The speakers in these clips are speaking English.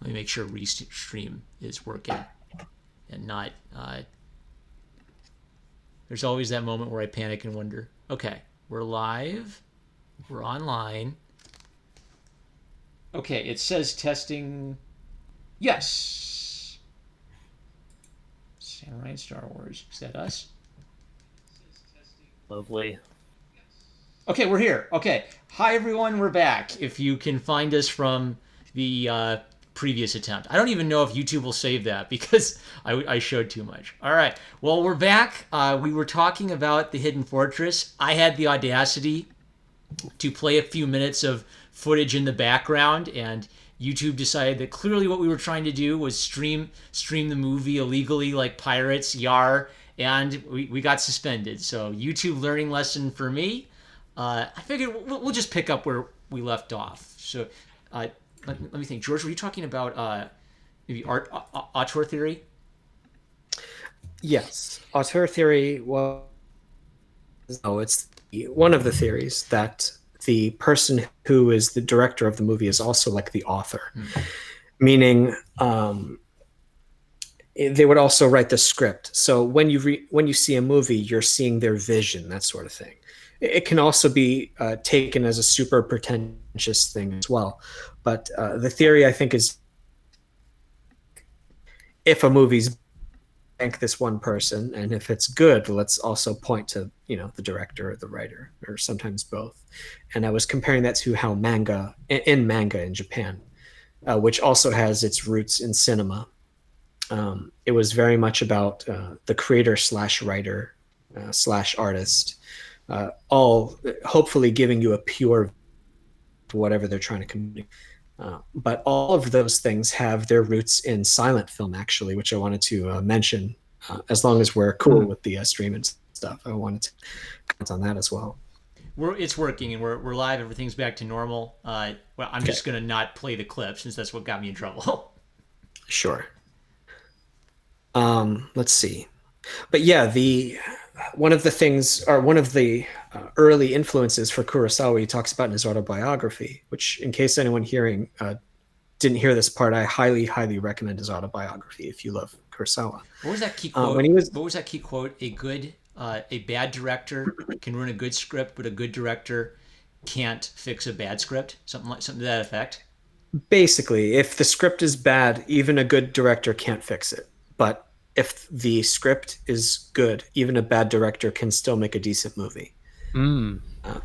Let me make sure restream is working and not. There's always that moment where I panic and wonder. Okay, we're live. We're online. Okay, it says testing. Yes. Samurai Star Wars. Is that us? Lovely. Okay, we're here. Okay. Hi, everyone. We're back. If you can find us from the previous attempt, I don't even know if YouTube will save that because I showed too much. All right. Well, we're back. We were talking about the Hidden Fortress. I had the audacity to play a few minutes of footage in the background, and YouTube decided that clearly what we were trying to do was stream the movie illegally like pirates, yar, and we got suspended. So YouTube learning lesson for me. I figured we'll just pick up where we left off. So let me think. George, were you talking about maybe auteur theory? Yes, auteur theory was it's one of the theories that the person who is the director of the movie is also like the author, meaning they would also write the script. So when you see a movie, you're seeing their vision, that sort of thing. It can also be taken as a super pretentious thing as well. But the theory, I think, is if a movie's thank this one person, and if it's good, let's also point to the director or the writer, or sometimes both. And I was comparing that to how manga in Japan, which also has its roots in cinema. It was very much about the creator slash writer slash artist, all hopefully giving you a pure whatever they're trying to communicate. But all of those things have their roots in silent film, actually, which I wanted to mention. As long as we're cool with the stream and stuff, I wanted to comment on that as well. It's working and we're live. Everything's back to normal. Well, I'm just gonna not play the clip since that's what got me in trouble. Sure. Let's see. But yeah, one of the early influences for Kurosawa he talks about in his autobiography, which, in case anyone hearing didn't hear this part, I highly, highly recommend his autobiography if you love Kurosawa. What was that key quote? What was that key quote? A bad director can ruin a good script, but a good director can't fix a bad script. Something to that effect. Basically, if the script is bad, even a good director can't fix it. But if the script is good, even a bad director can still make a decent movie.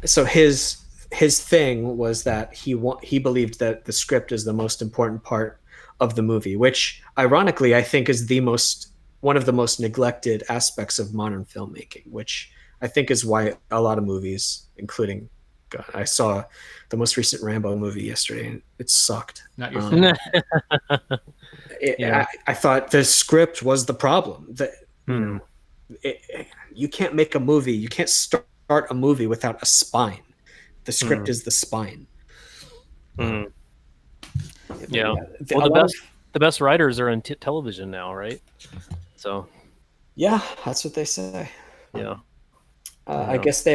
So his thing was that he believed that the script is the most important part of the movie, which ironically I think is one of the most neglected aspects of modern filmmaking, which I think is why a lot of movies, including I saw the most recent Rambo movie yesterday and it sucked. Not your thing. I thought the script was the problem. You can't make a movie. You can't start a movie without a spine. The script is the spine. Yeah. Well, the best writers are in television now, right? So. Yeah, that's what they say. Yeah. I guess they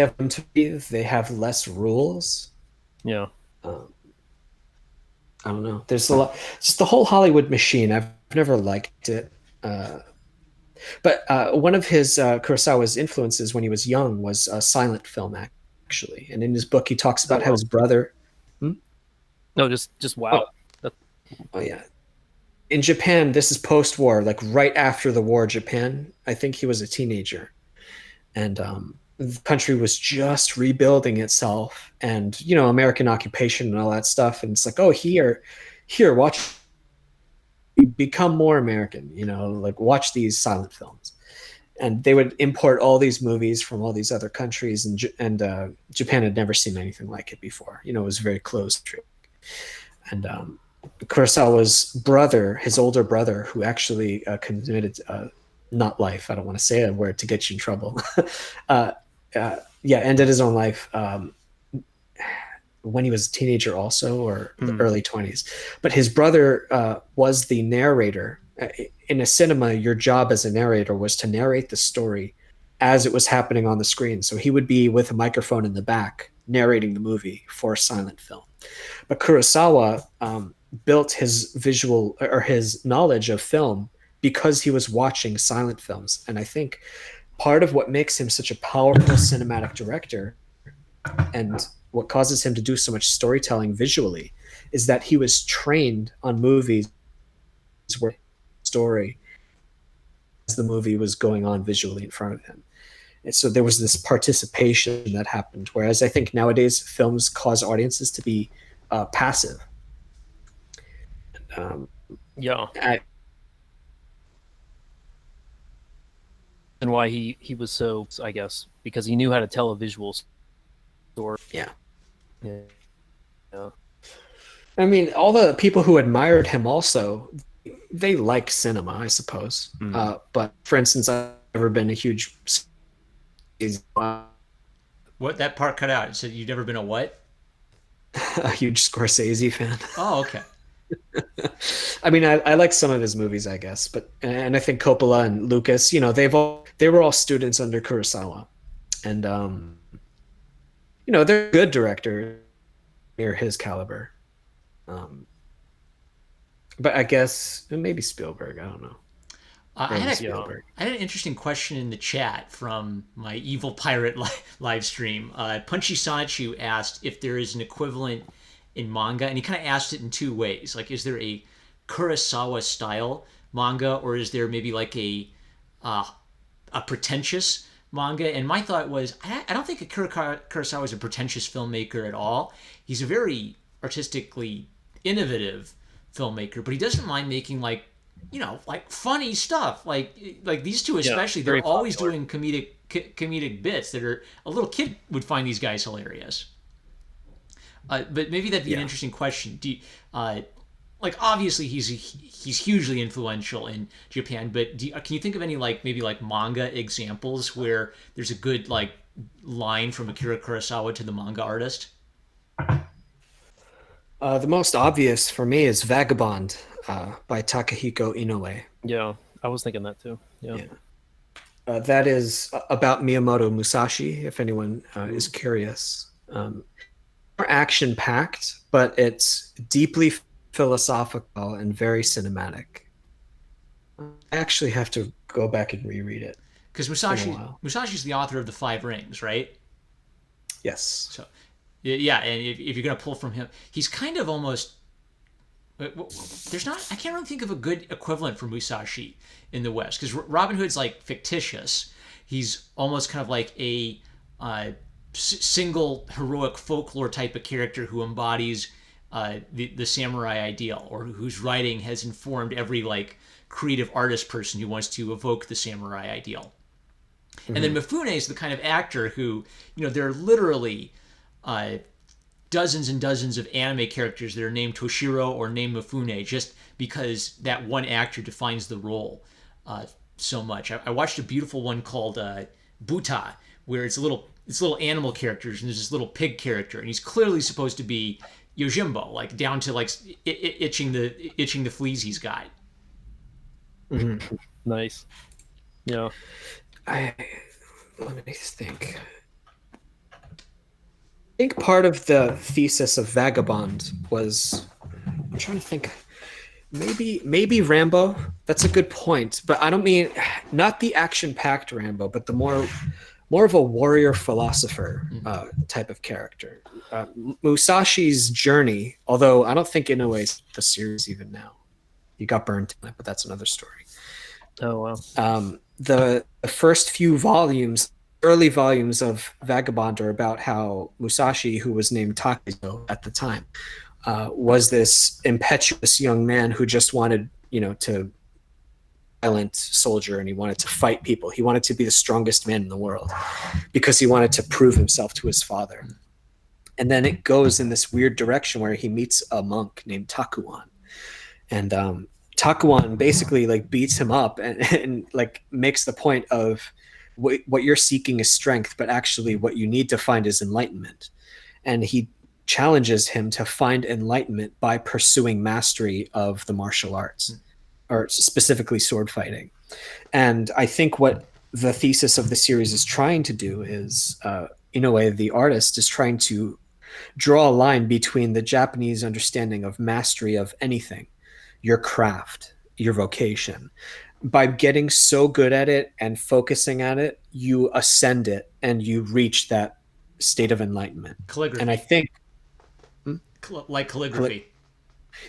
have less rules. Yeah. I don't know. There's a lot. Just the whole Hollywood machine. I've never liked it. But one of his Kurosawa's influences when he was young was silent film, actually. And in his book, he talks about how his brother. No, just wow. Oh yeah. In Japan, this is post-war, like right after the war. Japan, I think he was a teenager, and the country was just rebuilding itself, and American occupation and all that stuff. And it's like, oh, here, watch, become more American. Like watch these silent films, and they would import all these movies from all these other countries, and Japan had never seen anything like it before. It was very closed. And Kurosawa's brother, his older brother, who actually committed not life. I don't want to say a word to get you in trouble. Ended his own life when he was a teenager, also, or the early 20s. But his brother was the narrator. In a cinema, your job as a narrator was to narrate the story as it was happening on the screen. So he would be with a microphone in the back narrating the movie for silent film. But Kurosawa built his visual or his knowledge of film because he was watching silent films. And I think part of what makes him such a powerful cinematic director and what causes him to do so much storytelling visually is that he was trained on movies where story as the movie was going on visually in front of him. And so there was this participation that happened. Whereas I think nowadays films cause audiences to be passive. Yeah. And why he was so, I guess, because he knew how to tell a visual story. Yeah. Yeah. I mean, all the people who admired him also, they like cinema, I suppose. But for instance, I've never been a huge What, that part cut out? It said you've never been a what? a huge Scorsese fan. Oh, okay. I mean, I like some of his movies, I guess, but and I think Coppola and Lucas, they were all students under Kurosawa, and they're good directors near his caliber. But I guess maybe Spielberg. I don't know. I had, Spielberg. I had an interesting question in the chat from my evil pirate live stream. Punchy Sanchu asked if there is an equivalent in manga, and he kind of asked it in two ways. Like, is there a Kurosawa style manga, or is there maybe like a pretentious manga? And my thought was, I don't think Kurosawa is a pretentious filmmaker at all. He's a very artistically innovative filmmaker, but he doesn't mind making like funny stuff. Like these two especially, they're always doing comedic bits that are a little kid would find these guys hilarious. But maybe that'd be an interesting question. Do you, obviously he's hugely influential in Japan, but can you think of any maybe manga examples where there's a good line from Akira Kurosawa to the manga artist? The most obvious for me is Vagabond by Takahiko Inoue. Yeah, I was thinking that too. Yeah. That is about Miyamoto Musashi, if anyone is curious. More action-packed, but it's deeply philosophical and very cinematic. I actually have to go back and reread it. Because Musashi's the author of The Five Rings, right? Yes. So, yeah, and if you're going to pull from him, he's kind of almost... I can't really think of a good equivalent for Musashi in the West, because Robin Hood's fictitious. He's almost kind of like a single heroic folklore type of character who embodies the samurai ideal, or whose writing has informed every creative artist person who wants to evoke the samurai ideal. Mm-hmm. And then Mifune is the kind of actor who, there are literally dozens and dozens of anime characters that are named Toshiro or named Mifune just because that one actor defines the role so much. I watched a beautiful one called Buta, where it's little animal characters, and there's this little pig character, and he's clearly supposed to be Yojimbo, down to itching the fleas he's got. Mm-hmm. Nice. Yeah. Let me think. I think part of the thesis of Vagabond was, I'm trying to think, maybe Rambo. That's a good point, but I don't mean not the action-packed Rambo, but the more of a warrior philosopher type of character. Musashi's journey, although I don't think Inoue's the series even now. He got burned in it, but that's another story. Oh wow. The first few volumes, early volumes of Vagabond, are about how Musashi, who was named Takezo at the time, was this impetuous young man who just wanted, to violent soldier, and he wanted to fight people. He wanted to be the strongest man in the world because he wanted to prove himself to his father. And then it goes in this weird direction where he meets a monk named Takuan, and Takuan basically beats him up and makes the point of what you're seeking is strength, but actually what you need to find is enlightenment. And he challenges him to find enlightenment by pursuing mastery of the martial arts, or specifically sword fighting. And I think what the thesis of the series is trying to do is, in a way, the artist is trying to draw a line between the Japanese understanding of mastery of anything, your craft, your vocation. By getting so good at it and focusing at it, you ascend it and you reach that state of enlightenment. And I Calligraphy. think, Like calligraphy.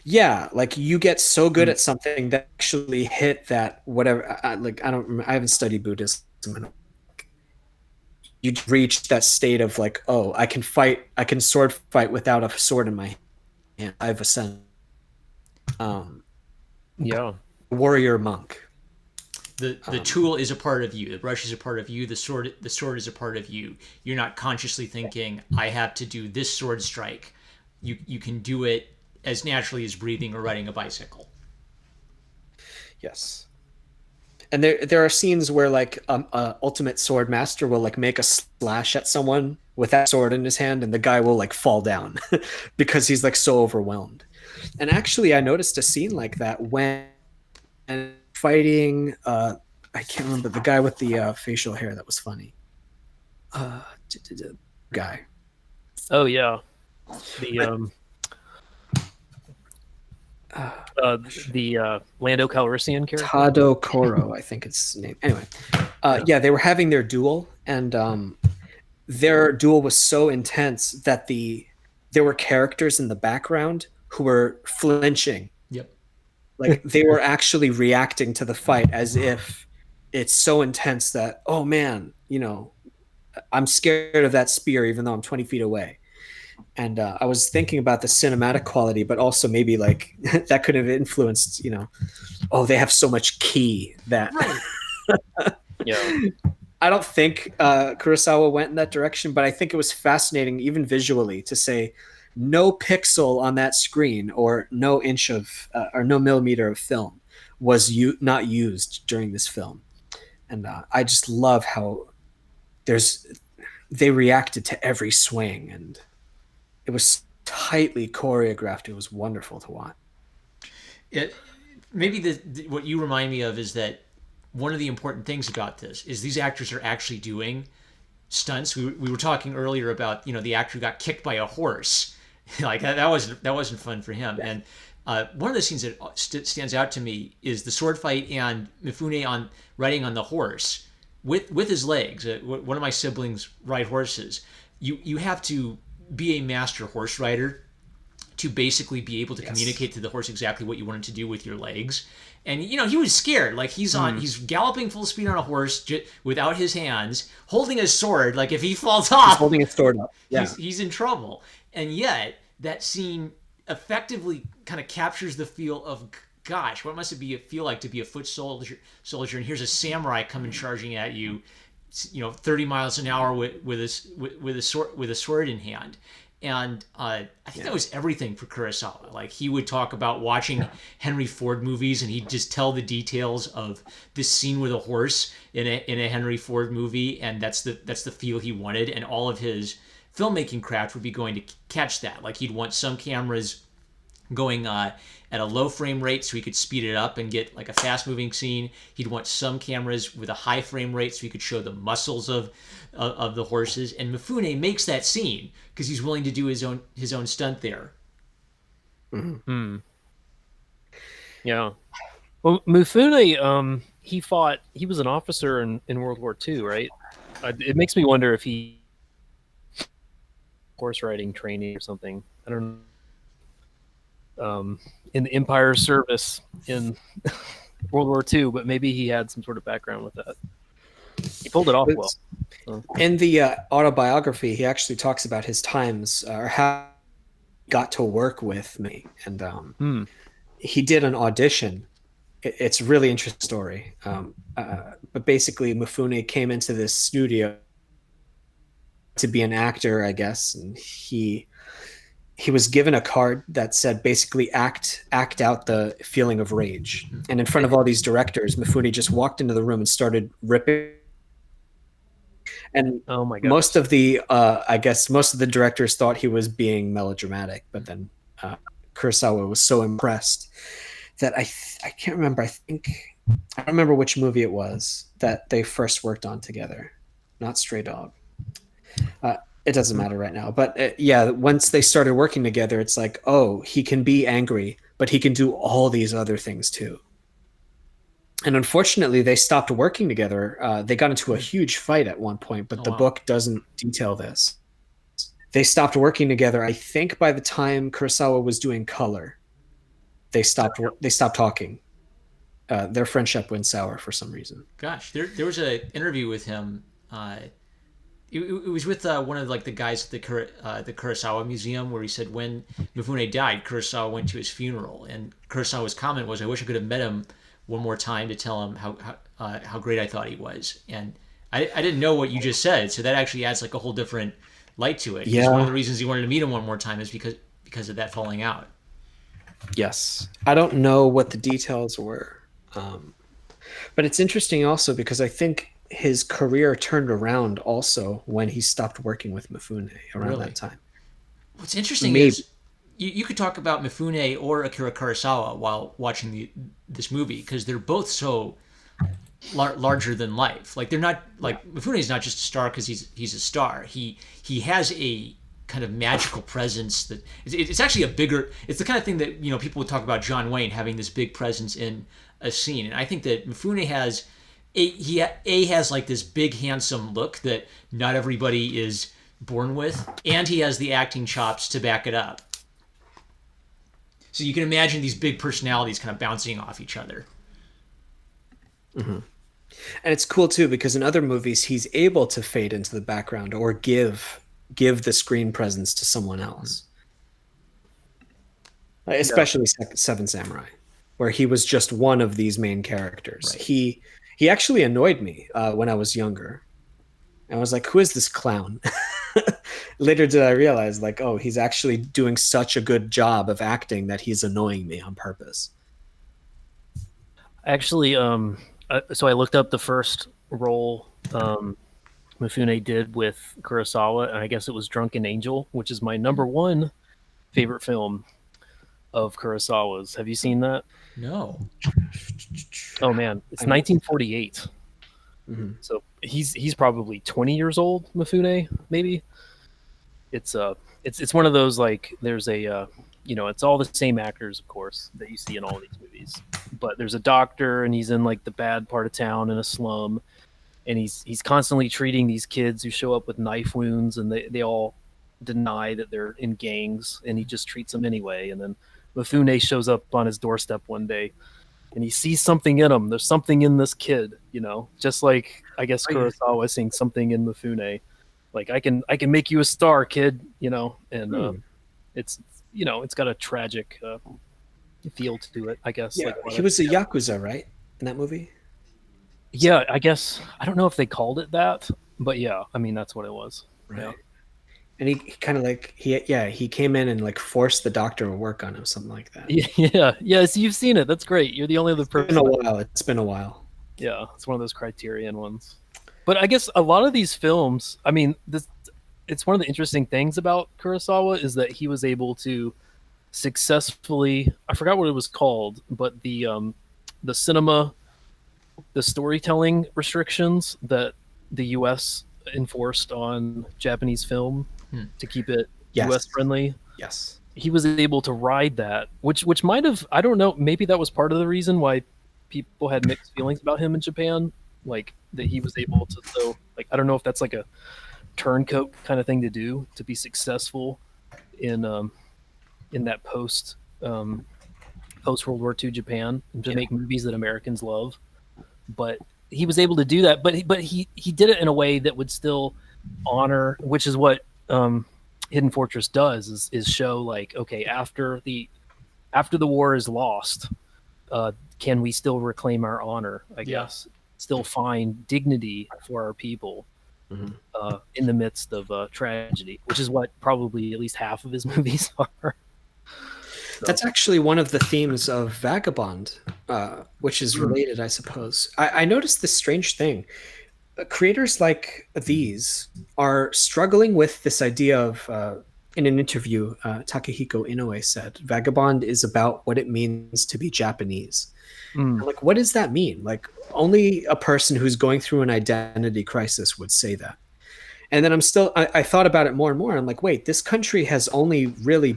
yeah, like you get so good at something that actually hit that whatever. Like I haven't studied Buddhism. You reach that state of like, oh, I can fight, I can sword fight without a sword in my hand. I've ascended. Um, Yeah. Warrior monk. The tool is a part of you. The brush is a part of you. The sword is a part of you. You're not consciously thinking, I have to do this sword strike. You can do it as naturally as breathing or riding a bicycle. Yes. And there are scenes where like a ultimate sword master will like make a slash at someone with that sword in his hand, and the guy will like fall down because he's like so overwhelmed. And actually, I noticed a scene like that when fighting. I can't remember the guy with the facial hair that was funny. Guy. Oh yeah. The Lando Calrissian character. Tado Koro, I think it's his name. Anyway, yeah, they were having their duel, and their duel was so intense that there were characters in the background who were flinching. Yep. Like they were actually reacting to the fight as if it's so intense that, oh man, I'm scared of that spear even though I'm 20 feet away. And I was thinking about the cinematic quality, but also maybe like that could have influenced, oh, they have so much ki that. Right. Yeah. I don't think Kurosawa went in that direction, but I think it was fascinating, even visually, to say no pixel on that screen or no inch of or no millimeter of film was not used during this film. And I just love how they reacted to every swing, and it was tightly choreographed. It was wonderful to watch. Maybe what you remind me of is that one of the important things about this is these actors are actually doing stunts. We were talking earlier about the actor who got kicked by a horse. Like that wasn't fun for him. And one of the scenes that stands out to me is the sword fight and Mifune riding on the horse with his legs. One of my siblings ride horses. You have to be a master horse rider to basically be able to communicate to the horse exactly what you want it to do with your legs. And he was scared. Like he's galloping full speed on a horse without his hands, holding a sword. Like if he falls off, he's holding his sword up. Yeah. He's in trouble. And yet that scene effectively kind of captures the feel of, gosh, what must it feel like to be a foot soldier? And here's a samurai coming charging at you, 30 miles an hour with a sword in hand. And I think that was everything for Kurosawa. Like he would talk about watching Henry Ford movies, and he'd just tell the details of this scene with a horse in a Henry Ford movie, and that's the feel he wanted. And all of his filmmaking craft would be going to catch that. Like he'd want some cameras going at a low frame rate so he could speed it up and get like a fast moving scene. He'd want some cameras with a high frame rate so he could show the muscles of the horses. And Mifune makes that scene because he's willing to do his own stunt there. Mm-hmm. Yeah. Well, Mifune, he was an officer in World War II, right? It makes me wonder if he horse riding training or something. I don't know. In the Empire service in World War II, but maybe he had some sort of background with that. He pulled it off well. So. In the autobiography, he actually talks about his times or how he got to work with me. And he did an audition. It's a really interesting story. But basically, Mifune came into this studio to be an actor, I guess, and he was given a card that said basically act out the feeling of rage. And in front of all these directors, Mifune just walked into the room and started ripping. And oh my gosh. most of the directors thought he was being melodramatic, but then Kurosawa was so impressed that I can't remember. I don't remember which movie it was that they first worked on together. Not Stray Dog. It doesn't matter right now. But yeah, once they started working together, it's like, oh, he can be angry, but he can do all these other things too. And unfortunately, they stopped working together. They got into a huge fight at one point, but Oh, the wow. book doesn't detail this. They stopped working together. I think by the time Kurosawa was doing color, they stopped talking. Their friendship went sour for some reason. Gosh, there was an interview with him. It was with one of like the guys at the Kurosawa Museum, where he said when Mifune died, Kurosawa went to his funeral, and Kurosawa's comment was, "I wish I could have met him one more time to tell him how great I thought he was." And I didn't know what you just said, so that actually adds like a whole different light to it. Because one of Yeah. the reasons he wanted to meet him one more time is because of that falling out. Yes. I don't know what the details were. But it's interesting also because I think his career turned around also when he stopped working with Mifune around Really, that time. what's interesting Maybe. is you could talk about Mifune or Akira Kurosawa while watching this movie because they're both so larger than life. Like they're not like Mifune is not just a star because he's a star. He has a kind of magical presence that it's actually a bigger. It's the kind of thing that people would talk about John Wayne having this big presence in a scene, and I think that Mifune has he has like this big handsome look that not everybody is born with, and he has the acting chops to back it up. So you can imagine these big personalities kind of bouncing off each other. And it's cool too because in other movies he's able to fade into the background or give the screen presence to someone else. Yeah. Especially Seven Samurai, where he was just one of these main characters. Right. He actually annoyed me when I was younger. I was like, who is this clown? Later did I realize, like, oh, he's actually doing such a good job of acting that he's annoying me on purpose. Actually, so I looked up the first role Mifune did with Kurosawa, and I guess it was Drunken Angel, which is my number one favorite film of Kurosawa's. Have you seen that? No. Oh man, it's I- 1948. Mhm. So he's probably 20 years old, Mifune, maybe. It's one of those like there's a it's all the same actors, of course, that you see in all these movies. But there's a doctor and he's in like the bad part of town in a slum, and he's constantly treating these kids who show up with knife wounds, and they all deny that they're in gangs, and he just treats them anyway. And then Mifune shows up on his doorstep one day and he sees something in him. There's something in this kid, just like I guess Oh, yeah. Kurosawa seeing something in Mifune. Like I can make you a star, kid, and it's got a tragic feel to it, I guess. Yeah, Like he was a Yakuza, right? In that movie? yeah, I guess I don't know if they called it that, but yeah, I mean that's what it was. Right. Yeah. And he kind of like he came in and like forced the doctor to work on him, something like that. Yeah. So you've seen it. That's great. You're the only other It's been person. a while. It's been a while. Yeah, it's one of those Criterion ones. But I guess a lot of these films, I mean, it's one of the interesting things about Kurosawa is that he was able to successfully, I forgot what it was called, but the cinema, the storytelling restrictions that the US enforced on Japanese film to keep it Yes. US friendly. Yes. He was able to ride that, which might have, I don't know, maybe that was part of the reason why people had mixed feelings about him in Japan, like that he was able to. So like I don't know if that's like a turncoat kind of thing to do to be successful in that post World War II Japan, and to make movies that Americans love. But he was able to do that, but he did it in a way that would still honor, which is what Hidden Fortress does, is show like, okay, after the war is lost, can we still reclaim our honor? I guess still find dignity for our people in the midst of tragedy, which is what probably at least half of his movies are. So. That's actually one of the themes of Vagabond, which is related, I suppose. I noticed this strange thing. Creators like these are struggling with this idea of, in an interview, Takehiko Inoue said, Vagabond is about what it means to be Japanese. Like, what does that mean? Like, only a person who's going through an identity crisis would say that. And then I thought about it more and more. I'm like, wait, this country has only really,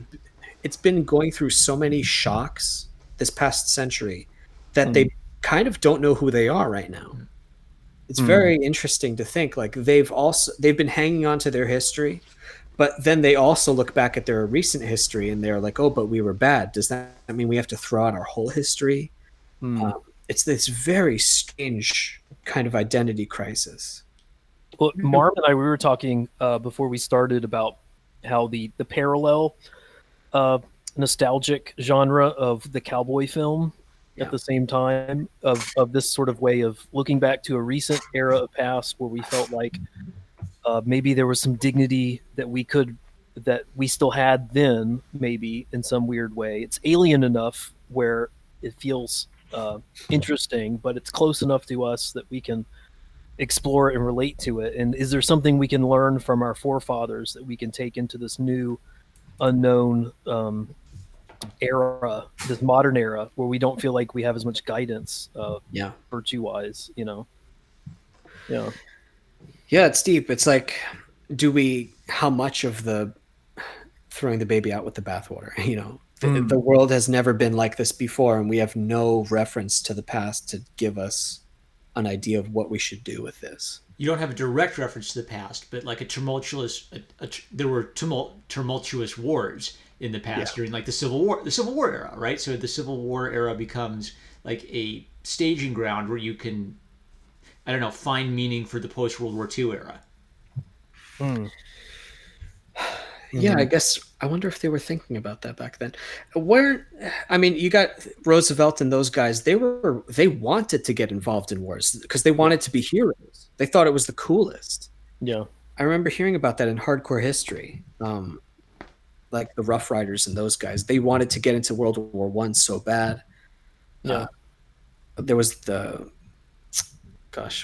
it's been going through so many shocks this past century that Mm. they kind of don't know who they are right now. It's Mm. very interesting to think like they've been hanging on to their history, but then they also look back at their recent history and they're like, oh, but we were bad. Does that mean we have to throw out our whole history? Mm. It's this very strange kind of identity crisis. Well, Marv and I, we were talking before we started about how the parallel uh, nostalgic genre of the cowboy film Yeah. at the same time of this sort of way of looking back to a recent era of past where we felt like maybe there was some dignity that we still had then, maybe in some weird way. It's alien enough where it feels interesting, but it's close enough to us that we can explore it and relate to it. And is there something we can learn from our forefathers that we can take into this new unknown era, this modern era, where we don't feel like we have as much guidance Yeah. virtue wise, you know? Yeah. Yeah, it's deep. It's like, how much of the throwing the baby out with the bathwater, the world has never been like this before, and we have no reference to the past to give us an idea of what we should do with this. You don't have a direct reference to the past, but like there were tumultuous wars in the past during like the Civil War era, right? So the Civil War era becomes like a staging ground where you can, I don't know, find meaning for the post World War II era. Yeah, I guess I wonder if they were thinking about that back then. You got Roosevelt and those guys, they wanted to get involved in wars because they wanted to be heroes. They thought it was the coolest. Yeah. I remember hearing about that in hardcore history. Like the Rough Riders and those guys, they wanted to get into World War One so bad. Yeah. There was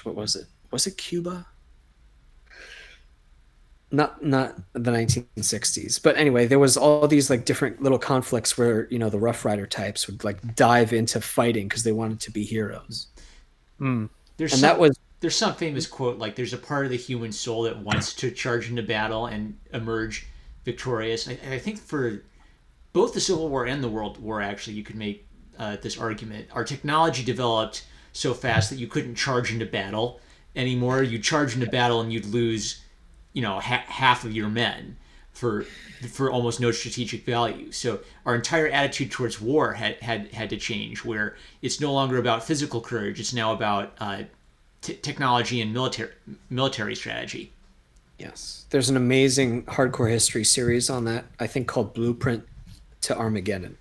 what was it? Was it Cuba? Not the 1960s, but anyway, there was all these like different little conflicts where the Rough Rider types would like dive into fighting because they wanted to be heroes. There's some famous quote like there's a part of the human soul that wants to charge into battle and emerge victorious. I think for both the Civil War and the World War, actually, you could make this argument. Our technology developed so fast that you couldn't charge into battle anymore. You'd charge into battle and you'd lose half of your men for almost no strategic value. So our entire attitude towards war had to change, where it's no longer about physical courage. It's now about technology and military strategy. Yes, there's an amazing hardcore history series on that, I think, called Blueprint to Armageddon.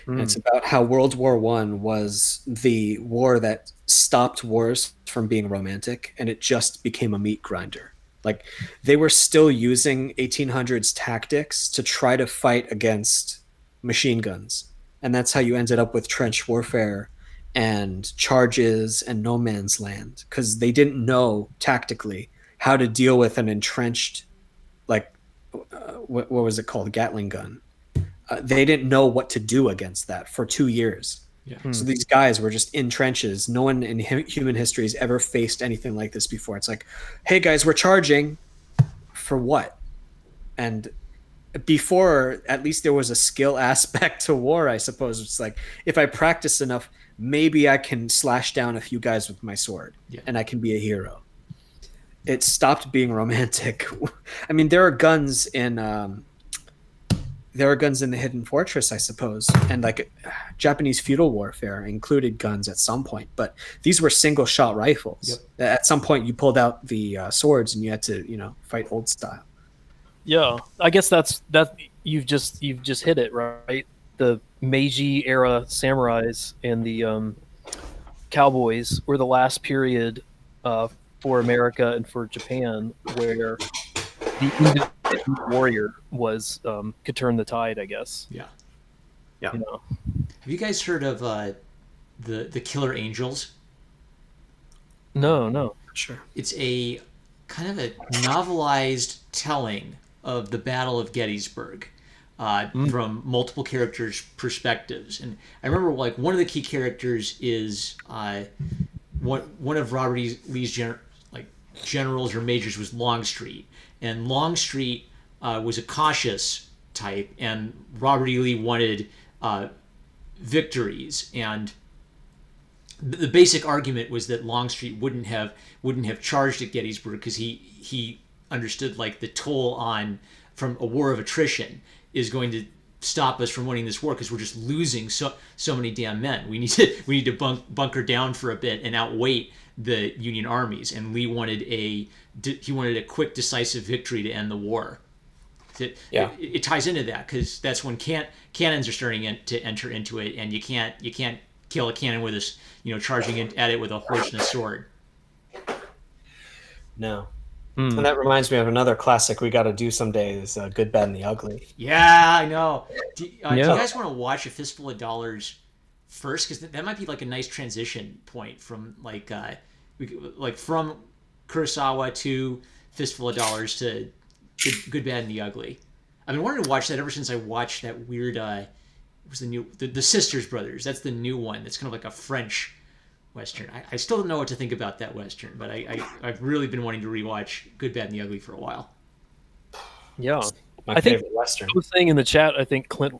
And it's about how World War One was the war that stopped wars from being romantic, and it just became a meat grinder. Like they were still using 1800s tactics to try to fight against machine guns. And that's how you ended up with trench warfare and charges and no man's land, because they didn't know tactically how to deal with an entrenched, like, what was it called? Gatling gun. They didn't know what to do against that for 2 years. Yeah. So these guys were just in trenches. No one in human history has ever faced anything like this before. It's like, hey guys, we're charging. For what? And before, at least there was a skill aspect to war, I suppose. It's like, if I practice enough, maybe I can slash down a few guys with my sword and I can be a hero. It stopped being romantic. I mean, there are guns in the Hidden Fortress, I suppose, and like Japanese feudal warfare included guns at some point, but these were single shot rifles. Yep. At some point, you pulled out the swords and you had to, fight old style. Yeah, I guess that you've just hit it right. The Meiji era samurais and the cowboys were the last period for America and for Japan where the independent warrior could turn the tide, I guess. Yeah. Yeah. Have you guys heard of the Killer Angels? No. Sure. It's a kind of a novelized telling of the Battle of Gettysburg from multiple characters' perspectives. And I remember like one of the key characters is one of Robert E. Lee's generals or majors was Longstreet, and Longstreet was a cautious type, and Robert E. Lee wanted victories, and the basic argument was that Longstreet wouldn't have charged at Gettysburg because he understood like the toll on from a war of attrition is going to stop us from winning this war because we're just losing so many damn men. We need to bunker down for a bit and outweight the Union armies. And Lee wanted a quick, decisive victory to end the war. It ties into that because that's when cannons are starting to enter into it, and you can't kill a cannon with charging at it with a horse and a sword. No. And that reminds me of another classic we got to do someday is Good, Bad, and the Ugly. Yeah, I know. Do you guys want to watch A Fistful of Dollars first? Because that might be like a nice transition point from from Kurosawa to Fistful of Dollars to Good, Bad, and the Ugly. I've been wanting to watch that ever since I watched that weird... it was the Sisters Brothers. That's the new one. That's kind of like a French Western. I still don't know what to think about that Western, but I've really been wanting to rewatch Good, Bad, and the Ugly for a while. Yeah. My favorite Western. I was saying in the chat, I think Clint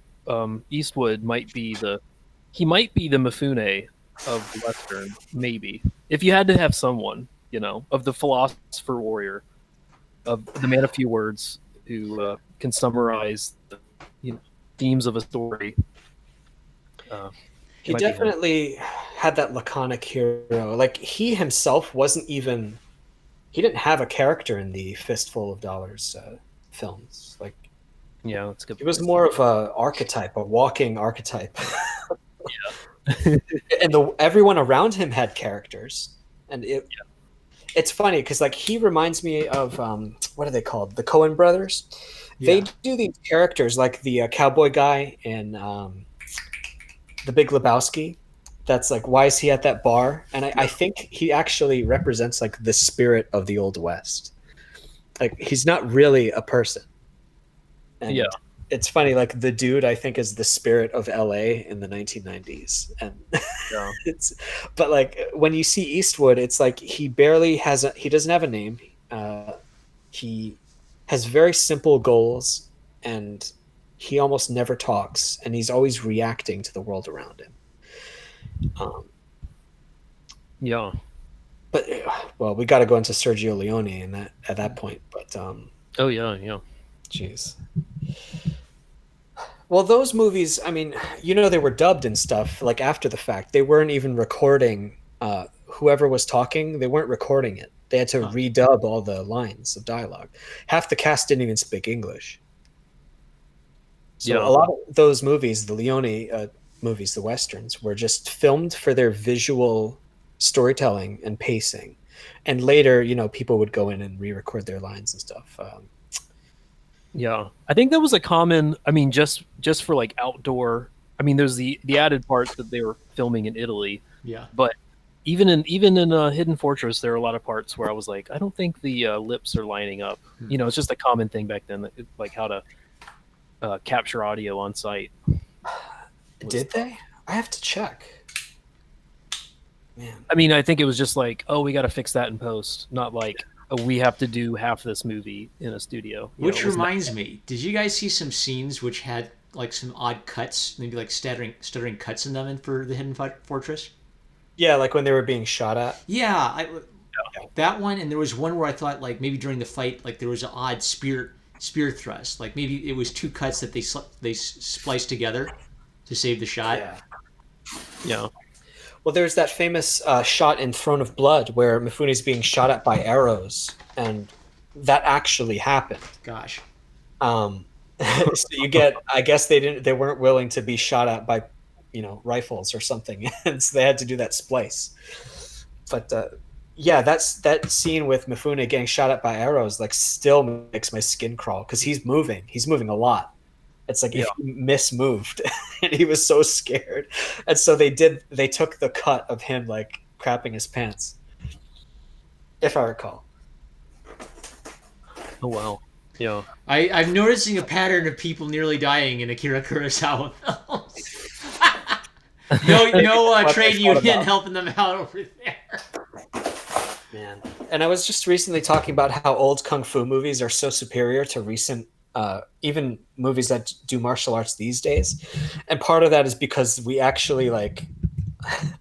Eastwood might be the Mifune of the Western, maybe. If you had to have someone, of the philosopher warrior, of the man of few words, who can summarize the themes of a story. He definitely had that laconic hero. Like, he himself he didn't have a character in the Fistful of Dollars films. Like, yeah, that's good. He was more of a archetype, a walking archetype. Yeah. And everyone around him had characters. And it's funny because like he reminds me of what are they called? The Coen brothers. Yeah. They do these characters like the cowboy guy in The Big Lebowski. That's like, why is he at that bar? And I think he actually represents like the spirit of the Old West. Like, he's not really a person. And yeah, it's funny. Like, the dude I think is the spirit of LA in the 1990s. And yeah. but like when you see Eastwood, it's like he doesn't have a name. He has very simple goals, and he almost never talks, and he's always reacting to the world around him. Yeah. But well, we got to go into Sergio Leone at that point. But oh yeah. Jeez. Well, those movies, I mean, they were dubbed and stuff like after the fact. They weren't even recording whoever was talking. They weren't recording it. They had to redub all the lines of dialogue. Half the cast didn't even speak English. So a lot of those movies, the Leone movies, the Westerns, were just filmed for their visual storytelling and pacing. And later, people would go in and re-record their lines and stuff. Yeah, I think that was a common. I mean, just for like outdoor. I mean, there's the added part that they were filming in Italy. Yeah. But even in Hidden Fortress, there are a lot of parts where I was like, I don't think the lips are lining up. It's just a common thing back then, like how to capture audio on site. Did they? I have to check. Man. I mean, I think it was just like, oh, we got to fix that in post, not like, oh, we have to do half this movie in a studio. Which reminds me, did you guys see some scenes which had like some odd cuts, maybe like stuttering cuts in them for the Hidden Fortress? Yeah, like when they were being shot at. Yeah, that one, and there was one where I thought like maybe during the fight, like there was an odd spear thrust, like maybe it was two cuts that they spliced together to save the shot. Yeah. Well, there's that famous shot in Throne of Blood where Mifune's being shot at by arrows, and that actually happened. Gosh. So you get, I guess they weren't willing to be shot at by, rifles or something, and so they had to do that splice. But that scene with Mifune getting shot at by arrows like still makes my skin crawl because he's moving a lot. It's like if he mismoved, and he was so scared, and so they took the cut of him like crapping his pants, if I recall. Oh wow. Yeah. I'm noticing a pattern of people nearly dying in Akira Kurosawa films. no trade union helping them out over there. Man. And I was just recently talking about how old kung fu movies are so superior to recent, even movies that do martial arts these days. And part of that is because we actually like,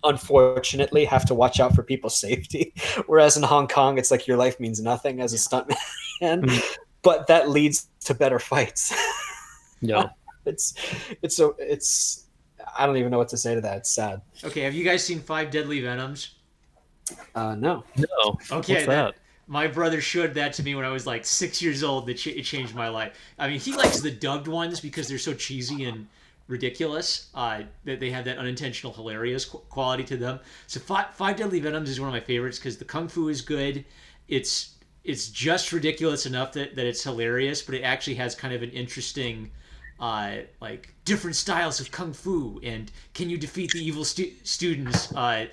unfortunately, have to watch out for people's safety. Whereas in Hong Kong, it's like your life means nothing as a stuntman, Mm. but that leads to better fights. Yeah. it's it's I don't even know what to say to that. It's sad. Okay, have you guys seen Five Deadly Venoms? No. No. Okay, What's that? my brother showed that to me when I was like 6 years old. It changed my life. I mean, he likes the dubbed ones because they're so cheesy and ridiculous. That they have that unintentional hilarious quality to them. So Five Deadly Venoms is one of my favorites because the kung fu is good. It's just ridiculous enough that it's hilarious, but it actually has kind of an interesting like different styles of kung fu and can you defeat the evil students uh,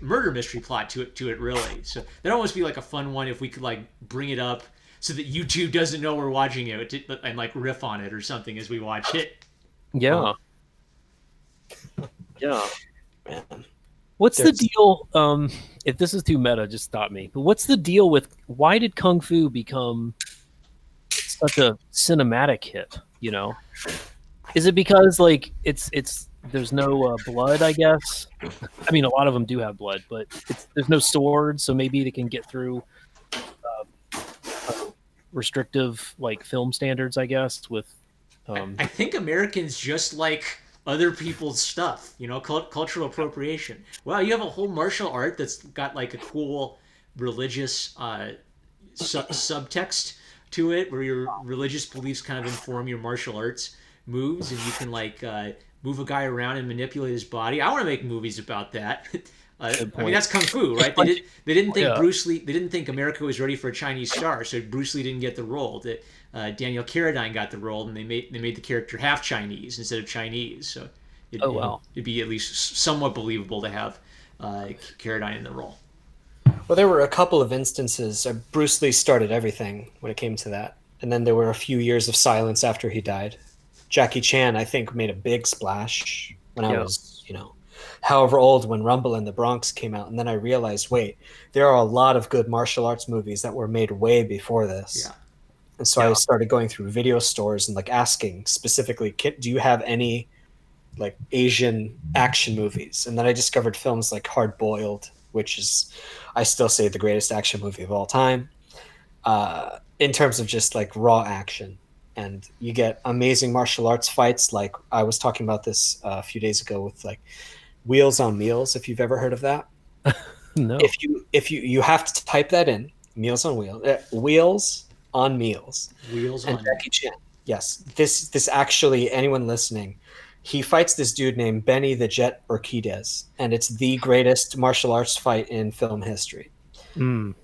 murder mystery plot to it really. So that'd almost be like a fun one if we could like bring it up so that YouTube doesn't know we're watching it and like riff on it or something as we watch it. Yeah. Yeah. Man. What's the deal? If this is too meta, just stop me. But what's the deal with why did Kung Fu become such a cinematic hit? You know, is it because like it's there's no blood? I guess. I mean, a lot of them do have blood, but there's no swords, so maybe they can get through restrictive like film standards. I guess with. I think Americans just like other people's stuff, you know, cultural appropriation. Wow, you have a whole martial art that's got like a cool religious subtext to it, where your religious beliefs kind of inform your martial arts moves, and you can like move a guy around and manipulate his body. I want to make movies about that. I mean, that's kung fu, right? They didn't think Bruce Lee. They didn't think America was ready for a Chinese star, so Bruce Lee didn't get the role. That Daniel Carradine got the role, and they made the character half Chinese instead of Chinese. So it'd be at least somewhat believable to have Carradine in the role. Well, there were a couple of instances. Bruce Lee started everything when it came to that, and then there were a few years of silence after he died. Jackie Chan, I think, made a big splash when I was, however old when Rumble in the Bronx came out, and then I realized, wait, there are a lot of good martial arts movies that were made way before this. Yeah. And so I started going through video stores and like asking specifically, do you have any like Asian action movies? And then I discovered films like Hard Boiled, which is, I still say, the greatest action movie of all time, in terms of just like raw action. And you get amazing martial arts fights. Like I was talking about this a few days ago with like Wheels on Meals, if you've ever heard of that. No. If you have to type that in, Meals on Wheels, Wheels on Meals. Wheels and on. Jackie Chan. Yes, this actually, anyone listening, he fights this dude named Benny the Jet Urquidez, and it's the greatest martial arts fight in film history. And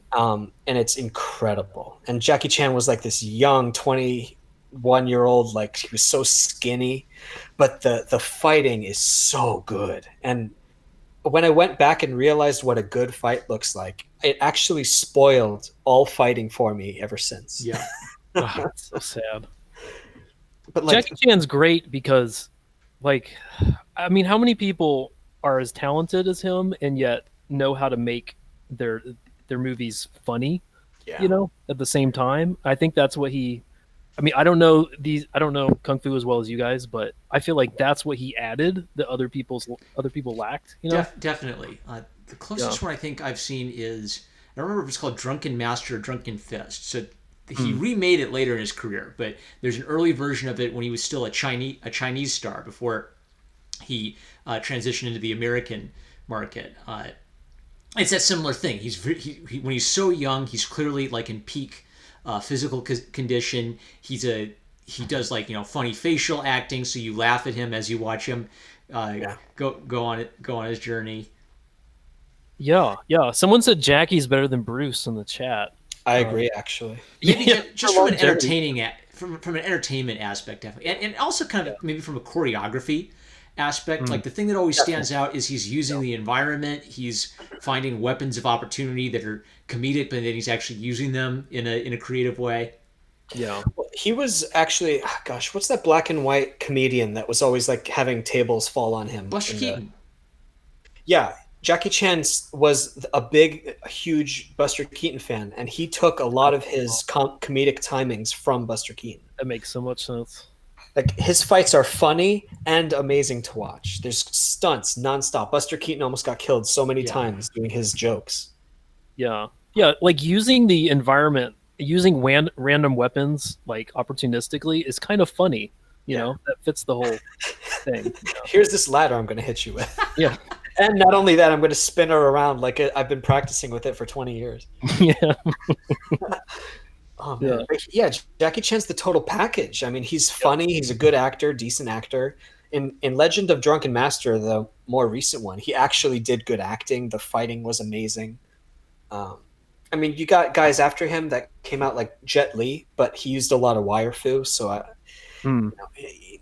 it's incredible. And Jackie Chan was like this young 21-year-old, like he was so skinny, but the fighting is so good. And when I went back and realized what a good fight looks like, it actually spoiled all fighting for me ever since. Yeah. Oh, that's so sad. But like, Jackie Chan's great because, like, I mean, how many people are as talented as him and yet know how to make their movies funny? yeah. You know, at the same time, I think that's what he. I mean, I don't know kung fu as well as you guys, but I feel like that's what he added that other people lacked. You know, Definitely. The closest one I think I've seen is, I don't remember if it's called Drunken Master or Drunken Fist. So he remade it later in his career, but there's an early version of it when he was still a Chinese star before he transitioned into the American market. It's that similar thing. When he's so young, he's clearly like in peak physical condition. He does like funny facial acting, so you laugh at him as you watch him go on his journey. Yeah. Someone said Jackie's better than Bruce in the chat. I agree, actually. Maybe just from an entertainment aspect, definitely, and also kind of maybe from a choreography aspect. Like the thing that always stands out is he's using the environment. He's finding weapons of opportunity that are comedic, but then he's actually using them in a creative way. Yeah. He was actually, gosh, what's that black and white comedian that was always like having tables fall on him? Buster Keaton. Yeah, Jackie Chan was a huge Buster Keaton fan, and he took a lot of his comedic timings from Buster Keaton. That makes so much sense. Like his fights are funny and amazing to watch. There's stunts nonstop. Buster Keaton almost got killed so many times doing his jokes. Yeah, yeah, like using the environment, using random weapons like opportunistically is kind of funny. You know, that fits the whole thing. Here's this ladder I'm going to hit you with. Yeah. And not only that, I'm going to spin her around like I've been practicing with it for 20 years. Yeah. Oh man, yeah. Jackie Chan's the total package. I mean, he's funny. He's a good actor, decent actor. In Legend of Drunken Master, the more recent one, he actually did good acting. The fighting was amazing. I mean, you got guys after him that came out like Jet Li, but he used a lot of wire fu, so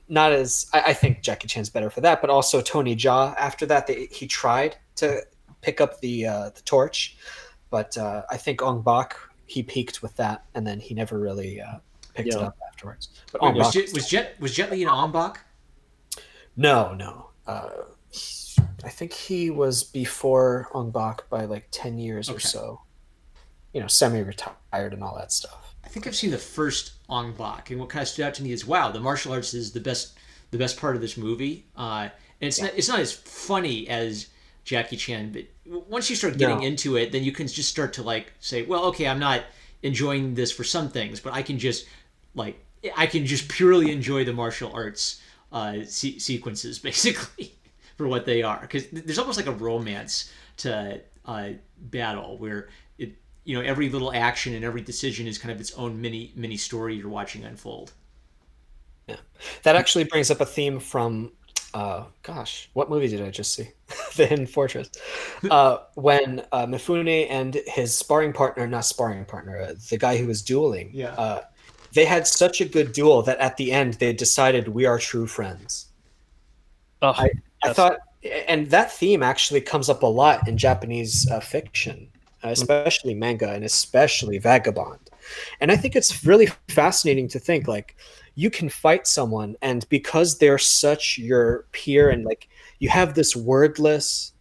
not as I think Jackie Chan's better for that. But also Tony Jaa. After that, he tried to pick up the torch, but I think Ong Bak, he peaked with that, and then he never really picked it up afterwards. But Wait, was Jet Li in Ong Bak? No. I think he was before Ong Bak by like 10 years or so. You know, semi-retired and all that stuff. I think I've seen the first Ong Bak, and what kind of stood out to me is, wow, the martial arts is the best part of this movie. And it's not as funny as Jackie Chan, but once you start getting into it, then you can just start to like say, well, okay, I'm not enjoying this for some things, but I can just purely enjoy the martial arts sequences basically for what they are, because there's almost like a romance to battle where every little action and every decision is kind of its own mini story you're watching unfold. Yeah, that actually brings up a theme from what movie did I just see? The Hidden Fortress. When Mifune and his the guy who was dueling, they had such a good duel that at the end they decided we are true friends. I thought, and that theme actually comes up a lot in Japanese fiction, especially manga and especially Vagabond. And I think it's really fascinating to think like you can fight someone, and because they're such your peer and like you have this wordless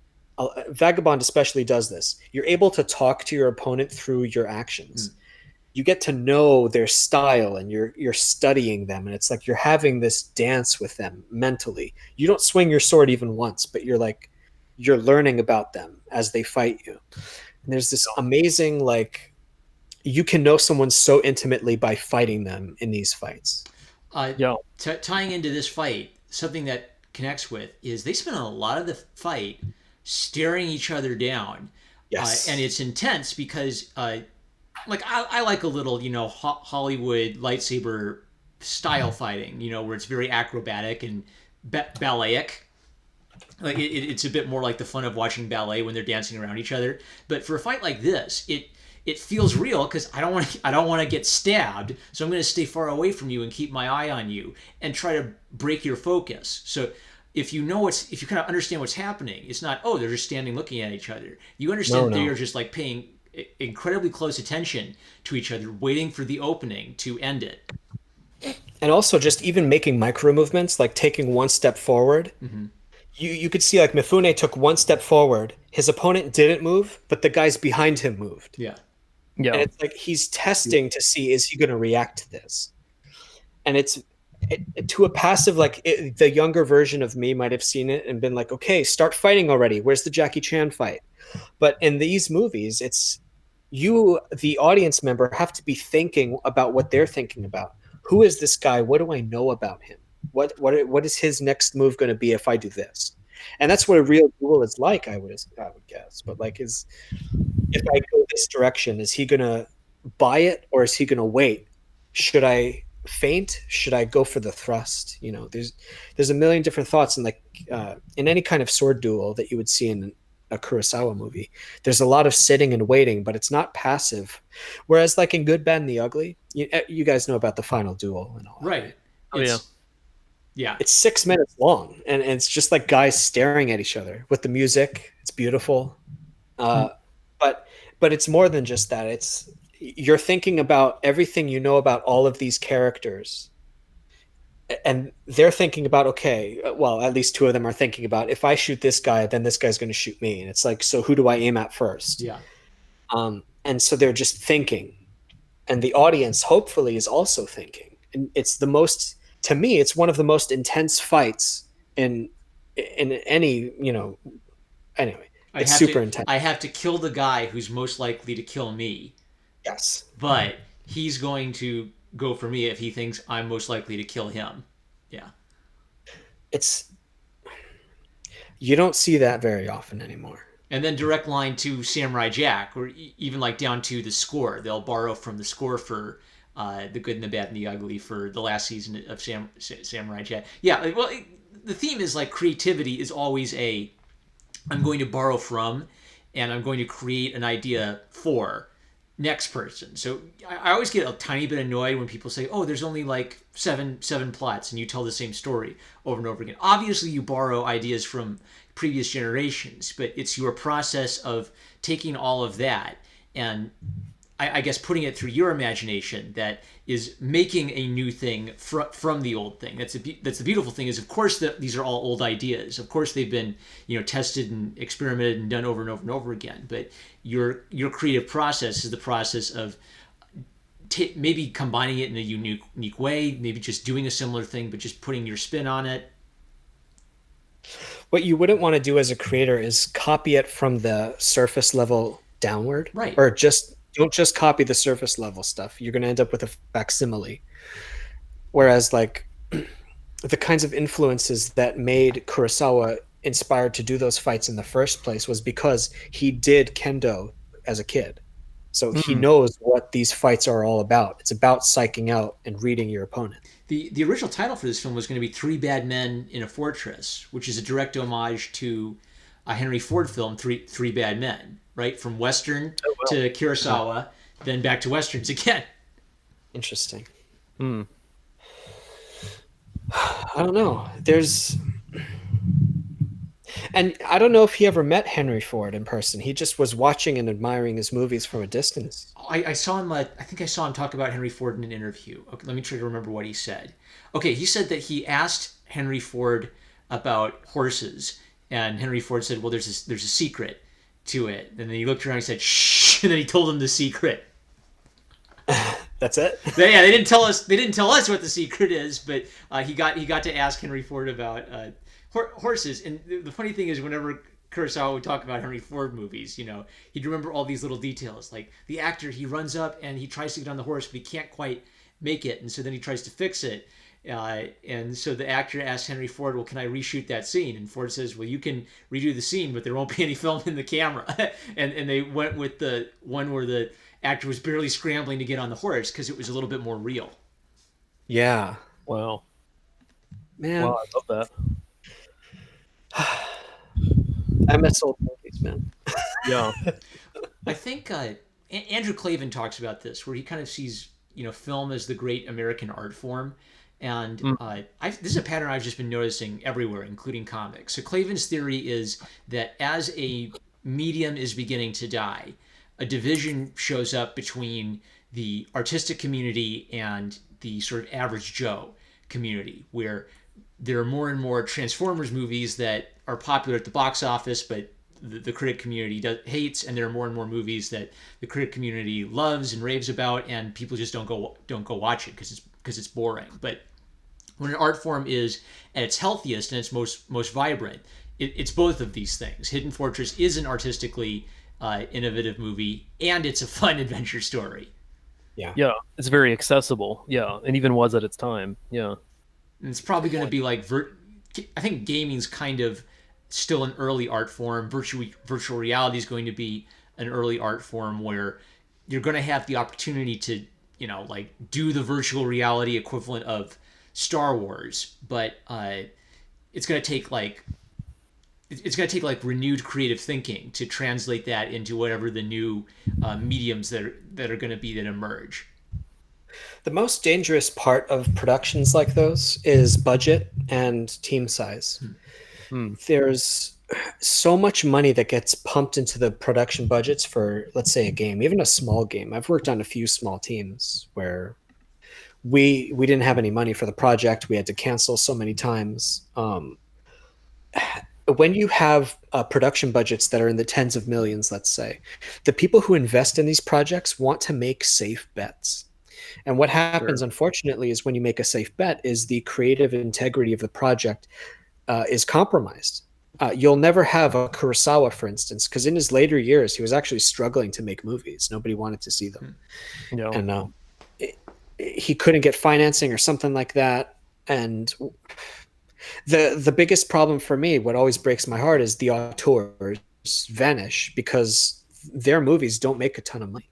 Vagabond especially does this. You're able to talk to your opponent through your actions. You get to know their style, and you're studying them, and it's like you're having this dance with them mentally. You don't swing your sword even once, but you're learning about them as they fight you. And there's this amazing, like, you can know someone so intimately by fighting them in these fights. Tying into this fight, something that connects with is they spend a lot of the fight staring each other down. Yes. And it's intense because, I like a little, Hollywood lightsaber style fighting, where it's very acrobatic and balleric. Like it's a bit more like the fun of watching ballet when they're dancing around each other. But for a fight like this, it feels real because I don't want to get stabbed, so I'm going to stay far away from you and keep my eye on you and try to break your focus. So if you kind of understand what's happening, it's not, oh, they're just standing looking at each other. You understand they are just like paying incredibly close attention to each other, waiting for the opening to end it. And also just even making micro movements, like taking one step forward. Mm-hmm. You could see like Mifune took one step forward. His opponent didn't move, but the guys behind him moved. Yeah. And it's like he's testing to see, is he going to react to this? And it's to a passive, like the younger version of me might have seen it and been like, okay, start fighting already. Where's the Jackie Chan fight? But in these movies, it's you, the audience member, have to be thinking about what they're thinking about. Who is this guy? What do I know about him? What is his next move going to be if I do this? And that's what a real duel is like, I would guess. But like, if I go this direction, is he going to buy it or is he going to wait? Should I feint? Should I go for the thrust? There's a million different thoughts, and like in any kind of sword duel that you would see in a Kurosawa movie, there's a lot of sitting and waiting, but it's not passive. Whereas like in Good, Bad, and the Ugly, you guys know about the final duel and all. Right. Yeah. It's 6 minutes long, and it's just like guys staring at each other with the music. It's beautiful. But it's more than just that. You're thinking about everything you know about all of these characters, and they're thinking about, okay, well, at least two of them are thinking about, if I shoot this guy, then this guy's going to shoot me, and it's like, so who do I aim at first? Yeah. And so they're just thinking, and the audience hopefully is also thinking, and it's the most, to me, it's one of the most intense fights in any, anyway, it's super intense. I have to kill the guy who's most likely to kill me, Yes. but he's going to go for me if he thinks I'm most likely to kill him. Yeah. It's, you don't see that very often anymore. And then direct line to Samurai Jack, or even like down to the score. They'll borrow from the score for The Good and the Bad and the Ugly for the last season of Samurai Jack. Yeah, well, the theme is like creativity is always I'm going to borrow from, and I'm going to create an idea for next person. So I always get a tiny bit annoyed when people say, "Oh, there's only like seven plots, and you tell the same story over and over again." Obviously, you borrow ideas from previous generations, but it's your process of taking all of that and I guess putting it through your imagination that is making a new thing from the old thing. That's the beautiful thing is, of course, that these are all old ideas. Of course, they've been tested and experimented and done over and over and over again. But your creative process is the process of maybe combining it in a unique way, maybe just doing a similar thing, but just putting your spin on it. What you wouldn't want to do as a creator is copy it from the surface level downward, Right. or just don't just copy the surface level stuff. You're going to end up with a facsimile. Whereas like the kinds of influences that made Kurosawa inspired to do those fights in the first place was because he did kendo as a kid. So he knows what these fights are all about. It's about psyching out and reading your opponent. The original title for this film was going to be Three Bad Men in a Fortress, which is a direct homage to a Henry Ford film, Three Bad Men, right? From Western to Kurosawa, then back to Westerns again. Interesting. I don't know. And I don't know if he ever met Henry Ford in person. He just was watching and admiring his movies from a distance. I saw him. I think I saw him talk about Henry Ford in an interview. Okay, let me try to remember what he said. Okay, he said that he asked Henry Ford about horses, and Henry Ford said, "Well, there's a secret to it." And then he looked around and he said, "Shh," and then he told him the secret. That's it? Yeah, they didn't tell us. They didn't tell us what the secret is, but he got to ask Henry Ford about horses. And the funny thing is, whenever Kurosawa would talk about Henry Ford movies, he'd remember all these little details, like the actor, he runs up and he tries to get on the horse, but he can't quite make it, and so then he tries to fix it. And so the actor asked Henry Ford, "Well, can I reshoot that scene?" And Ford says, "Well, you can redo the scene, but there won't be any film in the camera." and they went with the one where the actor was barely scrambling to get on the horse because it was a little bit more real. Yeah. Wow. Man. Wow, I love that. I miss old movies, man. Yeah. I think Andrew Clavin talks about this, where he kind of sees film as the great American art form, and this is a pattern I've just been noticing everywhere, including comics. So Clavin's theory is that as a medium is beginning to die, a division shows up between the artistic community and the sort of average Joe community, where there are more and more Transformers movies that are popular at the box office, but the critic community hates, and there are more and more movies that the critic community loves and raves about, and people just don't go watch it because it's boring. But when an art form is at its healthiest and its most vibrant, it's both of these things. Hidden Fortress is an artistically innovative movie, and it's a fun adventure story. Yeah, it's very accessible. Yeah, and even was at its time. Yeah. And it's probably going to be like I think gaming's kind of still an early art form. Virtual reality is going to be an early art form where you're going to have the opportunity to like do the virtual reality equivalent of Star Wars, but it's going to take like renewed creative thinking to translate that into whatever the new mediums that are going to be that emerge. The most dangerous part of productions like those is budget and team size. There's so much money that gets pumped into the production budgets for, let's say, a game, even a small game. I've worked on a few small teams where we didn't have any money for the project. We had to cancel so many times. When you have production budgets that are in the tens of millions, let's say, the people who invest in these projects want to make safe bets. And what happens, Sure. unfortunately, is when you make a safe bet, is the creative integrity of the project is compromised. You'll never have a Kurosawa, for instance, because in his later years, he was actually struggling to make movies. Nobody wanted to see them, No. and he couldn't get financing or something like that. And the biggest problem for me, what always breaks my heart, is the auteurs vanish because their movies don't make a ton of money.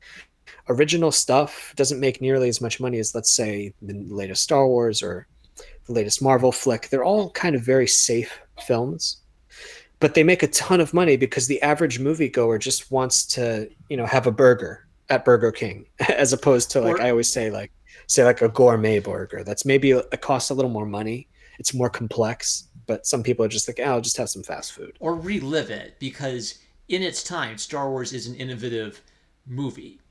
Original stuff doesn't make nearly as much money as, let's say, the latest Star Wars or the latest Marvel flick. They're all kind of very safe films, but they make a ton of money because the average moviegoer just wants to, have a burger at Burger King, as opposed to, like, I always say, like a gourmet burger. That's maybe it costs a little more money. It's more complex, but some people are just like, I'll just have some fast food. Or relive it, because in its time, Star Wars is an innovative movie.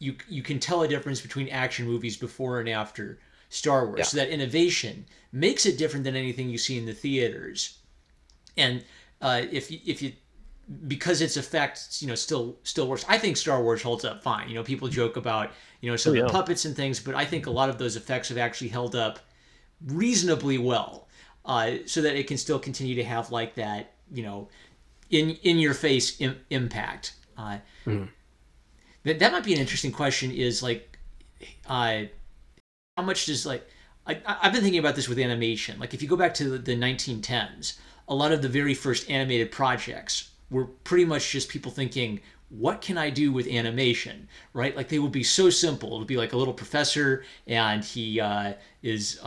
You can tell a difference between action movies before and after Star Wars. Yeah. So that innovation makes it different than anything you see in the theaters. And if you because its effects, still works. I think Star Wars holds up fine. People joke about some of the puppets and things, but I think a lot of those effects have actually held up reasonably well, so that it can still continue to have like that, in your face impact. That might be an interesting question. Is like, how much does I've been thinking about this with animation. Like if you go back to the 1910s, a lot of the very first animated projects were pretty much just people thinking, what can I do with animation, right? Like they will be so simple. It'll be like a little professor, and he is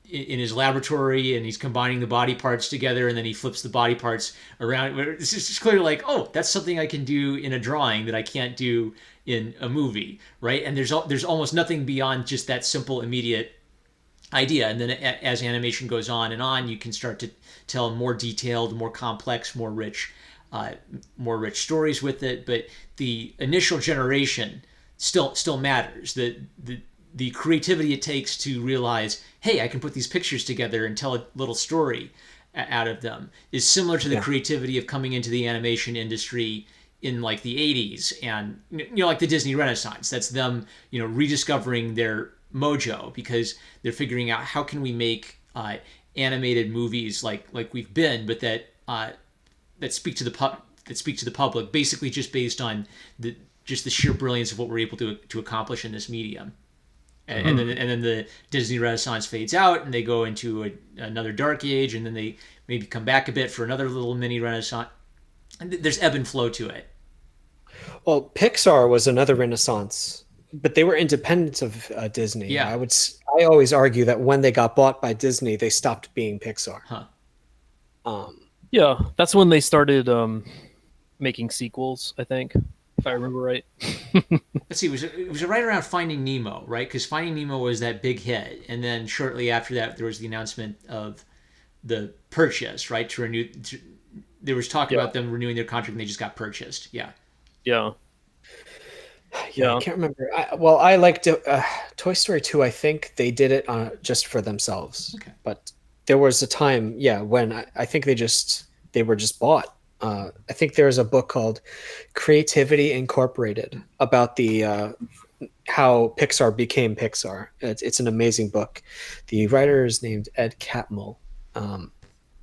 in his laboratory, and he's combining the body parts together, and then he flips the body parts around. It's just clear, like, oh, that's something I can do in a drawing that I can't do in a movie, right? And there's almost nothing beyond just that simple, immediate idea. And then as animation goes on and on, you can start to tell more detailed, more complex, more rich stories with it. But the initial generation still matters. The creativity it takes to realize, hey, I can put these pictures together and tell a little story out of them, is similar to the creativity of coming into the animation industry in like the 80s, and like the Disney Renaissance. That's them rediscovering their mojo, because they're figuring out, how can we make animated movies like we've been, but that speak to the public, basically just based on the sheer brilliance of what we're able to accomplish in this medium. And then the Disney Renaissance fades out, and they go into another dark age, and then they maybe come back a bit for another little mini Renaissance. And there's ebb and flow to it. Well, Pixar was another Renaissance, but they were independent of Disney. Yeah. I always argue that when they got bought by Disney, they stopped being Pixar. Huh. Yeah, that's when they started making sequels, I think, if I remember right. Let's see, it was right around Finding Nemo, right? Because Finding Nemo was that big hit, and then shortly after that, there was the announcement of the purchase, right? There was talk about them renewing their contract, and they just got purchased. Yeah. Yeah. I can't remember. I liked Toy Story 2. I think they did it just for themselves. Okay. But there was a time, when I think they were just bought. I think there's a book called Creativity Incorporated about the how Pixar became Pixar. It's an amazing book. The writer is named Ed Catmull.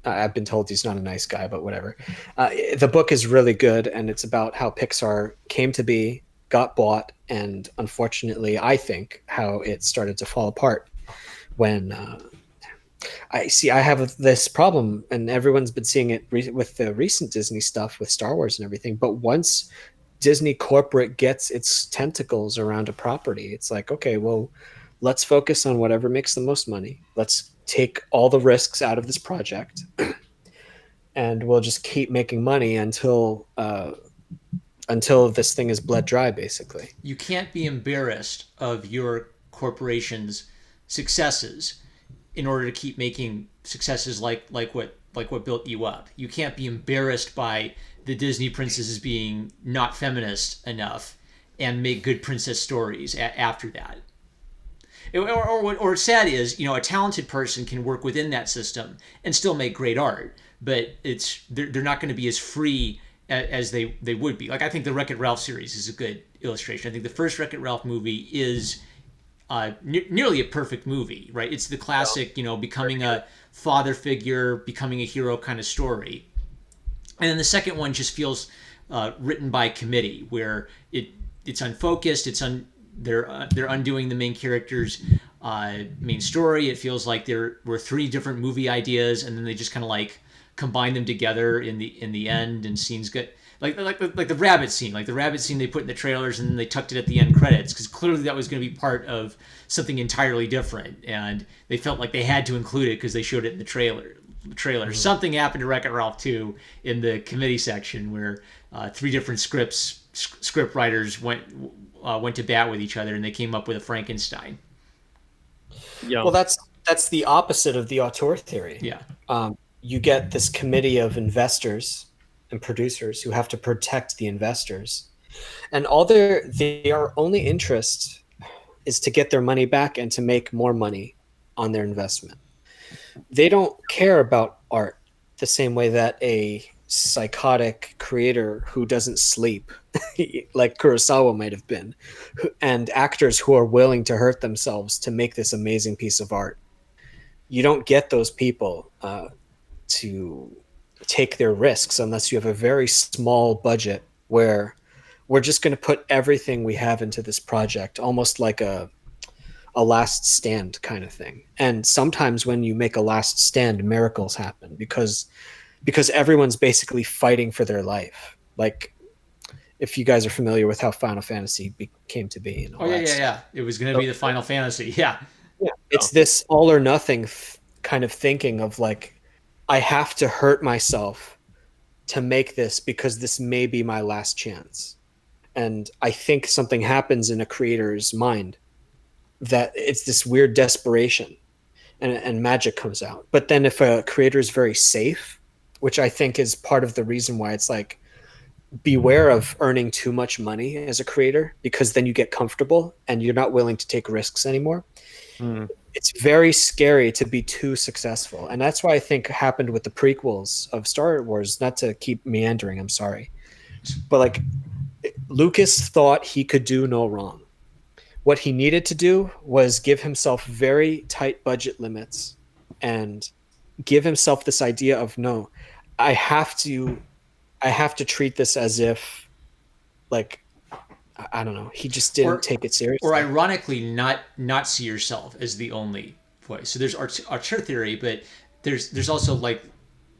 I've been told he's not a nice guy, but whatever. The book is really good, and it's about how Pixar came to be, got bought, and unfortunately, I think, how it started to fall apart when I have this problem, and everyone's been seeing it with the recent Disney stuff with Star Wars and everything. But once Disney corporate gets its tentacles around a property, it's like, okay, well, let's focus on whatever makes the most money. Let's take all the risks out of this project, and we'll just keep making money until this thing is bled dry, basically. You can't be embarrassed of your corporation's successes in order to keep making successes like what built you up. You can't be embarrassed by the Disney princesses being not feminist enough and make good princess stories after that. Or what's sad is, a talented person can work within that system and still make great art, but they're not going to be as free as they would be. Like, I think the Wreck-It Ralph series is a good illustration. I think the first Wreck-It Ralph movie is nearly a perfect movie, right? It's the classic, becoming a father figure, becoming a hero kind of story. And then the second one just feels written by committee, where it's unfocused. They're undoing the main character's main story. It feels like there were three different movie ideas, and then they just kind of like combine them together in the end, and scenes get like the rabbit scene, they put in the trailers, and then they tucked it at the end credits because clearly that was going to be part of something entirely different, and they felt like they had to include it because they showed it in the trailer. Mm-hmm. Something happened to Wreck-It Ralph 2 in the committee section where three different script writers went to bat with each other, and they came up with a Frankenstein. Yeah. Well, that's the opposite of the auteur theory. Yeah. You get this committee of investors and producers who have to protect the investors, and all their only interest is to get their money back and to make more money on their investment. They don't care about art the same way that a psychotic creator who doesn't sleep, like Kurosawa might have been, and actors who are willing to hurt themselves to make this amazing piece of art. You don't get those people to take their risks unless you have a very small budget where we're just going to put everything we have into this project, almost like a last stand kind of thing. And sometimes when you make a last stand, miracles happen because everyone's basically fighting for their life. Like, if you guys are familiar with how Final Fantasy came to be. And all yeah. It was going to be the Final Fantasy. Yeah. It's this all or nothing kind of thinking of like, I have to hurt myself to make this because this may be my last chance. And I think something happens in a creator's mind that it's this weird desperation and magic comes out. But then if a creator is very safe, which I think is part of the reason why it's like, beware of earning too much money as a creator, because then you get comfortable and you're not willing to take risks anymore. It's very scary to be too successful. And that's why I think happened with the prequels of Star Wars, not to keep meandering, I'm sorry. But like, Lucas thought he could do no wrong. What he needed to do was give himself very tight budget limits and give himself this idea of, no, I have to treat this as if, like, I don't know. He just didn't take it seriously. Or ironically, not see yourself as the only voice. So there's auteur theory, but there's also like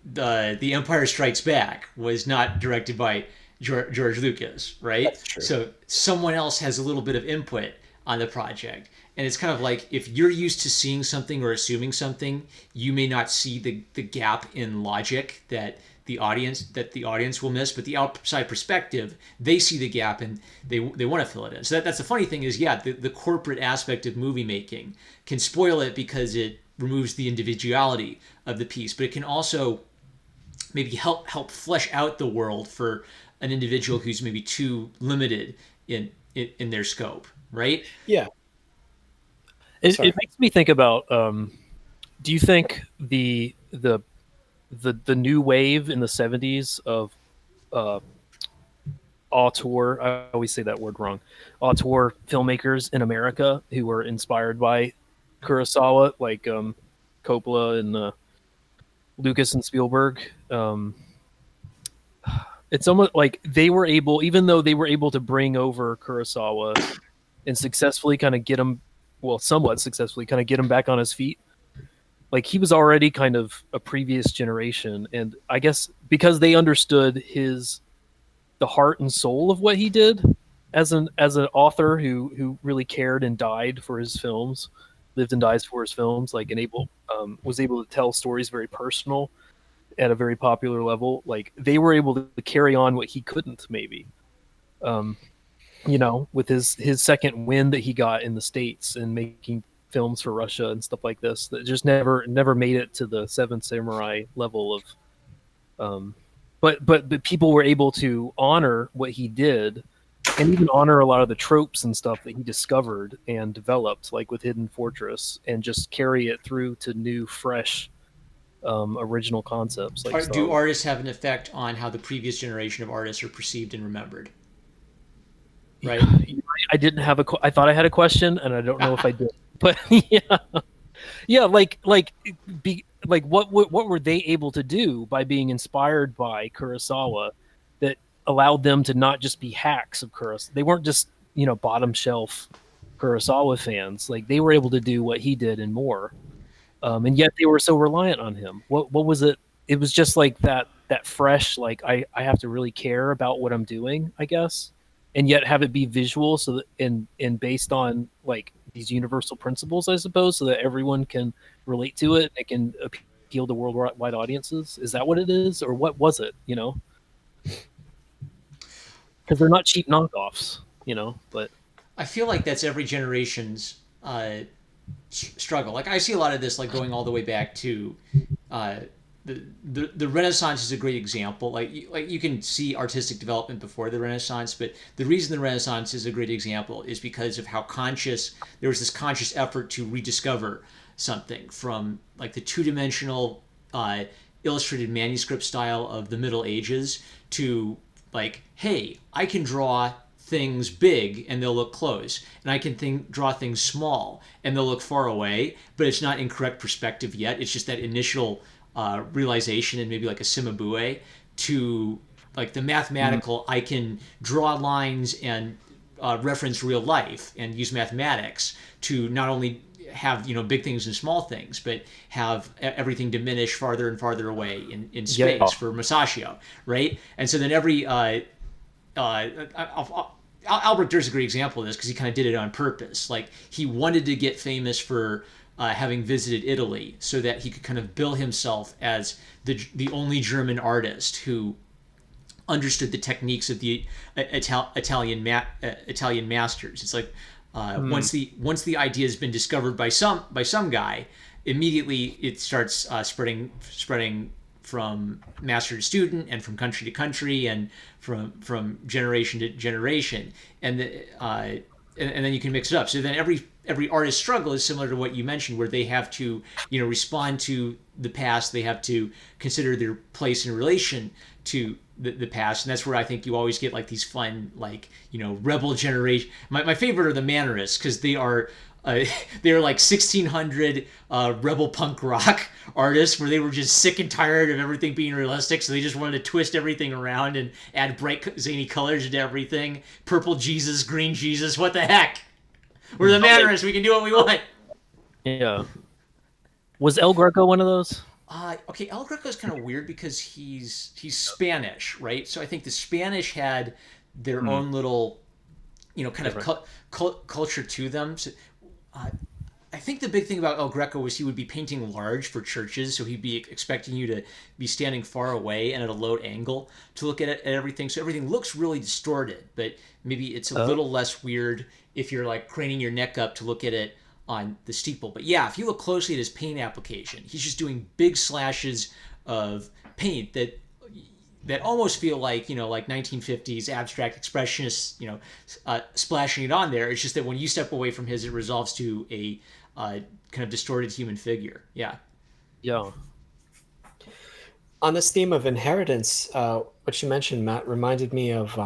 the Empire Strikes Back was not directed by George Lucas, right? That's true. So someone else has a little bit of input on the project. And it's kind of like, if you're used to seeing something or assuming something, you may not see the gap in logic that the audience will miss, but the outside perspective, they see the gap and they want to fill it in. So that's the funny thing is, the corporate aspect of movie making can spoil it because it removes the individuality of the piece, but it can also maybe help flesh out the world for an individual who's maybe too limited in their scope, right? Yeah. It makes me think about, do you think the new wave in the 70s of auteur, I always say that word wrong, auteur filmmakers in America who were inspired by Kurosawa, like Coppola and Lucas and Spielberg, it's almost like they were able, even though they were able to bring over Kurosawa and successfully kind of get him, well, somewhat successfully kind of get him back on his feet. Like, he was already kind of a previous generation, and I guess because they understood the heart and soul of what he did as an author who really cared and died for his films, lived and dies for his films, like, and was able to tell stories very personal at a very popular level. Like, they were able to carry on what he couldn't, maybe. With his second win that he got in the States and making films for Russia and stuff like this, that just never made it to the Seven Samurai level of but people were able to honor what he did and even honor a lot of the tropes and stuff that he discovered and developed, like with Hidden Fortress, and just carry it through to new, fresh, original concepts. Like Do Star Wars. artists have an effect on how the previous generation of artists are perceived and remembered? Right. I didn't have a. I thought I had a question, and I don't know if I did. But yeah, yeah, what were they able to do by being inspired by Kurosawa that allowed them to not just be hacks of Kurosawa? They weren't just bottom shelf Kurosawa fans. Like they were able to do what he did and more, and yet they were so reliant on him. What was it? It was just like that fresh. Like I have to really care about what I'm doing, I guess, and yet have it be visual, so that and based on like these universal principles, I suppose, so that everyone can relate to it. It can appeal to worldwide audiences. Is that what it is, or what was it? Because they're not cheap knockoffs, But I feel like that's every generation's struggle. Like I see a lot of this, like going all the way back to uh, the Renaissance is a great example. Like you can see artistic development before the Renaissance, but the reason the Renaissance is a great example is because of how conscious there was this conscious effort to rediscover something from like the two-dimensional illustrated manuscript style of the Middle Ages to like, hey, I can draw things big and they'll look close, and I can draw things small and they'll look far away, but it's not in correct perspective yet. It's just that initial realization and maybe like a Cimabue to like the mathematical. I can draw lines and reference real life and use mathematics to not only have big things and small things, but have everything diminish farther and farther away in space for Masaccio, right? And so then every Albert Durr's a great example of this because he kind of did it on purpose. Like he wanted to get famous for having visited Italy, so that he could kind of bill himself as the only German artist who understood the techniques of the Italian masters. It's like once the idea has been discovered by some guy, immediately it starts spreading from master to student and from country to country and from generation to generation, and then you can mix it up. So then every artist's struggle is similar to what you mentioned, where they have to respond to the past. They have to consider their place in relation to the past, and that's where I think you always get like these fun rebel generation. My favorite are the Mannerists because they're like 1600 rebel punk rock artists where they were just sick and tired of everything being realistic, so they just wanted to twist everything around and add bright zany colors into everything. Purple Jesus, green Jesus, what the heck? We're the Mannerists, we can do what we want. Yeah. Was El Greco one of those? Okay, El Greco is kind of weird because he's Spanish, right? So I think the Spanish had their own little kind of culture to them. So, I think the big thing about El Greco was he would be painting large for churches, so he'd be expecting you to be standing far away and at a low angle to look at everything. So everything looks really distorted, but maybe it's a little less weird if you're like craning your neck up to look at it on the steeple. But yeah, if you look closely at his paint application, he's just doing big slashes of paint that almost feel like like 1950s abstract expressionists splashing it on there. It's just that when you step away from his, it resolves to a kind of distorted human figure. Yeah. On this theme of inheritance, what you mentioned, Matt, reminded me of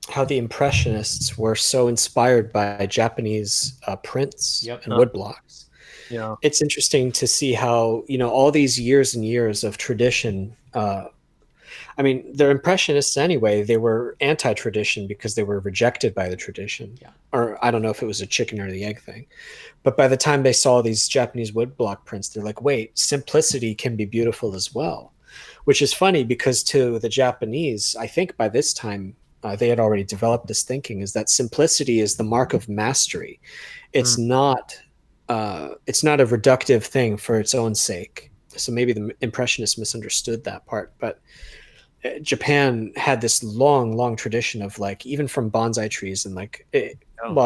how the Impressionists were so inspired by Japanese prints and woodblocks. Yeah, it's interesting to see how all these years and years of tradition. I mean, they're Impressionists anyway. They were anti-tradition because they were rejected by the tradition. Yeah. Or I don't know if it was a chicken or the egg thing. But by the time they saw these Japanese woodblock prints, they're like, wait, simplicity can be beautiful as well. Which is funny because to the Japanese, I think by this time, they had already developed this thinking, is that simplicity is the mark of mastery. It's not a reductive thing for its own sake. So maybe the Impressionists misunderstood that part, but Japan had this long tradition of like, even from bonsai trees and like, it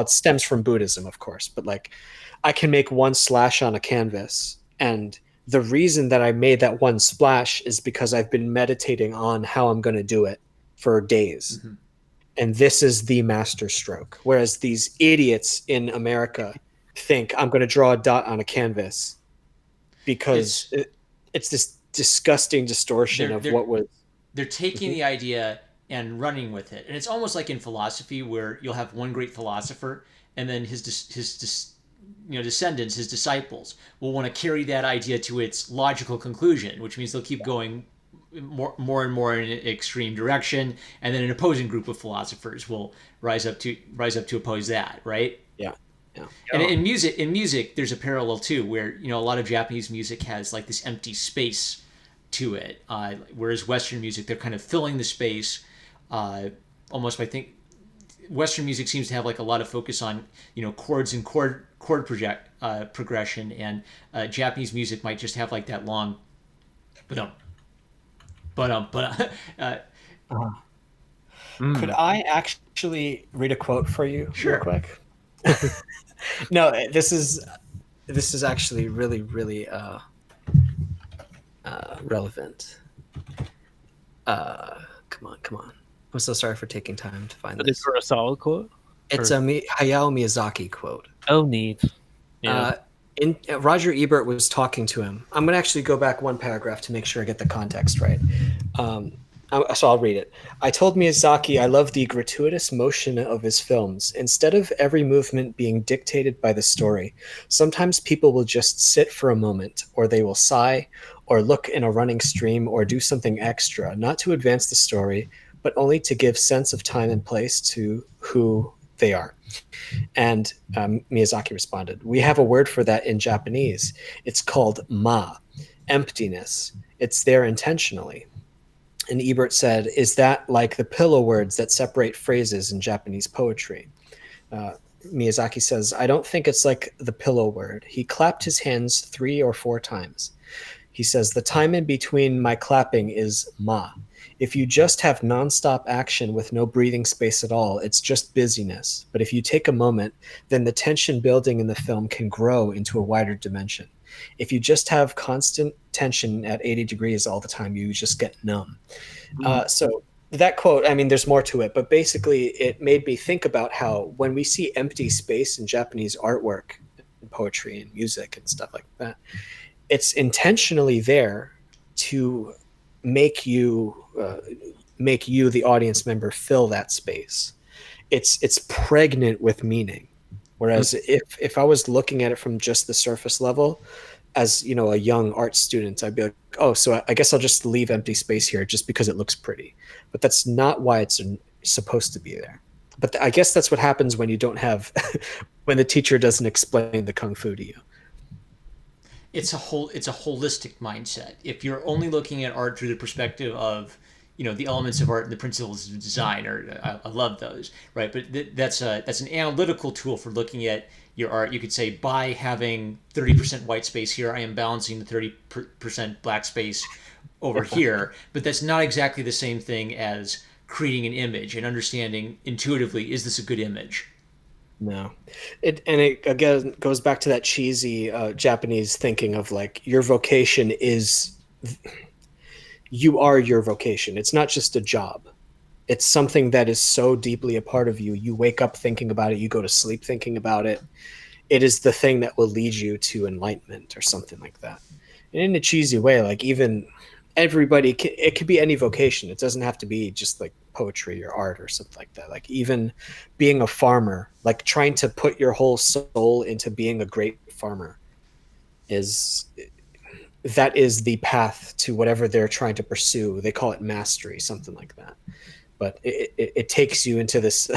stems from Buddhism, of course, but like I can make one slash on a canvas. And the reason that I made that one splash is because I've been meditating on how I'm going to do it for days. Mm-hmm. and this is the master stroke. Whereas these idiots in America think I'm going to draw a dot on a canvas because It's it's this disgusting distortion they're of they're what was. they're taking Mhm. the idea and running with it, and it's almost like in philosophy where you'll have one great philosopher, and then descendants, his disciples, will want to carry that idea to its logical conclusion, which means they'll keep going more and more in an extreme direction, and then an opposing group of philosophers will rise up to oppose that, right? Yeah, yeah, And Yeah. in music, there's a parallel too, where a lot of Japanese music has like this empty space to it, whereas Western music they're kind of filling the space, uh, almost. I think Western music seems to have like a lot of focus on chords and progression, and Japanese music might just have like that long, but uh, uh, could Mm. I actually read a quote for you real sure. quick? No, this is actually really, really relevant. Come on, come on. I'm so sorry for taking time to find The this. Kurosawa quote? It's a Hayao Miyazaki quote. Oh, neat. Yeah. Roger Ebert was talking to him. I'm going to actually go back one paragraph to make sure I get the context right. Um, so I'll read it. I told Miyazaki I love the gratuitous motion of his films. Instead of every movement being dictated by the story, sometimes people will just sit for a moment, or they will sigh, or look in a running stream, or do something extra, not to advance the story, but only to give sense of time and place to who they are. And Miyazaki responded, "We have a word for that in Japanese. It's called ma, emptiness. It's there intentionally." And Ebert said, "Is that like the pillow words that separate phrases in Japanese poetry?" Uh, Miyazaki says, "I don't think it's like the pillow word." He clapped his hands 3 or 4 times. He says, "The time in between my clapping is ma. If you just have nonstop action with no breathing space at all, it's just busyness. But if you take a moment, then the tension building in the film can grow into a wider dimension. If you just have constant tension at 80 degrees all the time, you just get numb." So that quote, I mean, there's more to it, but basically it made me think about how when we see empty space in Japanese artwork and poetry and music and stuff like that, it's intentionally there to make you the audience member fill that space. It's pregnant with meaning. Whereas if I was looking at it from just the surface level, as a young art student, I'd be like, oh, so I guess I'll just leave empty space here just because it looks pretty. But that's not why it's supposed to be there. But I guess that's what happens when you don't have when the teacher doesn't explain the kung fu to you. It's a holistic mindset. If you're only looking at art through the perspective of the elements of art and the principles of design, or I love those, right? But that's an analytical tool for looking at your art. You could say by having 30% white space here, I am balancing the 30% black space over here. But that's not exactly the same thing as creating an image and understanding intuitively, is this a good image? No, it again goes back to that cheesy Japanese thinking of like your vocation is you are your vocation. It's not just a job. It's something that is so deeply a part of you. You wake up thinking about it. You go to sleep thinking about it. It is the thing that will lead you to enlightenment or something like that. And in a cheesy way, like even everybody, it could be any vocation. It doesn't have to be just like poetry or art or something like that. Like even being a farmer, like trying to put your whole soul into being a great farmer is that is the path to whatever they're trying to pursue. They call it mastery, something like that. But it takes you into this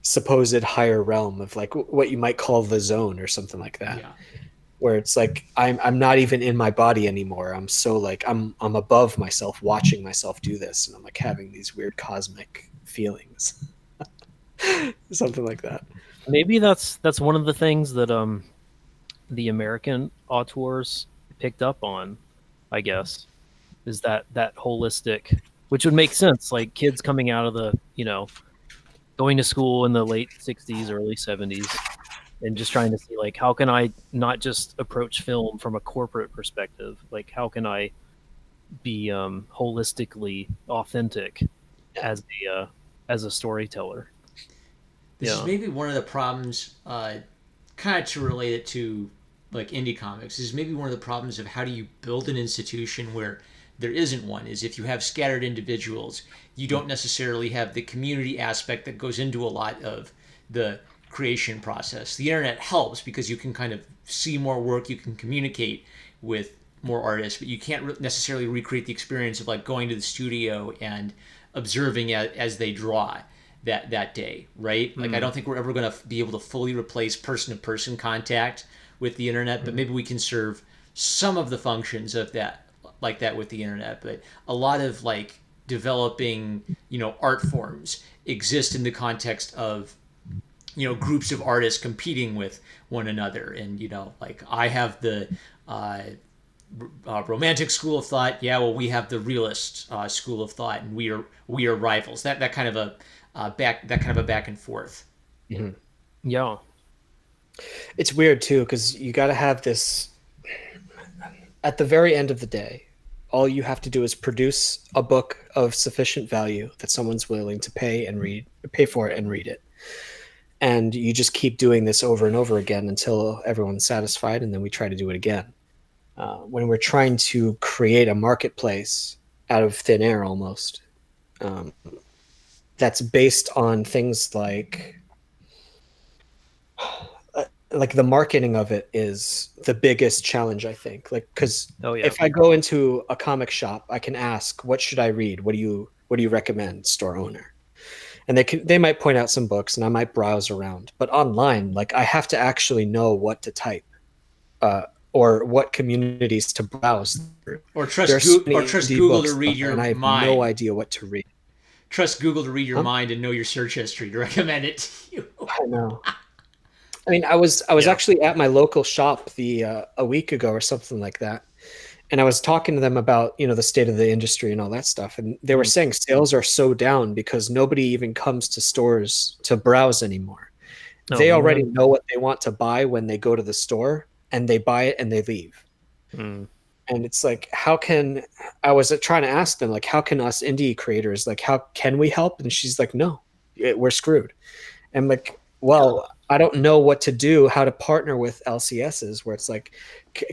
supposed higher realm of like what you might call the zone or something like that, Yeah. where it's like I'm not even in my body anymore. I'm so like I'm above myself, watching myself do this, and I'm like having these weird cosmic feelings, something like that. Maybe that's one of the things that the American auteurs picked up on, I guess, is that holistic, which would make sense. Like kids coming out of the going to school in the late 60s, early 70s, and just trying to see like how can I not just approach film from a corporate perspective, like how can I be holistically authentic Yeah. as as a storyteller. This is Yeah. maybe one of the problems, kind of to relate it to like indie comics, is maybe one of the problems of how do you build an institution where there isn't one, is if you have scattered individuals, you don't necessarily have the community aspect that goes into a lot of the creation process. The internet helps because you can kind of see more work, you can communicate with more artists, but you can't necessarily recreate the experience of like going to the studio and observing as they draw that day, right? Like I don't think we're ever going to be able to fully replace person to person contact with the internet, but maybe we can serve some of the functions of that like that with the internet. But a lot of like developing, art forms exist in the context of groups of artists competing with one another, and like I have the romantic school of thought. Yeah, well, we have the realist school of thought, and we are rivals. That kind of a back and forth. Mhm. Yeah. It's weird too because you got to have this. At the very end of the day, all you have to do is produce a book of sufficient value that someone's willing to pay for it and read it. And you just keep doing this over and over again until everyone's satisfied, and then we try to do it again. When we're trying to create a marketplace out of thin air almost, um, that's based on things like the marketing of it is the biggest challenge, I think. Like, because Oh yeah. if I go into a comic shop, I can ask, "What should I read? What do you recommend, store owner?" And they might point out some books, and I might browse around. But online, like I have to actually know what to type, uh, or what communities to browse through. Or There are so many trust indie Google to books read out there, and your I have no mind. idea what to read. Trust Google to read your Huh? mind and know your search history to recommend it to you. I know. I mean, I was Yeah. actually at my local shop a week ago or something like that, and I was talking to them about the state of the industry and all that stuff, and they were Mm. saying sales are so down because nobody even comes to stores to browse anymore. Oh They already man. know what they want to buy when they go to the store, and they buy it and they leave. Mm. And it's like, how can I was trying to ask them, like, how can us indie creators, like, how can we help? And she's like, no, we're screwed. And like, well, I don't know what to do, how to partner with LCSs, where it's like,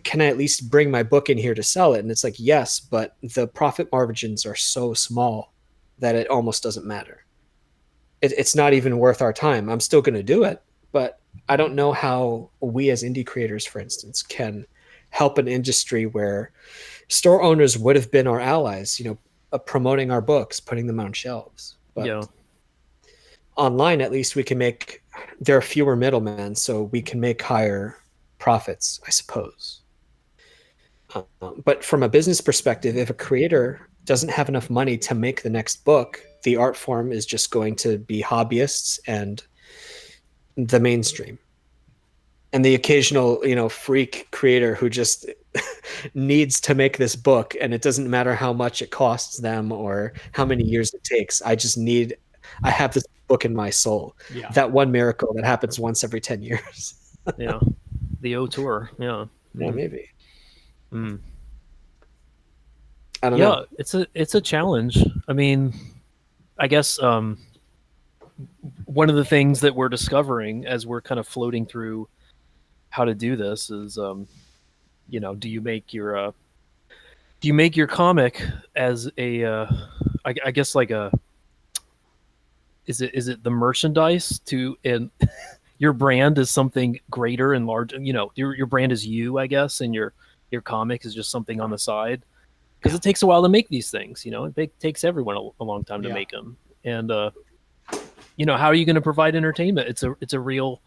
can I at least bring my book in here to sell it? And it's like, yes, but the profit margins are so small that it almost doesn't matter. It's not even worth our time. I'm still going to do it, but I don't know how we as indie creators, for instance, can help an industry where store owners would have been our allies, promoting our books, putting them on shelves. Yeah. But online, at least we can make, there are fewer middlemen, so we can make higher profits, I suppose. But from a business perspective, if a creator doesn't have enough money to make the next book, the art form is just going to be hobbyists and the mainstream. And the occasional, freak creator who just needs to make this book, and it doesn't matter how much it costs them or how many years it takes. I have this book in my soul. Yeah. That one miracle that happens once every 10 years. Yeah. The auteur. Yeah. Yeah, Mm. maybe. Mm. I don't Yeah, know. it's a challenge. I mean, I guess one of the things that we're discovering as we're kind of floating through how to do this is, do you make your comic as a, I guess like a, is it the merchandise to, and your brand is something greater and large, your brand is you, I guess, and your comic is just something on the side, because it takes a while to make these things. It takes everyone a long time to Yeah. make them. And how are you going to provide entertainment? It's a real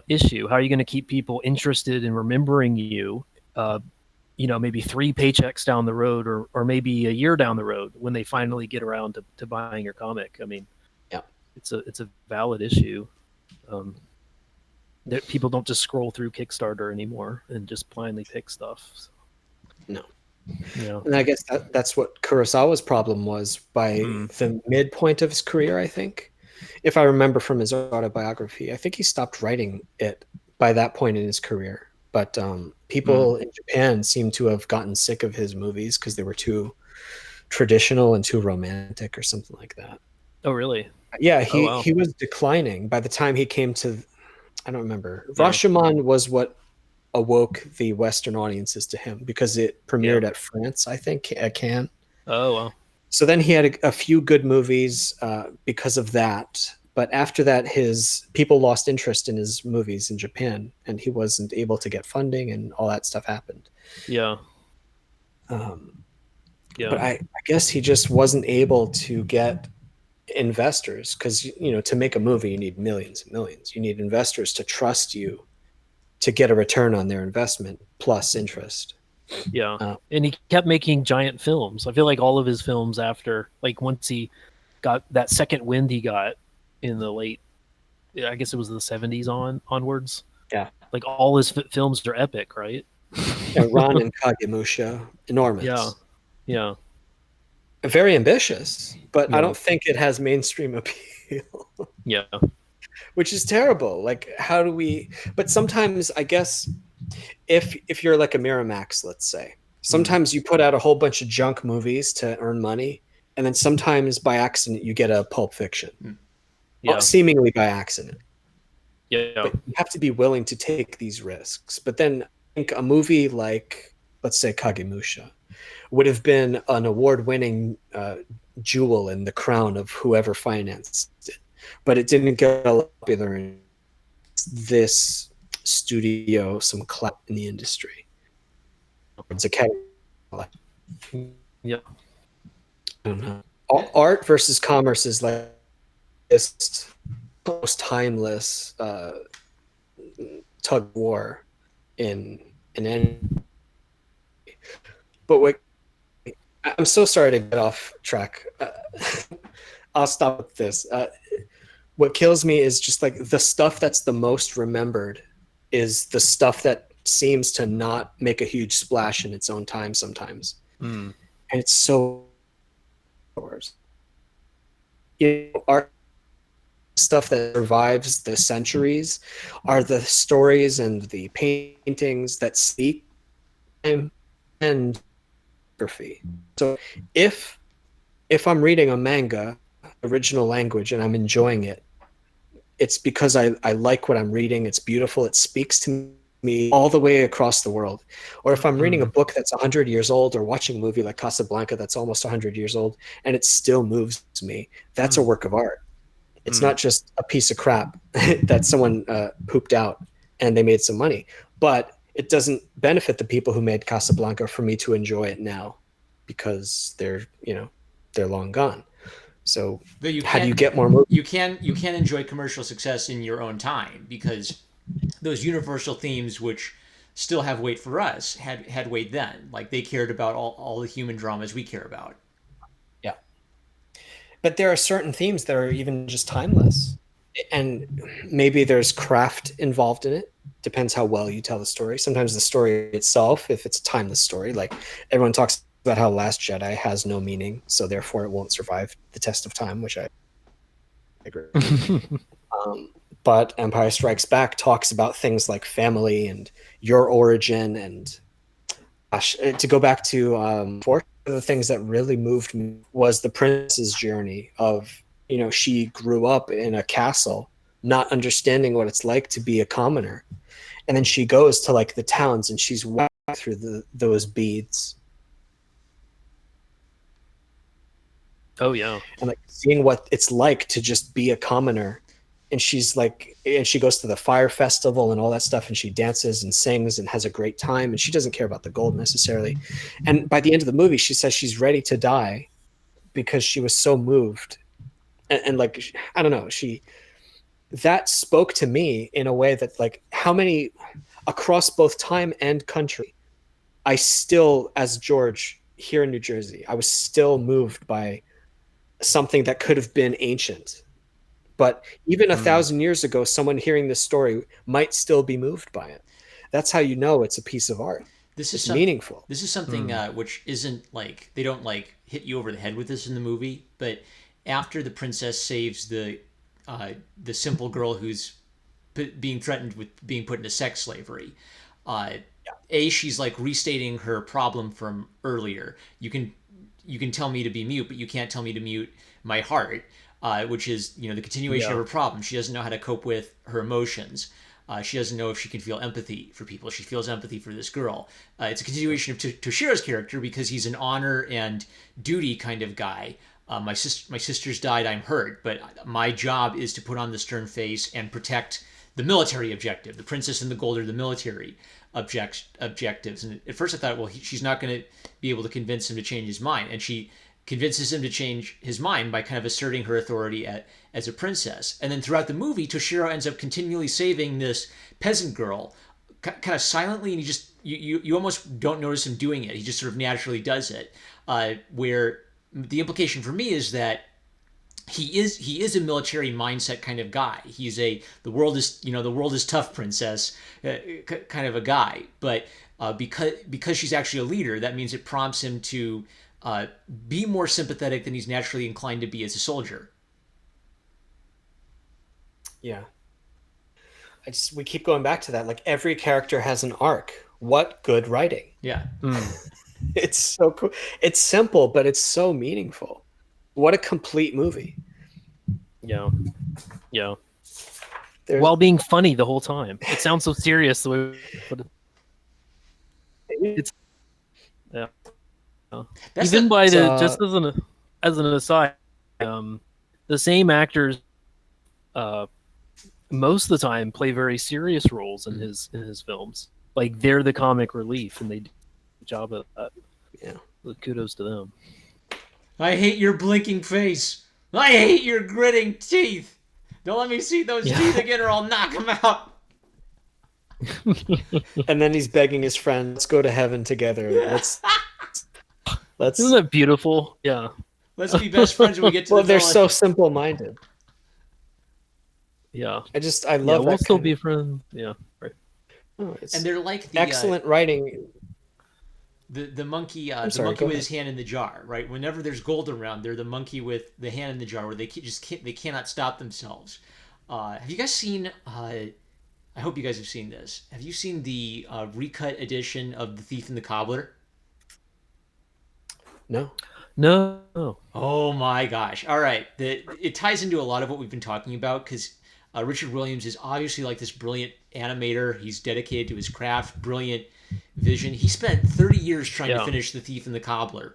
issue. How are you going to keep people interested in remembering you? Maybe 3 paychecks down the road, or maybe a year down the road when they finally get around to buying your comic. I mean, Yeah. it's a valid issue. That people don't just scroll through Kickstarter anymore and just blindly pick stuff. No. Yeah. And I guess that's what Kurosawa's problem was by the midpoint of his career, I think. If I remember from his autobiography, I think he stopped writing it by that point in his career. But people in Japan seem to have gotten sick of his movies because they were too traditional and too romantic or something like that. Oh, really? Yeah, Oh, he wow. he was declining by the time he came to. I don't remember. Yeah. Rashomon was what awoke the Western audiences to him because it Yeah. premiered at France, I think, at Cannes. Oh, wow. So then he had a few good movies because of that. But after that, his people lost interest in his movies in Japan, and he wasn't able to get funding, and all that stuff happened. Yeah. Um, Yeah. but I guess he just wasn't able to get investors because to make a movie you need millions and millions. You need investors to trust you to get a return on their investment plus interest. Yeah. Uh, And he kept making giant films. I feel like all of his films after, like, once he got that second wind he got in the late, I guess it was the 70s onwards. yeah, Like, all his films are epic, right? yeah, Ron and Kagemusha, Yeah. enormous, Yeah. very ambitious, but I Yeah. don't think it has mainstream appeal, Yeah. which is terrible. Like, how do we? But sometimes, I guess, if you're like a Miramax, let's say, Mm. sometimes you put out a whole bunch of junk movies to earn money, and then sometimes by accident you get a Pulp Fiction, Mm. Yeah. seemingly by accident. Yeah. But you have to be willing to take these risks. But then I think a movie like, let's say, Kagemusha would have been an award-winning jewel in the crown of whoever financed it, but it didn't get popular in this studio some clout in the industry. It's a category. I Yeah. don't know. Art versus commerce is like this most timeless tug of war in any. But what I'm so sorry to get off track. I'll stop with this. What kills me is just like the stuff that's the most remembered is the stuff that seems to not make a huge splash in its own time sometimes. Mm. And it's so art stuff that survives the centuries are the stories and the paintings that speak time and geography. So if if I'm reading a manga original language and I'm enjoying it, it's because I like what I'm reading. It's beautiful. It speaks to me all the way across the world. Or if I'm reading a Mm. book that's 100 years old or watching a movie like Casablanca that's almost 100 years old and it still moves me, that's a Mm. work of art. It's Mm. not just a piece of crap that someone pooped out and they made some money. But it doesn't benefit the people who made Casablanca for me to enjoy it now because they're long gone. So But how do you get more movies? you can enjoy commercial success in your own time because those universal themes which still have weight for us had weight then. Like they cared about all the human dramas we care about. Yeah. But there are certain themes that are even just timeless. And maybe there's craft involved in it. Depends how well you tell the story. Sometimes the story itself, if it's a timeless story, like everyone talks about how Last Jedi has no meaning, so therefore it won't survive the test of time, which I agree. Um, but Empire Strikes Back talks about things like family and your origin. And gosh, to go back to one of the things that really moved me was the prince's journey of, she grew up in a castle, not understanding what it's like to be a commoner. And then she goes to like the towns and she's walking through those beads Oh, yeah. and like seeing what it's like to just be a commoner. And she goes to the fire festival and all that stuff, and she dances and sings and has a great time, and she doesn't care about the gold necessarily. And by the end of the movie, she says she's ready to die because she was so moved. And like, I don't know, that spoke to me in a way that, like, how many across both time and country, I still, as George here in New Jersey, I was still moved by something that could have been ancient. But even a Mm. 1,000 years ago, someone hearing this story might still be moved by it. That's how you know it's a piece of art. This is It's some meaningful. this is something Mm. which isn't like they don't like hit you over the head with this in the movie, but after the princess saves the simple girl who's being threatened with being put into sex slavery, uh, she's like restating her problem from earlier. You can tell me to be mute, but you can't tell me to mute my heart. which is the continuation of her problem. She doesn't know how to cope with her emotions. She doesn't know if she can feel empathy for people. She feels empathy for this girl. It's a continuation of Toshiro's character because he's an honor and duty kind of guy. My sister's died, I'm hurt, but my job is to put on the stern face and protect the military objective. The princess and the gold are the military objectives. And at first I thought, well, she's not going to be able to convince him to change his mind. And she convinces him to change his mind by kind of asserting her authority as a princess. And then throughout the movie, Toshiro ends up continually saving this peasant girl, kind of silently, and you almost don't notice him doing it. He just sort of naturally does it. Where the implication for me is that he is a military mindset kind of guy. He's the world is tough princess kind of a guy. But because she's actually a leader, that means it prompts him to be more sympathetic than he's naturally inclined to be as a soldier. Yeah. We keep going back to that. Like, every character has an arc. What good writing. Yeah. It's so cool. It's simple, but it's so meaningful. What a complete movie. Yeah. There's, While being funny the whole time. It sounds so serious the way, but it's yeah. Even by just as an aside, the same actors most of the time play very serious roles in his films. Like, they're the comic relief, and they do a good job of that. Yeah. Kudos to them. I hate your blinking face. I hate your gritting teeth. Don't let me see those teeth again, or I'll knock them out. And then he's begging his friend, let's go to heaven together. Let's Isn't that beautiful? Yeah. Let's be best friends when we get to well, the they're village. so simple-minded. Yeah. I love that. We'll still be friends. Yeah. Right. Oh, And they're like the excellent writing. The monkey, sorry, monkey go with ahead. his hand in the jar, right? Whenever there's gold around, they're the monkey with the hand in the jar, where they cannot stop themselves. Have you guys seen? I hope you guys have seen this. Have you seen the recut edition of The Thief and the Cobbler? No. No. Oh my gosh! All right, it ties into a lot of what we've been talking about because Richard Williams is obviously like this brilliant animator. He's dedicated to his craft, brilliant vision. He spent 30 years trying to finish The Thief and the Cobbler.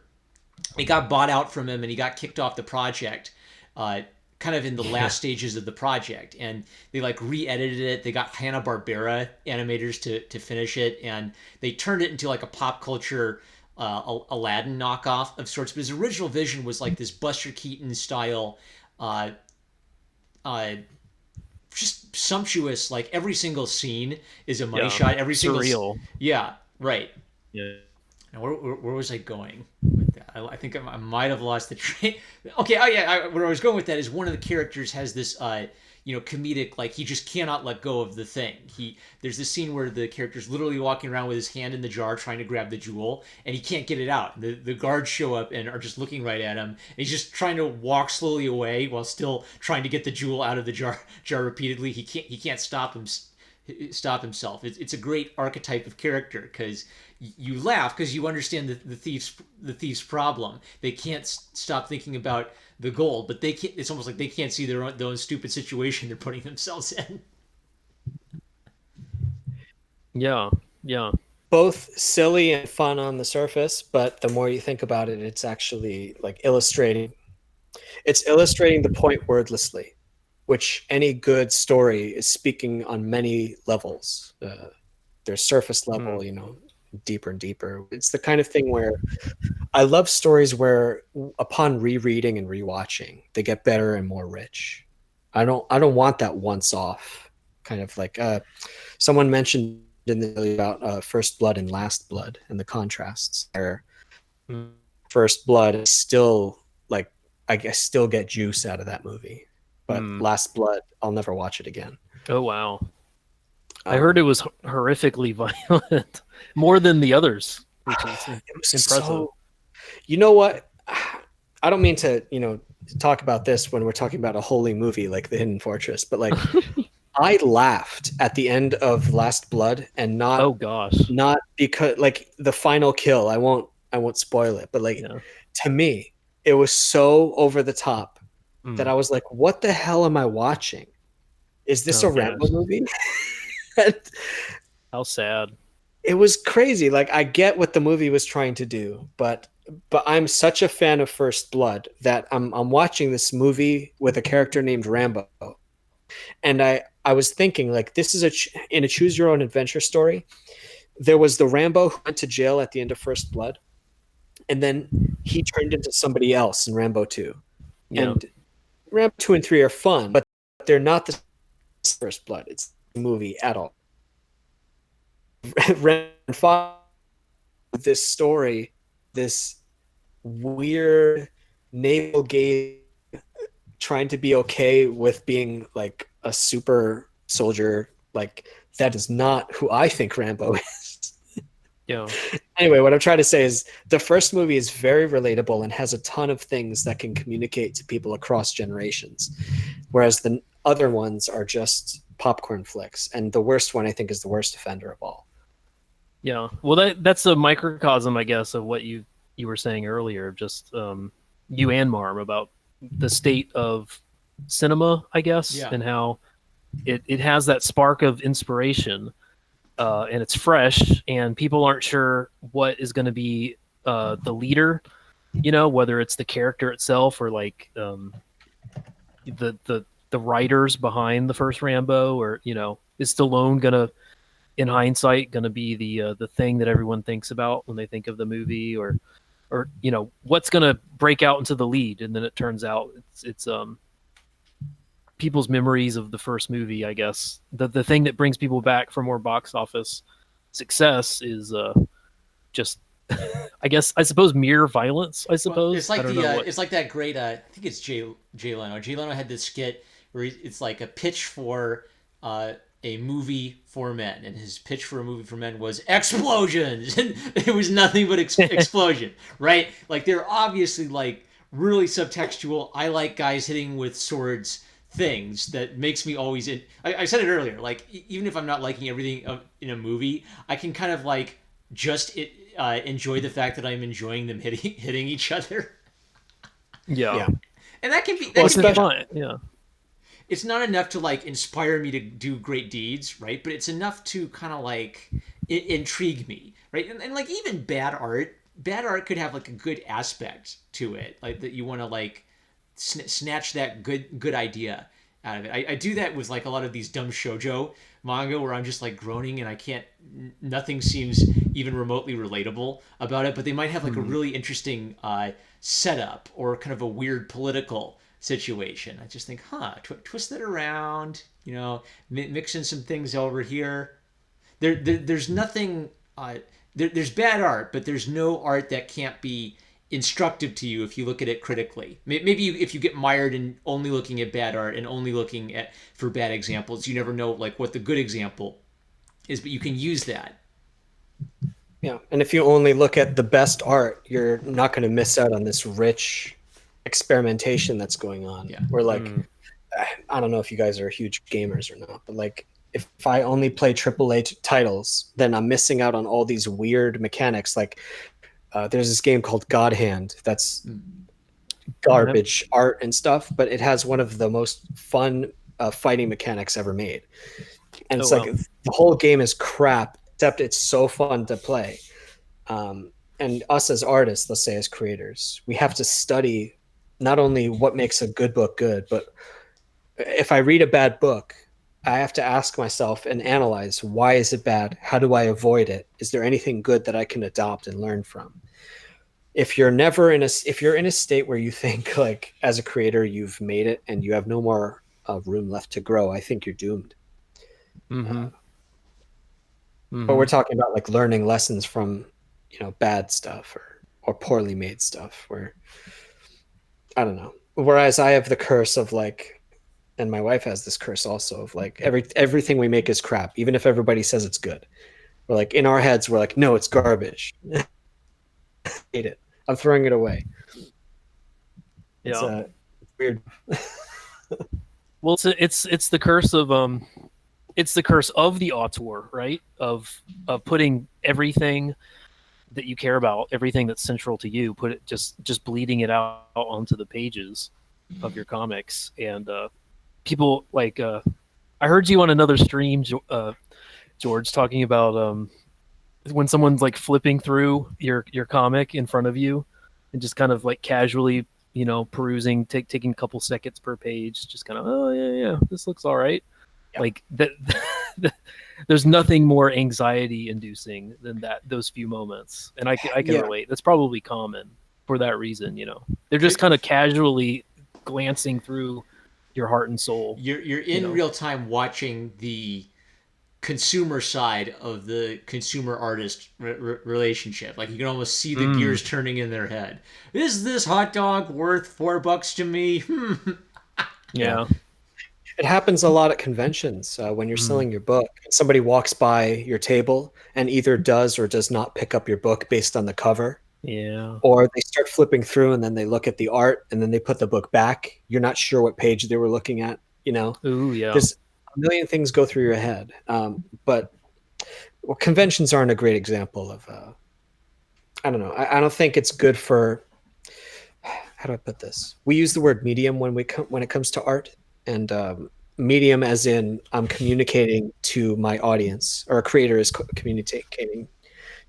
It got bought out from him, and he got kicked off the project, kind of in the last stages of the project. And they like re-edited it. They got Hanna-Barbera animators to finish it, and they turned it into like a pop culture Aladdin knockoff of sorts. But his original vision was like this Buster Keaton style, just sumptuous. Like, every single scene is a money shot. Every surreal. Yeah, right. Yeah. Now, where was I going with that? I think I might have lost the train. Okay, oh yeah, where I was going with that is one of the characters has this, comedic, like, he just cannot let go of the thing. There's this scene where the character's literally walking around with his hand in the jar trying to grab the jewel, and he can't get it out. The guards show up and are just looking right at him, and he's just trying to walk slowly away while still trying to get the jewel out of the jar repeatedly. He can't stop himself. It's a great archetype of character because you laugh because you understand the thief's problem. They can't stop thinking about the gold, but they can't. It's almost like they can't see their own stupid situation they're putting themselves in. Yeah. Both silly and fun on the surface, but the more you think about it, it's actually like illustrating the point wordlessly, which any good story is speaking on many levels. There's surface level, deeper and deeper. It's the kind of thing where I love stories where upon rereading and rewatching, they get better and more rich. I don't want that once off kind of like someone mentioned in the video about First Blood and Last Blood and the contrasts where First Blood is still like, I guess, still get juice out of that movie. But Last Blood, I'll never watch it again. Oh, wow. I heard it was horrifically violent, more than the others, which is impressive. So, you know what? I don't mean to, talk about this when we're talking about a holy movie like The Hidden Fortress, but like, I laughed at the end of Last Blood, and not, oh gosh, not because like the final kill. I won't spoil it, but like to me, it was so over the top that I was like, what the hell am I watching? Is this Oh, a Rambo gosh. movie? And How sad. it was crazy. Like, I get what the movie was trying to do, but I'm such a fan of First Blood that I'm watching this movie with a character named Rambo, and I was thinking, like, this is in a choose your own adventure story. There was the Rambo who went to jail at the end of First Blood, and then he turned into somebody else in Rambo 2. Yeah. And Rambo 2 and 3 are fun, but they're not the First Blood. It's a movie at all. Rambo 5, this story, this weird navel gaze, trying to be okay with being like a super soldier, like that is not who I think Rambo is. Yeah. Anyway, what I'm trying to say is the first movie is very relatable and has a ton of things that can communicate to people across generations, whereas the other ones are just popcorn flicks. And the worst one, I think, is the worst offender of all. Yeah. Well, that's a microcosm, I guess, of what you were saying earlier, just you and Marm, about the state of cinema, I guess, Yeah. and how it has that spark of inspiration, and it's fresh, and people aren't sure what is going to be the leader, whether it's the character itself or like the writers behind the first Rambo, or is Stallone gonna, in hindsight, gonna be the thing that everyone thinks about when they think of the movie, or what's gonna break out into the lead, and then it turns out it's people's memories of the first movie, I guess. The thing that brings people back for more box office success is just I suppose mere violence, I suppose. Well, it's like I don't know what... it's like that great I think it's Jay Leno. Jay Leno had this skit where it's like a pitch for a movie for men, and his pitch for a movie for men was explosions, and it was nothing but explosion, right? Like, they're obviously like really subtextual. I like guys hitting with swords things that makes me always I said it earlier, like, even if I'm not liking everything in a movie, I can kind of like just enjoy the fact that I'm enjoying them hitting each other. Yeah. And that can be fun. Yeah. It's not enough to like inspire me to do great deeds, right? But it's enough to kind of like intrigue me, right? And like, even bad art could have like a good aspect to it, like that you want to like snatch that good idea out of it. I do that with like a lot of these dumb shoujo manga where I'm just like groaning and I can't, nothing seems even remotely relatable about it, but they might have like a really interesting setup or kind of a weird political situation. I just think, twist it around, mix in some things over here. There's nothing, there's bad art, but there's no art that can't be instructive to you if you look at it critically. Maybe if you get mired in only looking at bad art and only looking for bad examples, you never know like what the good example is, but you can use that. Yeah, and if you only look at the best art, you're not going to miss out on this rich experimentation that's going on. Yeah. Where like, I don't know if you guys are huge gamers or not, but like, if I only play AAA titles, then I'm missing out on all these weird mechanics. Like, there's this game called God Hand that's garbage art and stuff, but it has one of the most fun fighting mechanics ever made. And it's like the whole game is crap, except it's so fun to play. And us as artists, let's say as creators, we have to study not only what makes a good book good, but if I read a bad book, I have to ask myself and analyze, why is it bad? How do I avoid it? Is there anything good that I can adopt and learn from? If you're in a state where you think like as a creator you've made it and you have no more room left to grow, I think you're doomed. But we're talking about like learning lessons from bad stuff or poorly made stuff, where I don't know. Whereas I have the curse of like, and my wife has this curse also of like everything we make is crap, even if everybody says it's good. We're like, in our heads we're like, no, it's garbage. Hate it. I'm throwing it away. Yeah. It's weird. Well, it's the curse of the auteur, right? Of putting everything that you care about, everything that's central to you, put it just bleeding it out onto the pages. of your comics, and people like I heard you on another stream, George, talking about when someone's like flipping through your comic in front of you and just kind of like casually, perusing, taking a couple seconds per page, just kind of, oh yeah, this looks all right. Yeah. Like that. There's nothing more anxiety inducing than those few moments, and I can Yeah. relate. That's probably common for that reason. They're just kind of casually glancing through your heart and soul. You're in real time watching the consumer side of the consumer artist relationship. Like you can almost see the gears turning in their head. Is this hot dog worth $4 to me? Yeah. It happens a lot at conventions when you're selling your book. Somebody walks by your table and either does or does not pick up your book based on the cover. Yeah. Or they start flipping through and then they look at the art and then they put the book back. You're not sure what page they were looking at. Ooh, yeah. There's a million things go through your head. But conventions aren't a great example of, I don't know. I don't think it's good for, how do I put this? We use the word medium when it comes to art. And medium as in I'm communicating to my audience, or a creator is communicating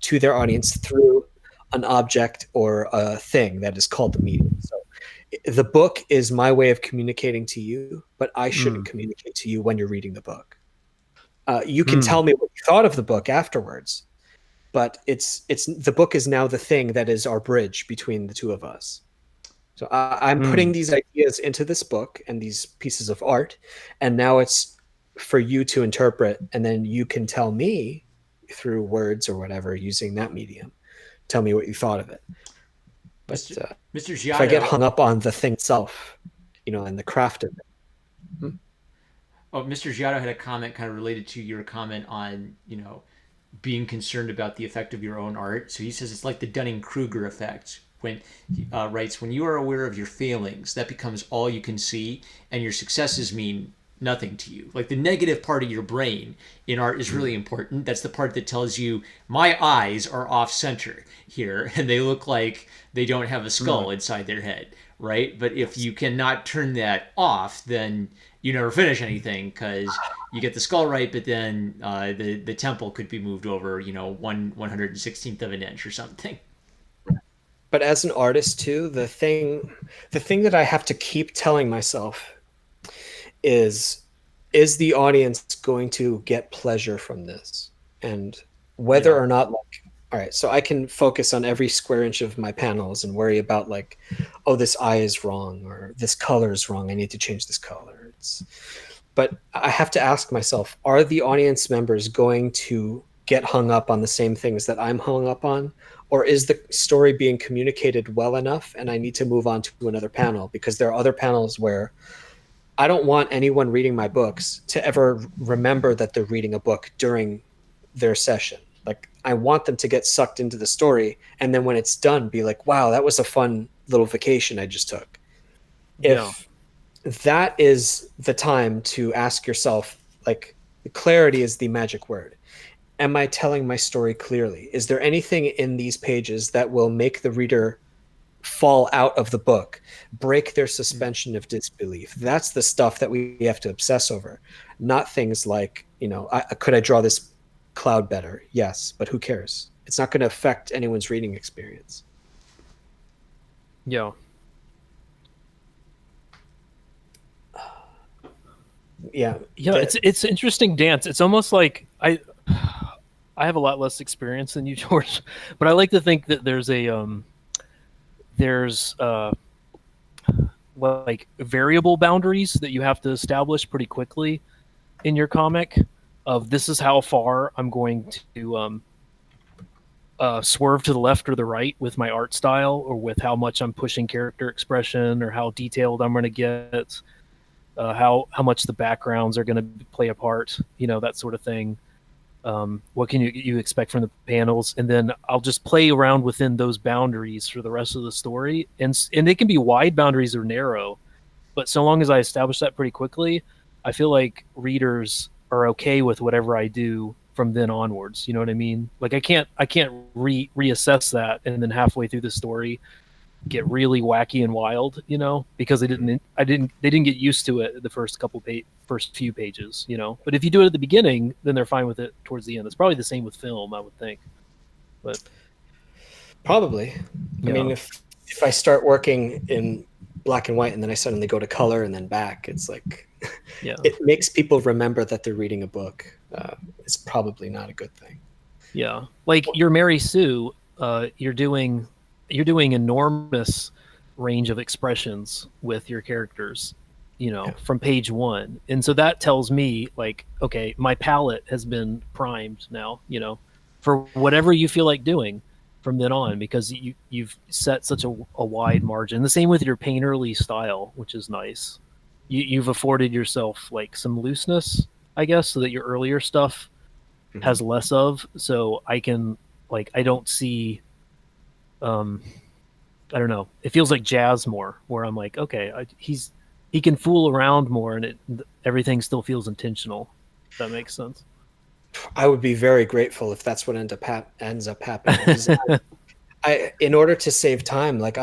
to their audience through an object or a thing that is called the medium. So the book is my way of communicating to you, but I shouldn't communicate to you when you're reading the book. You can tell me what you thought of the book afterwards, but it's the book is now the thing that is our bridge between the two of us. So I'm putting these ideas into this book and these pieces of art, and now it's for you to interpret, and then you can tell me through words or whatever using that medium. Tell me what you thought of it. But Mr. if Giotto, I get hung up on the thing itself, and the craft of it. Mr. Giotto had a comment kind of related to your comment on, being concerned about the effect of your own art. So he says it's like the Dunning-Kruger effect. When he writes, when you are aware of your failings, that becomes all you can see, and your successes mean nothing to you. Like the negative part of your brain in art is really important. That's the part that tells you my eyes are off center here, and they look like they don't have a skull inside their head, right? But if you cannot turn that off, then you never finish anything, because you get the skull right, but then the temple could be moved over, 1/116th of an inch or something. But as an artist too, the thing that I have to keep telling myself is the audience going to get pleasure from this? And whether or not, like, all right, so I can focus on every square inch of my panels and worry about like, oh, this eye is wrong, or this color is wrong, I need to change this color. But I have to ask myself, are the audience members going to get hung up on the same things that I'm hung up on? Or is the story being communicated well enough and I need to move on to another panel? Because there are other panels where I don't want anyone reading my books to ever remember that they're reading a book during their session. Like, I want them to get sucked into the story, and then when it's done, be like, wow, that was a fun little vacation I just took. If that is the time to ask yourself, like, clarity is the magic word. Am I telling my story clearly? Is there anything in these pages that will make the reader fall out of the book, break their suspension of disbelief? That's the stuff that we have to obsess over, not things like, could I draw this cloud better? Yes, but who cares? It's not going to affect anyone's reading experience. Yeah. Yeah. It's an interesting dance. It's almost like I have a lot less experience than you, George, but I like to think that there's like variable boundaries that you have to establish pretty quickly in your comic. Of this is how far I'm going to swerve to the left or the right with my art style, or with how much I'm pushing character expression, or how detailed I'm going to get, how much the backgrounds are going to play a part, that sort of thing. What can you expect from the panels? And then I'll just play around within those boundaries for the rest of the story. And they can be wide boundaries or narrow, but so long as I establish that pretty quickly, I feel like readers are okay with whatever I do from then onwards. You know what I mean? Like I can't reassess that and then halfway through the story get really wacky and wild, because they didn't get used to it the first few pages, But if you do it at the beginning, then they're fine with it towards the end. It's probably the same with film, I would think. But Probably. I mean, yeah. if I start working in black and white and then I suddenly go to color and then back, it's like Yeah. it makes people remember that they're reading a book. It's probably not a good thing. Yeah, like your Mary Sue, you're doing enormous range of expressions with your characters, from page one, and so that tells me like, okay, my palette has been primed now, for whatever you feel like doing from then on, because you've set such a wide margin. The same with your painterly style, which is nice. You've afforded yourself like some looseness, I guess, so that your earlier stuff has less of, so I can I don't see I don't know, it feels like jazz more, where I'm like, okay, he can fool around more, and everything still feels intentional, if that makes sense. I would be very grateful if that's what ends up happening, because in order to save time, like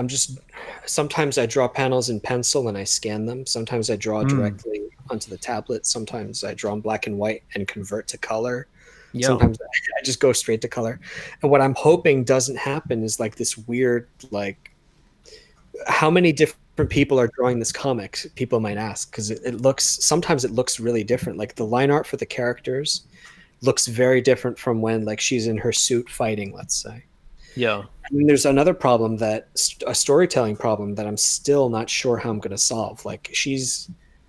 sometimes I draw panels in pencil and I scan them. Sometimes I draw directly onto the tablet. Sometimes I draw in black and white and convert to color. Yeah. Sometimes I just go straight to color. And what I'm hoping doesn't happen is like this weird, like, how many different people are drawing this comic? People might ask, because sometimes it looks really different. Like the line art for the characters looks very different from when like she's in her suit fighting, let's say. Yeah. And there's another problem, a storytelling problem that I'm still not sure how I'm going to solve. Like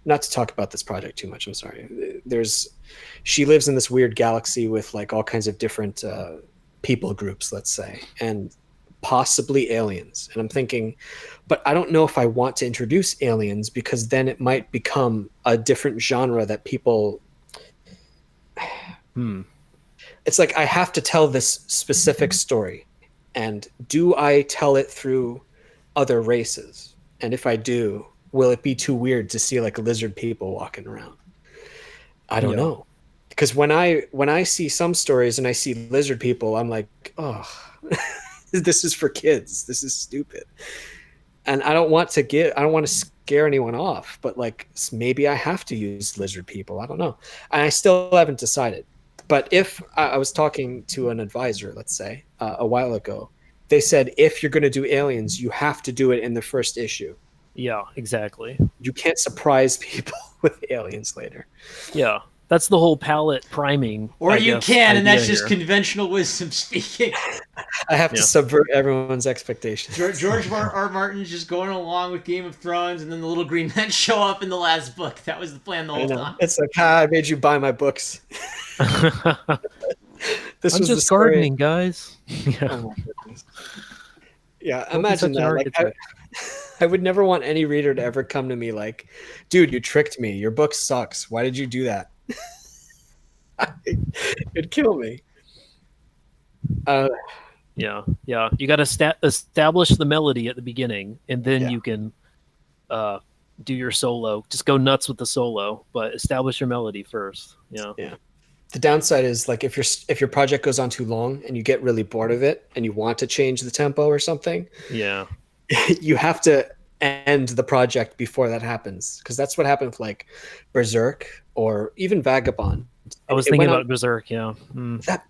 not to talk about this project too much, I'm sorry. She lives in this weird galaxy with like all kinds of different people groups, let's say, and possibly aliens. And I'm thinking, but I don't know if I want to introduce aliens, because then it might become a different genre that people... It's like I have to tell this specific story. And do I tell it through other races? And if I do, will it be too weird to see like lizard people walking around? I don't know. Because when I see some stories and I see lizard people, I'm like, oh, this is for kids. This is stupid. And I don't want to scare anyone off, but like maybe I have to use lizard people. I don't know. And I still haven't decided. But if I was talking to an advisor, let's say, a while ago, they said, if you're going to do aliens, you have to do it in the first issue. Yeah, exactly. You can't surprise people with aliens later. Yeah, that's the whole palette priming. Or you can, and that's just conventional wisdom speaking. I have to subvert everyone's expectations. George R. Martin's just going along with Game of Thrones, and then the little green men show up in the last book. That was the plan the whole time. It's like, I made you buy my books. I'm just gardening, guys. Yeah. Oh my goodness. Yeah, imagine that. Like, I would never want any reader to ever come to me like, dude, you tricked me. Your book sucks. Why did you do that? It'd kill me. Yeah. You got to establish the melody at the beginning, and then you can do your solo. Just go nuts with the solo, but establish your melody first. Yeah. The downside is like if your project goes on too long and you get really bored of it and you want to change the tempo or something, you have to end the project before that happens, because that's what happened with like Berserk or even Vagabond. I was thinking about Berserk.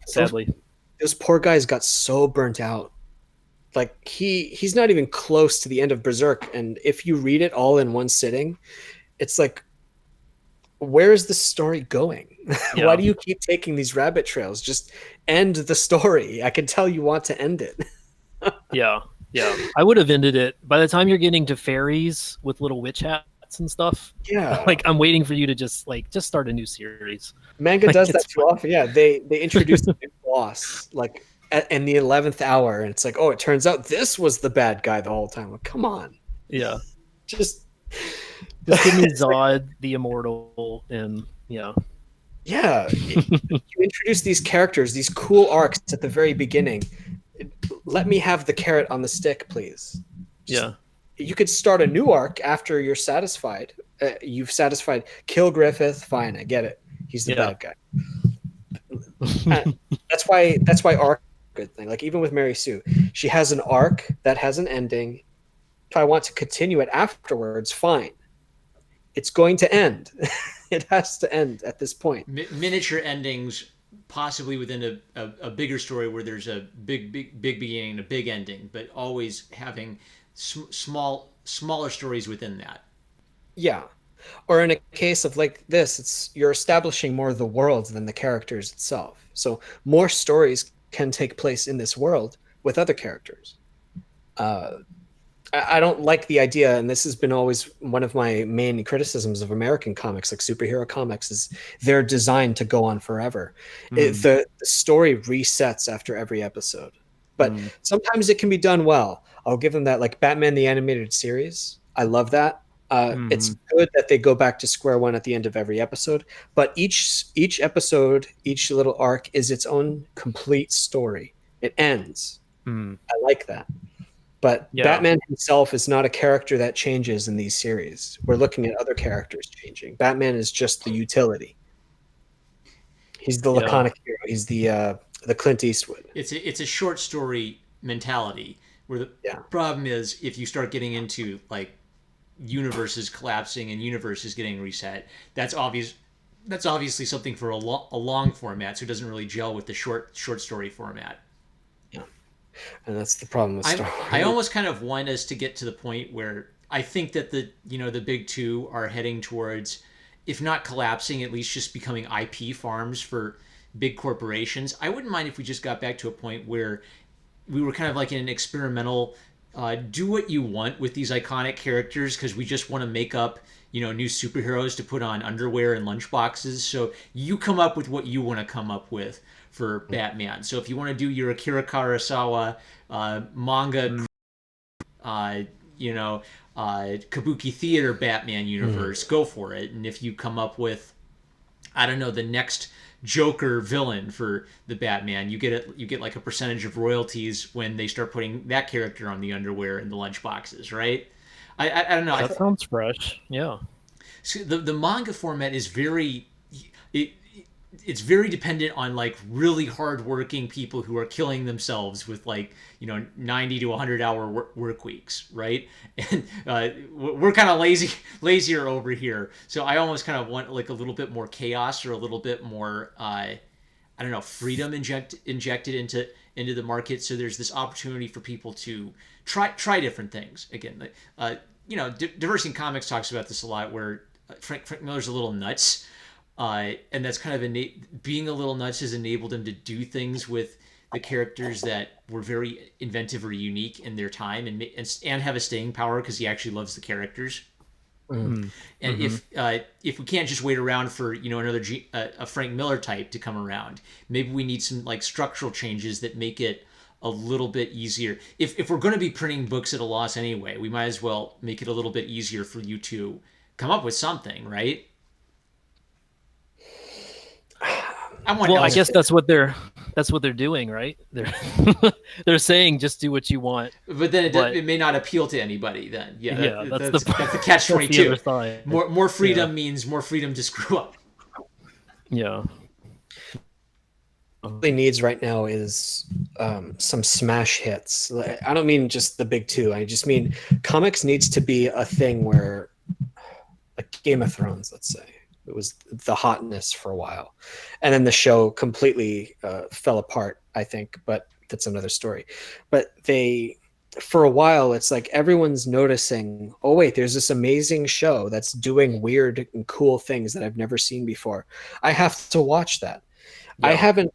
Sadly, those poor guys got so burnt out. Like he's not even close to the end of Berserk, and if you read it all in one sitting, it's like, where is the story going? Why do you keep taking these rabbit trails? Just end the story. I can tell you want to end it. Yeah. I would have ended it by the time you're getting to fairies with little witch hats and stuff. Yeah. Like I'm waiting for you to just start a new series. Manga does that too often. Yeah, they introduce a new boss like in the 11th hour, and it's like, oh, it turns out this was the bad guy the whole time. Like, come on. Yeah. Just give me Zod the Immortal, and you introduce these characters, these cool arcs at the very beginning. Let me have the carrot on the stick, please. You could start a new arc after you're satisfied. You've satisfied Kill Griffith. Fine, I get it. He's the bad guy. That's why arc is a good thing. Like even with Mary Sue, she has an arc that has an ending, if I want to continue it afterwards, fine. It's going to end. It has to end at this point. Miniature endings, possibly within a bigger story where there's a big beginning and a big ending, but always having smaller stories within that. Yeah. Or in a case of like this, it's you're establishing more of the world than the characters itself. So more stories can take place in this world with other characters. Uh, I don't like the idea, and this has been always one of my main criticisms of American comics, like superhero comics, is they're designed to go on forever. Mm, The story resets after every episode, but mm, sometimes it can be done well. I'll give them that, like Batman the Animated Series. I love that. It's mhm, good that they go back to square one at the end of every episode, but each episode, each little arc is its own complete story. It ends. mm. I like that. But Yeah, Batman himself is not a character that changes in these series. We're looking at other characters changing. Batman is just the utility. He's the yeah, laconic hero. He's the Clint Eastwood. It's a short story mentality where the Yeah. problem is if you start getting into like universes collapsing and universes getting reset, that's obviously something for a long format, so it doesn't really gel with the short story format. Yeah. And that's the problem with Star I Wars. almost kind of want us to get to the point where I think that the big two are heading towards, if not collapsing, at least just becoming IP farms for big corporations. I wouldn't mind if we just got back to a point where we were kind of like in an experimental, do what you want with these iconic characters because we just want to make up new superheroes to put on underwear and lunchboxes. So you come up with what you want to come up with for Batman. So if you want to do your Akira Kurosawa manga, mm, uh, you know, Kabuki theater Batman Mm. universe, go for it. And if you come up with, I don't know, the next Joker villain for the Batman, you get like a percentage of royalties when they start putting that character on the underwear and the lunchboxes, right? I don't know. that sounds fresh. Yeah, So the manga format is it, it's very dependent on like really hardworking people who are killing themselves with like 90 to 100-hour work weeks, right? And we're kind of lazier over here, so I almost kind of want like a little bit more chaos or a little bit more I don't know, freedom injected into the market. So there's this opportunity for people to try different things. Again, Diversity in Comics talks about this a lot, where Frank Miller's a little nuts, and that's kind of being a little nuts has enabled him to do things with the characters that were very inventive or unique in their time, and have a staying power because he actually loves the characters. Mm. mm, And hmm, if we can't just wait around for another a Frank Miller type to come around, maybe we need some like structural changes that make it a little bit easier. If we're going to be printing books at a loss anyway, we might as well make it a little bit easier for you to come up with something, right? I want Well, I else, guess that's what they're doing, right? They're they're saying just do what you want, but then but it may not appeal to anybody. Then yeah, yeah, that's the catch that's twenty the other two. side. More Yeah, freedom means more freedom to screw up. yeah, Really needs right now is some smash hits. I don't mean just the big two. I just mean comics needs to be a thing where, like Game of Thrones, let's say, it was the hotness for a while, and then the show completely fell apart. I think, but that's another story. But for a while, it's like everyone's noticing. Oh wait, there's this amazing show that's doing weird and cool things that I've never seen before. I have to watch that. I yeah, haven't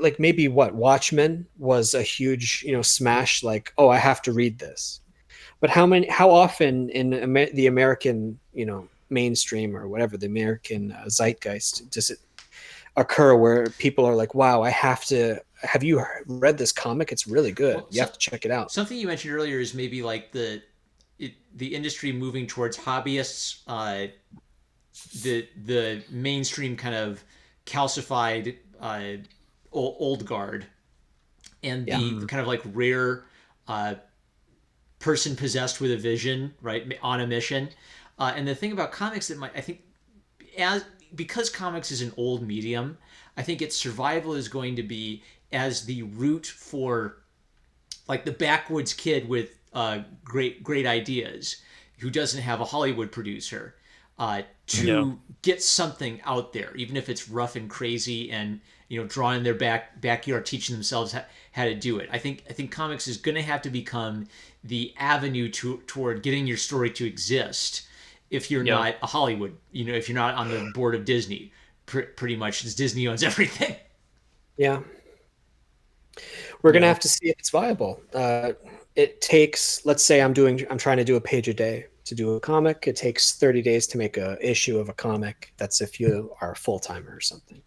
like maybe what Watchmen was a huge smash. Like, oh, I have to read this. But how often in the American mainstream or whatever the American zeitgeist does it occur where people are like, wow, I have to. Have you read this comic? It's really good. Well, You have to check it out. something you mentioned earlier is maybe like the industry moving towards hobbyists, the mainstream kind of calcified old guard, and Yeah. the mm, kind of like rare uh, person possessed with a vision, right, on a mission. And the thing about comics that I think, as because comics is an old medium, I think its survival is going to be as the route for like the backwoods kid with great ideas, who doesn't have a Hollywood producer, Yeah. to get something out there, even if it's rough and crazy, and drawing in their backyard, teaching themselves how to do it. I think comics is going to have to become the avenue toward getting your story to exist. If you're Yeah. not a Hollywood, if you're not on the board of Disney, pretty much, because Disney owns everything. Yeah. We're gonna Yeah. have to see if it's viable. It takes, let's say, I'm trying to do a page a day to do a comic. It takes 30 days to make a issue of a comic. That's if you are a full timer or something.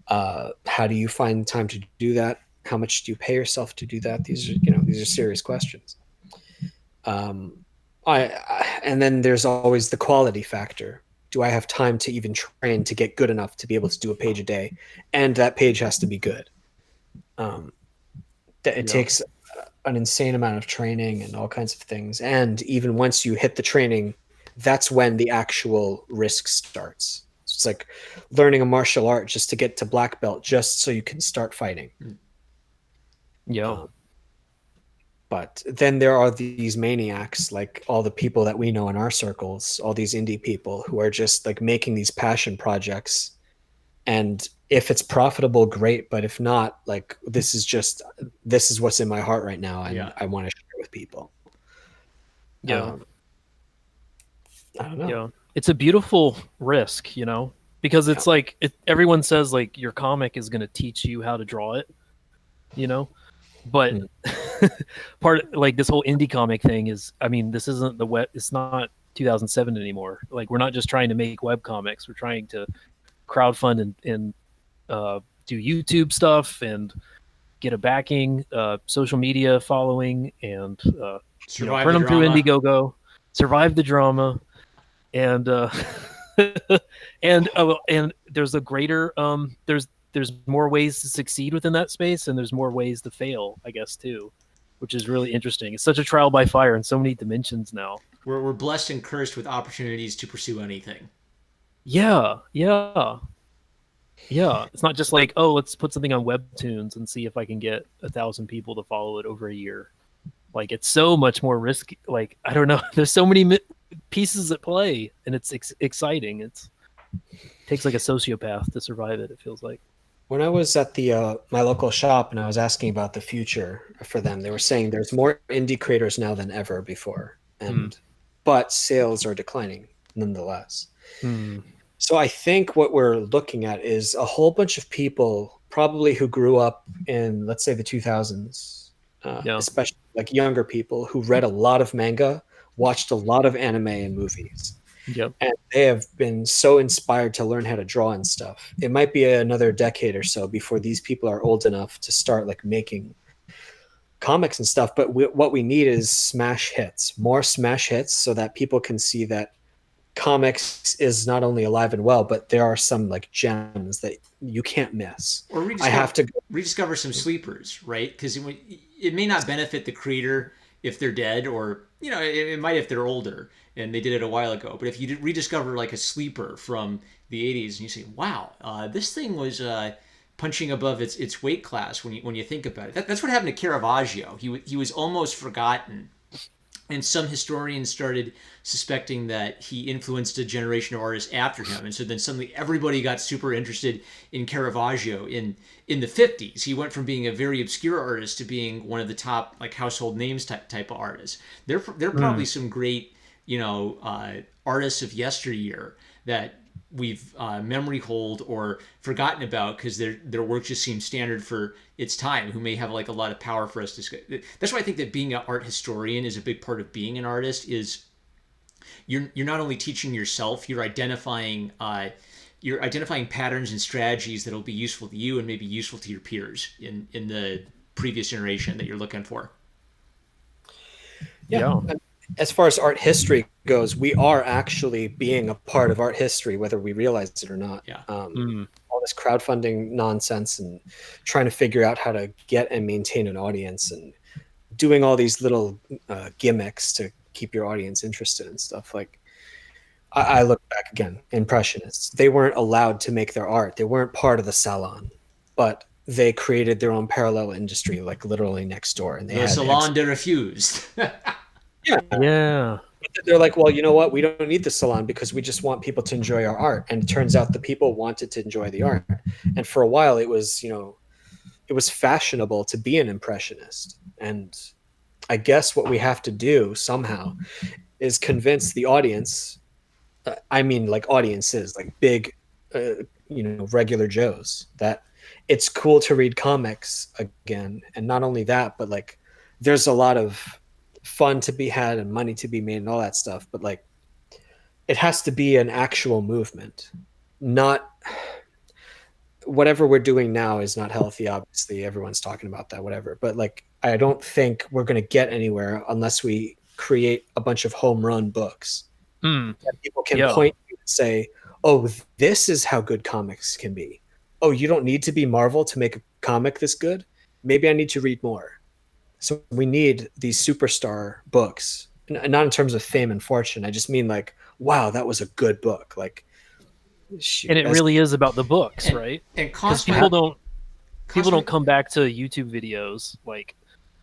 How do you find time to do that? How much do you pay yourself to do that? These are serious questions. Um, and then there's always the quality factor. Do I have time to even train to get good enough to be able to do a page a day? And that page has to be good. It takes an insane amount of training and all kinds of things. And even once you hit the training, that's when the actual risk starts. It's like learning a martial art just to get to black belt, just so you can start fighting. Yeah. But then there are these maniacs, like all the people that we know in our circles, all these indie people who are just like making these passion projects. And if it's profitable, great. But if not, like this is what's in my heart right now, and I want to share with people. Yeah. I don't know. Yeah. It's a beautiful risk, because it's like everyone says like your comic is going to teach you how to draw it, but like this whole indie comic thing is, I mean, this isn't it's not 2007 anymore. Like we're not just trying to make web comics. We're trying to crowdfund and do YouTube stuff and get a backing, social media following, and Survive turn the them through drama. Indiegogo, survive the drama, and and there's a greater there's more ways to succeed within that space, and there's more ways to fail, I guess, too, which is really interesting. It's such a trial by fire in so many dimensions now. We're blessed and cursed with opportunities to pursue anything. Yeah. It's not just like, oh, let's put something on Webtoons and see if I can get 1,000 people to follow it over a year. Like, it's so much more risky. Like, I don't know. There's so many pieces at play, and it's exciting. It takes like a sociopath to survive it, it feels like. When I was at the my local shop and I was asking about the future for them, they were saying there's more indie creators now than ever before, but sales are declining nonetheless. So I think what we're looking at is a whole bunch of people, probably who grew up in, let's say, the 2000s, especially like younger people who read a lot of manga, watched a lot of anime and movies. Yep. And they have been so inspired to learn how to draw and stuff. It might be another decade or so before these people are old enough to start like making comics and stuff. But what we need is smash hits, more smash hits, so that people can see that comics is not only alive and well, but there are some like gems that you can't miss. Or rediscover some sleepers, right? Because it may not benefit the creator if they're dead, or it might if they're older and they did it a while ago. But if you rediscover like a sleeper from the 80s and you say, wow, this thing was punching above its weight class when you think about it. That's what happened to Caravaggio. He was almost forgotten. And some historians started suspecting that he influenced a generation of artists after him. And so then suddenly everybody got super interested in Caravaggio in the 50s. He went from being a very obscure artist to being one of the top like household names type of artists. There are probably some great, artists of yesteryear that we've memory hold or forgotten about because their work just seems standard for its time, who may have like a lot of power for us to. That's why I think that being an art historian is a big part of being an artist. Is you're not only teaching yourself, you're identifying patterns and strategies that'll be useful to you and maybe useful to your peers in the previous generation that you're looking for. Yeah. As far as art history goes, we are actually being a part of art history, whether we realize it or not. Yeah. All this crowdfunding nonsense and trying to figure out how to get and maintain an audience and doing all these little gimmicks to keep your audience interested and stuff. Like, I look back again, Impressionists. They weren't allowed to make their art. They weren't part of the salon, but they created their own parallel industry, like literally next door, and they The had salon de refused. yeah. Yeah. They're like, well, you know what? We don't need the salon because we just want people to enjoy our art. And it turns out the people wanted to enjoy the art. And for a while, it was, it was fashionable to be an impressionist. And I guess what we have to do somehow is convince the audience. I mean, like audiences, like big, regular Joes, that it's cool to read comics again. And not only that, but like, there's a lot of fun to be had and money to be made and all that stuff. But like, it has to be an actual movement, not whatever we're doing now is not healthy. Obviously, everyone's talking about that, whatever. But like, I don't think we're going to get anywhere unless we create a bunch of home run books Hmm. that people can Yeah. point to and say, oh, this is how good comics can be. Oh, you don't need to be Marvel to make a comic this good. Maybe I need to read more. So we need these superstar books, not in terms of fame and fortune. I just mean like, wow, that was a good book. Like, And shoot, it as really is about the books, and right? and Because cost people don't might come back to YouTube videos like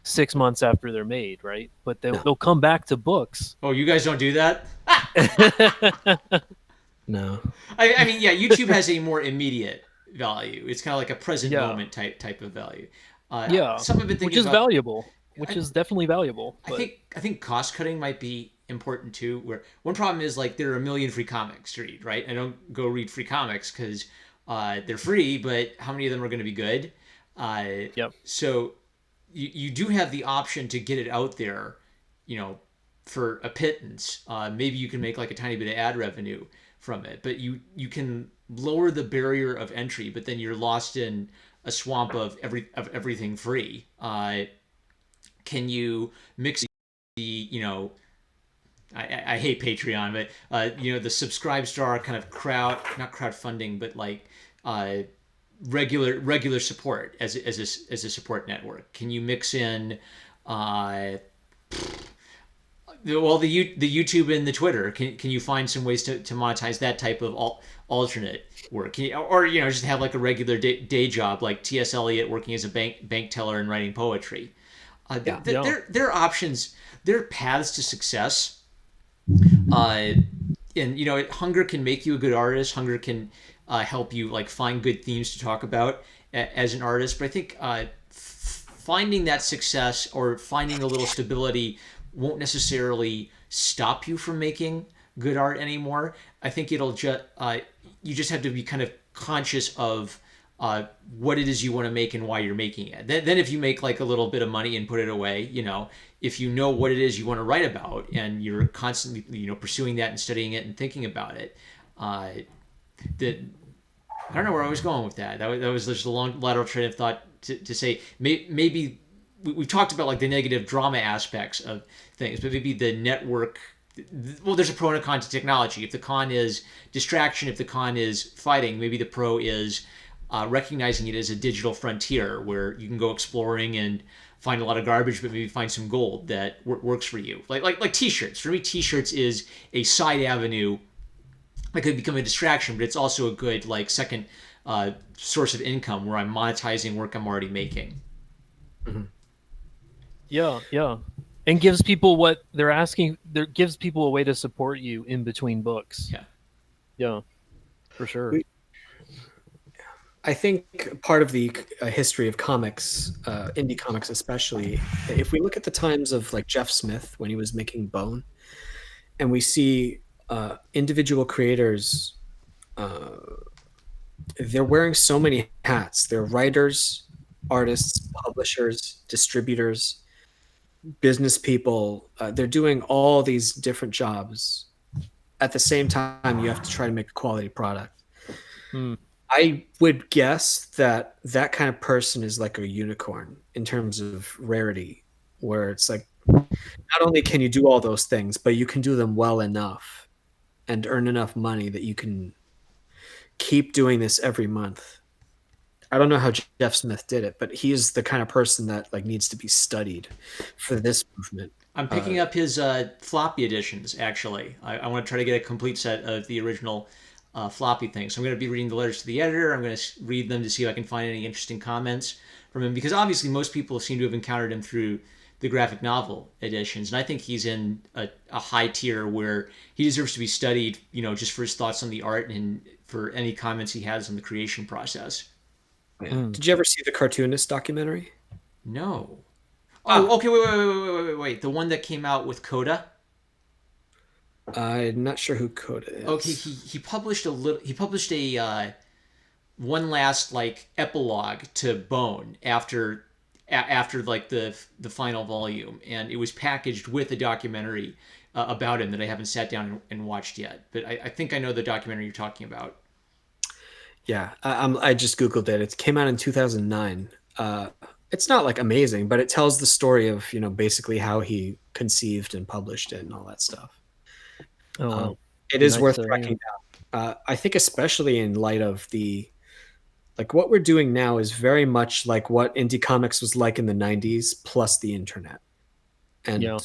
6 months after they're made, right? But no, they'll come back to books. Oh, you guys don't do that? no. I mean, yeah, YouTube has a more immediate value. It's kind of like a present Yeah. moment type of value. Yeah, Something I've been which thinking is about. valuable, which I, is definitely valuable. I But think I think cost cutting might be important too. Where one problem is like there are a million free comics to read, right? I don't go read free comics because they're free, but how many of them are going to be good? yep. So you do have the option to get it out there, you know, for a pittance. Maybe you can make like a tiny bit of ad revenue from it, but you can lower the barrier of entry, but then you're lost in a swamp of everything free. Can you mix the I hate Patreon, but the Subscribe Star kind of not crowdfunding, but like uh, regular support as a support network. Can you mix in uh, the YouTube and the Twitter? Can you find some ways to monetize that type of alternate work? Or just have like a regular day job like T.S. Eliot working as a bank teller and writing poetry. Yeah. Yeah. There are options. There are paths to success. Uh, and hunger can make you a good artist. Hunger can help you like find good themes to talk about as an artist. But I think finding that success or finding a little stability won't necessarily stop you from making good art anymore. I think it'll just you just have to be kind of conscious of what it is you want to make and why you're making it. Then if you make like a little bit of money and put it away, if you know what it is you want to write about and you're constantly pursuing that and studying it and thinking about it, that I don't know where I was going with that. That was just a long lateral train of thought to say maybe we've talked about like the negative drama aspects of things, but maybe the network. Well, there's a pro and a con to technology. If the con is distraction, if the con is fighting, maybe the pro is recognizing it as a digital frontier where you can go exploring and find a lot of garbage, but maybe find some gold that works for you. Like t-shirts. For me, t-shirts is a side avenue that could become a distraction, but it's also a good like second source of income where I'm monetizing work I'm already making. Mm-hmm. Yeah. Yeah. And gives people what they're asking. There gives people a way to support you in between books. Yeah. Yeah, for sure. I think part of the history of comics, indie comics especially, if we look at the times of like Jeff Smith when he was making Bone, and we see individual creators, uh, they're wearing so many hats. They're writers, artists, publishers, distributors, business people. They're doing all these different jobs. At the same time, you have to try to make a quality product. Hmm. I would guess that that kind of person is like a unicorn in terms of rarity, where it's like not only can you do all those things, but you can do them well enough and earn enough money that you can keep doing this every month. I don't know how Jeff Smith did it, but he is the kind of person that like needs to be studied for this movement. I'm picking up his floppy editions. Actually, I want to try to get a complete set of the original floppy thing. So I'm going to be reading the letters to the editor. I'm going to read them to see if I can find any interesting comments from him, because obviously most people seem to have encountered him through the graphic novel editions, and I think he's in a high tier where he deserves to be studied, just for his thoughts on the art and for any comments he has on the creation process. Yeah. Did you ever see the cartoonist documentary? No. Ah. Oh, okay. Wait. The one that came out with Coda. I'm not sure who Coda is. Okay, he published a little. He published a one last like epilogue to Bone after like the final volume, and it was packaged with a documentary about him that I haven't sat down and watched yet. But I think I know the documentary you're talking about. Yeah, I just googled it. It came out in 2009. It's not like amazing, but it tells the story of basically how he conceived and published it and all that stuff. Oh, wow. It is Nice worth to- tracking down. I think especially in light of like what we're doing now is very much like what indie comics was like in the 90s plus the internet. And Yeah.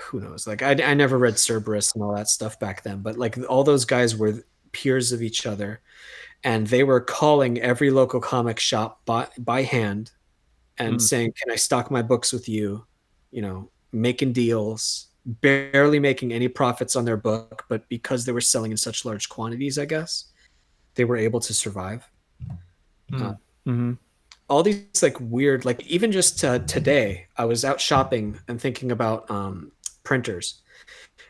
who knows? Like I never read Cerberus and all that stuff back then, but like all those guys were peers of each other, and they were calling every local comic shop by hand and saying, "Can I stock my books with you?" Making deals, barely making any profits on their book, but because they were selling in such large quantities, I guess they were able to survive. All these like weird, like even just today, I was out shopping and thinking about printers,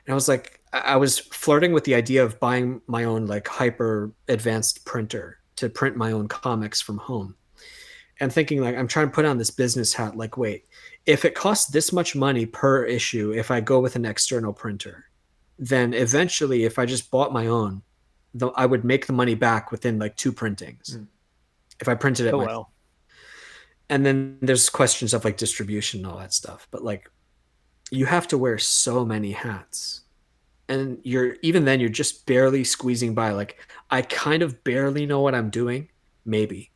and I was like, I was flirting with the idea of buying my own like hyper advanced printer to print my own comics from home, and thinking like I'm trying to put on this business hat. Like, wait, if it costs this much money per issue, if I go with an external printer, then eventually, if I just bought my own, I would make the money back within like 2 printings. If I printed it Oh, myself. wow. And then there's questions of like distribution and all that stuff. But like you have to wear so many hats. And you're just barely squeezing by. Like I kind of barely know what I'm doing. Maybe.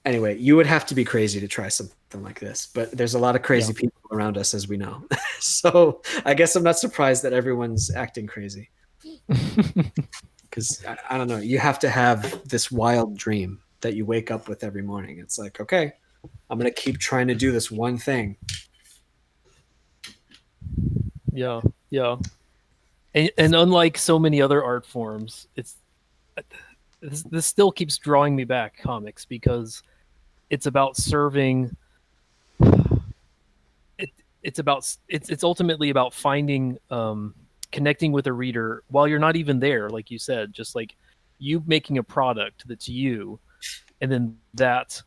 Anyway, you would have to be crazy to try something like this. But there's a lot of crazy people around us, as we know. So I guess I'm not surprised that everyone's acting crazy. Because I don't know, you have to have this wild dream that you wake up with every morning. It's like, okay, I'm gonna keep trying to do this one thing. Yeah. And unlike so many other art forms, this still keeps drawing me back comics, because it's about serving. It's ultimately about finding, connecting with a reader while you're not even there, like you said, just like you making a product that's you, and then that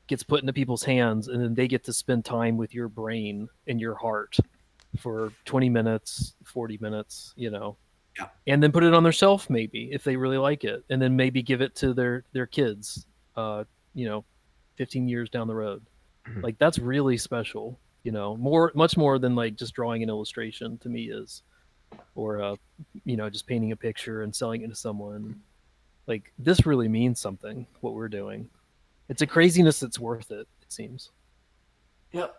gets put into people's hands, and then they get to spend time with your brain and your heart for 20 minutes, 40 minutes, Yeah. and then put it on their shelf, maybe, if they really like it, and then maybe give it to their kids, 15 years down the road. Like, that's really special, much more than like just drawing an illustration to me is, or just painting a picture and selling it to someone. Like, this really means something, what we're doing. It's a craziness that's worth it seems. Yep.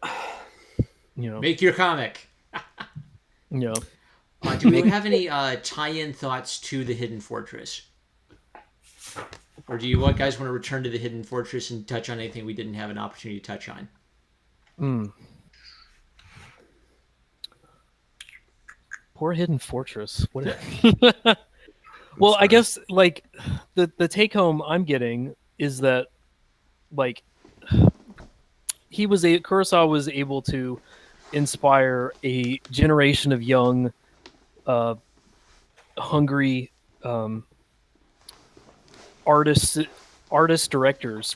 Make your comic. Do we have any tie-in thoughts to the Hidden Fortress? Or do you guys want to return to the Hidden Fortress and touch on anything we didn't have an opportunity to touch on? Poor Hidden Fortress. What? Well, I guess like the take home I'm getting is that like Kurosawa was able to inspire a generation of young, hungry writers/directors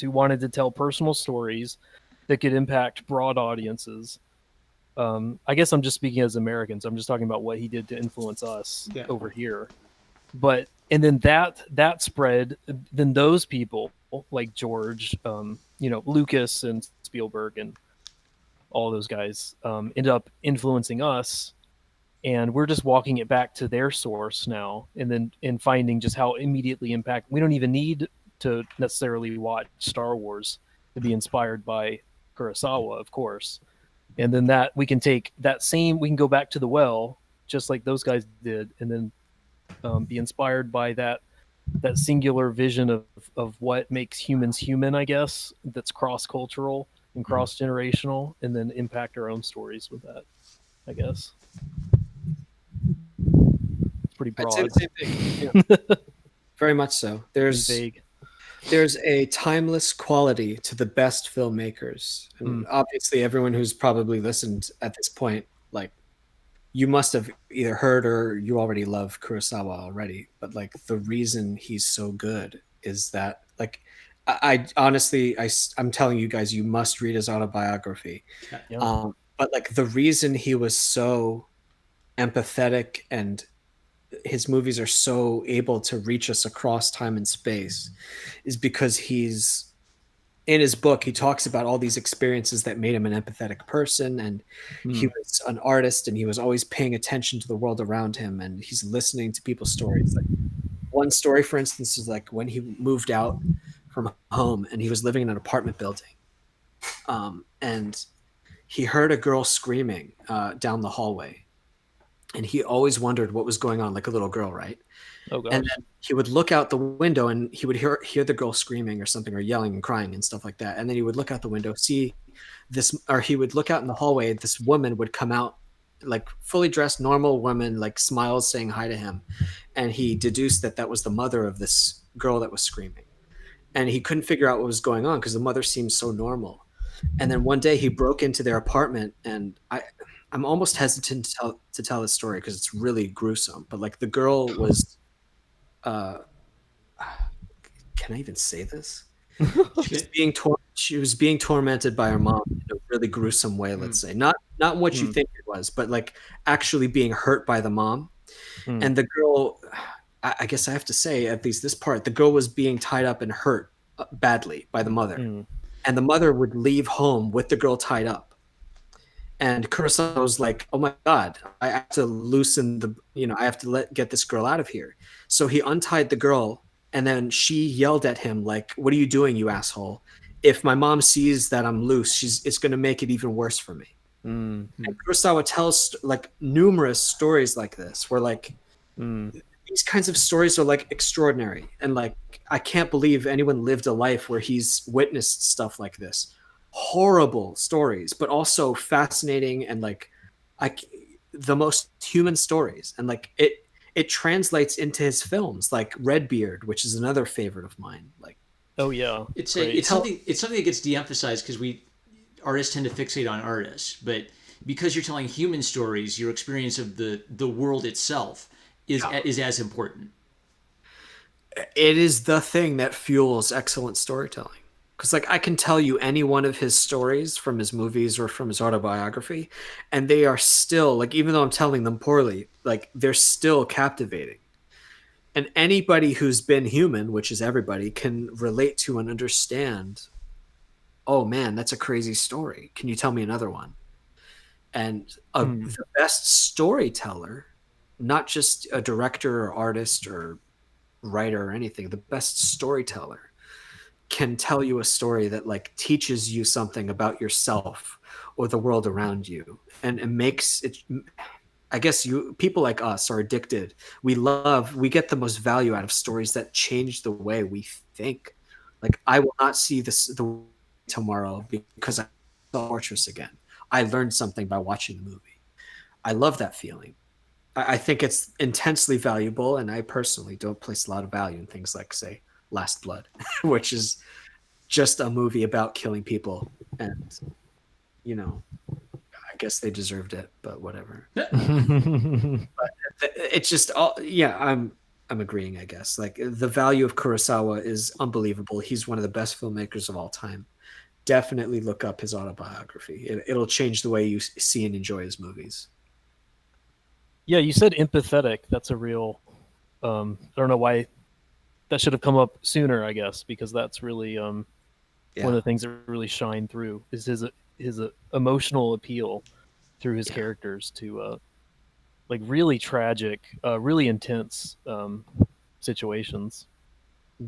who wanted to tell personal stories that could impact broad audiences. I guess I'm just speaking as Americans. I'm just talking about what he did to influence us over here. And then that spread. Then those people like George, Lucas and Spielberg and all those guys end up influencing us, and we're just walking it back to their source now, and finding just how immediately impact. We don't even need to necessarily watch Star Wars to be inspired by Kurosawa, of course. And then that we can take that same, we can go back to the well just like those guys did, and then be inspired by that singular vision of what makes humans human, I guess, that's cross cultural and cross generational, and then impact our own stories with that, I guess. It's pretty I'd say broad, the same thing. Yeah, very much so. pretty vague. There's a timeless quality to the best filmmakers. And obviously everyone who's probably listened at this point, like you must have either heard or you already love Kurosawa already. But like the reason he's so good is that like I honestly I'm telling you guys you must read his autobiography. Yeah. But like the reason he was so empathetic and his movies are so able to reach us across time and space is because he's in his book he talks about all these experiences that made him an empathetic person, and he was an artist and he was always paying attention to the world around him and he's listening to people's stories. Like one story for instance is like when he moved out from home and he was living in an apartment building, and he heard a girl screaming down the hallway, and he always wondered what was going on, like a little girl, right? Oh gosh. And then he would look out the window and he would hear the girl screaming or something or yelling and crying and stuff like that. And then he would look out the window, see this, or he would look out in the hallway. This woman would come out, like fully dressed, normal woman, like smiles, saying hi to him. And he deduced that that was the mother of this girl that was screaming. And he couldn't figure out what was going on because the mother seemed so normal. And then one day he broke into their apartment, and I'm almost hesitant to tell this story because it's really gruesome. But like the girl was, uh, can I even say this? She was being tormented by her mom in a really gruesome way. Let's say not what you think it was, but like actually being hurt by the mom. And the girl, I guess I have to say at least this part, the girl was being tied up and hurt badly by the mother, and the mother would leave home with the girl tied up. And Kurosawa was like, "Oh my God, I have to loosen I have to get this girl out of here." So he untied the girl, and then she yelled at him like, "What are you doing, you asshole? If my mom sees that I'm loose, it's going to make it even worse for me." And Kurosawa tells like numerous stories like this, where like these kinds of stories are like extraordinary, and like I can't believe anyone lived a life where he's witnessed stuff like this. Horrible stories, but also fascinating and like the most human stories, and like it translates into his films like Redbeard, which is another favorite of mine. Like Oh yeah. It's Great. it's something that gets de-emphasized because artists tend to fixate on artists, but because you're telling human stories, your experience of the world itself is as important. it is the thing that fuels excellent storytelling. Because like I can tell you any one of his stories from his movies or from his autobiography, and they are still like, even though I'm telling them poorly, like they're still captivating. And anybody who's been human, which is everybody, can relate to and understand. Oh man, that's a crazy story. Can you tell me another one? And the best storyteller, not just a director or artist or writer or anything, the best storyteller can tell you a story that like teaches you something about yourself or the world around you, and it makes it. I guess people like us are addicted. We get the most value out of stories that change the way we think. Like I will not see the tomorrow because I saw Fortress again. I learned something by watching the movie. I love that feeling. I think it's intensely valuable, and I personally don't place a lot of value in things like, say, Last Blood, which is just a movie about killing people, and I guess they deserved it, but whatever. But it's just I'm agreeing, I guess. Like the value of Kurosawa is unbelievable. He's one of the best filmmakers of all time. Definitely look up his autobiography. It'll change the way you see and enjoy his movies. Yeah, you said empathetic. That's a real. I don't know why that should have come up sooner. I guess because that's really one of the things that really shine through is his emotional appeal through his characters to like really tragic, really intense situations.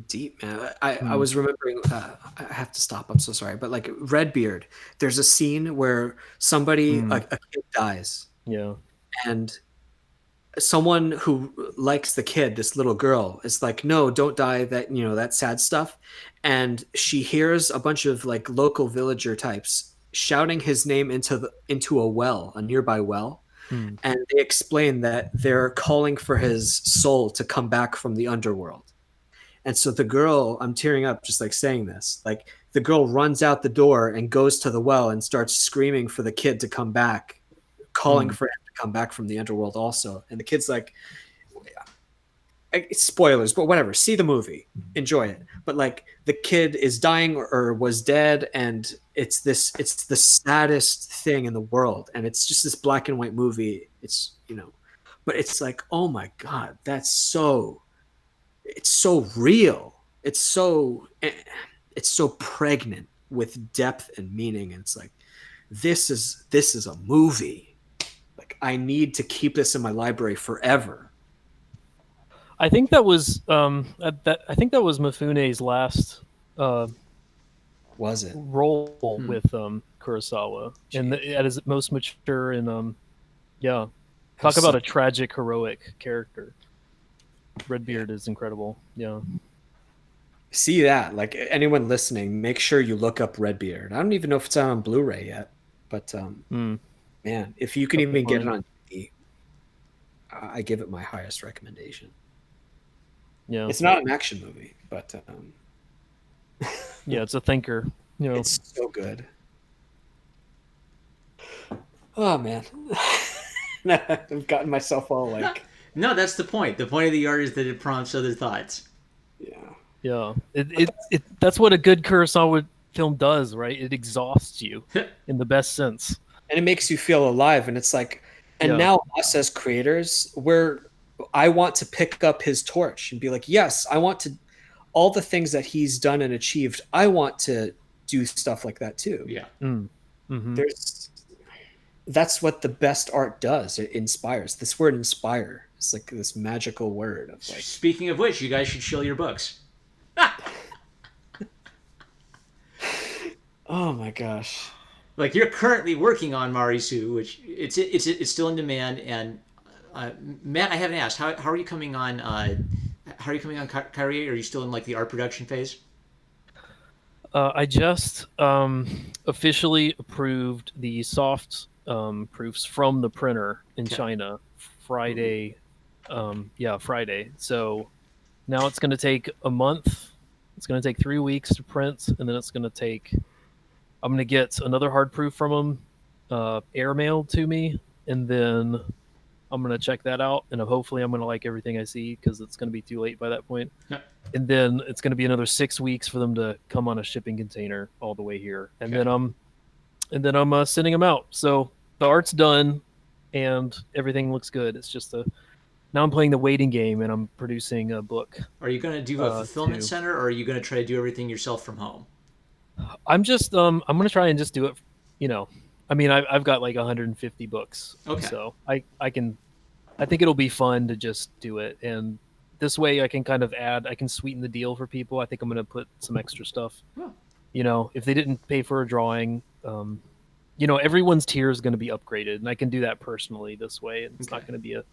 Deep, man. I was remembering. I have to stop. I'm so sorry, but like Redbeard, there's a scene where somebody a kid dies, Yeah. and someone who likes the kid, this little girl, is like, no, don't die, that, that sad stuff. And she hears a bunch of like local villager types shouting his name into a well, a nearby well. Hmm. And they explain that they're calling for his soul to come back from the underworld. And so the girl, I'm tearing up just like saying this. Like the girl runs out the door and goes to the well and starts screaming for the kid to come back, calling Hmm. for him to come back from the underworld also. And the kid's like, spoilers, but whatever. See the movie, enjoy it. But like the kid is dying or was dead, and it's the saddest thing in the world, and it's just this black and white movie. It's but it's like, oh my god, it's so real. It's so pregnant with depth and meaning, and it's like this is a movie. Like I need to keep this in my library forever. I think that was I think that was Mifune's last uh, Was it? role with Kurosawa, and at his most mature and yeah, talk about a tragic heroic character. Redbeard is incredible. Yeah. See that, like anyone listening, make sure you look up Redbeard. I don't even know if it's out on Blu-ray yet, but Mm, man, if you can tough to even get it find. on DVD, I give it my highest recommendation. Yeah. It's not an action movie, but Yeah, it's a thinker. You know. it's so good. Oh man, I've gotten myself all like, No, that's the point. The point of the art is that it prompts other thoughts. yeah, Yeah. It that's what a good Kurosawa film does, right? It exhausts you in the best sense. and it makes you feel alive. And it's like, and Yeah. now us as creators, I want to pick up his torch and be like, yes, I want to, all the things that he's done and achieved, I want to do stuff like that too. Yeah. Mm. Hmm. That's what the best art does. It inspires. This word inspire is like this magical word of like, Speaking of which, you guys should shill your books. oh my gosh. Like you're currently working on Marisu, which it's still in demand. And Matt, I haven't asked how are you coming on? How are you coming on Kyrie? Are you still in like the art production phase? I just officially approved the soft proofs from the printer in Okay. China Friday. Yeah, Friday. So now it's going to take a month. It's going to take 3 weeks to print, and then it's going to take. I'm going to get another hard proof from them, airmailed to me, and then I'm going to check that out, and hopefully I'm going to like everything I see because it's going to be too late by that point. Yeah. And then it's going to be another 6 weeks for them to come on a shipping container all the way here, and Okay. then I'm sending them out. So the art's done, and everything looks good. It's just now I'm playing the waiting game, and I'm producing a book. Are you going to do a fulfillment too. center, or are you going to try to do everything yourself from home? I'm just I'm going to try and just do it. You know, I mean I've got like 150 books, Okay. so I think it'll be fun to just do it, and this way I can kind of I can sweeten the deal for people. I think I'm going to put some extra stuff. Oh. You know, if they didn't pay for a drawing, you know, everyone's tier is going to be upgraded, and I can do that personally this way. And it's not Okay. going to be a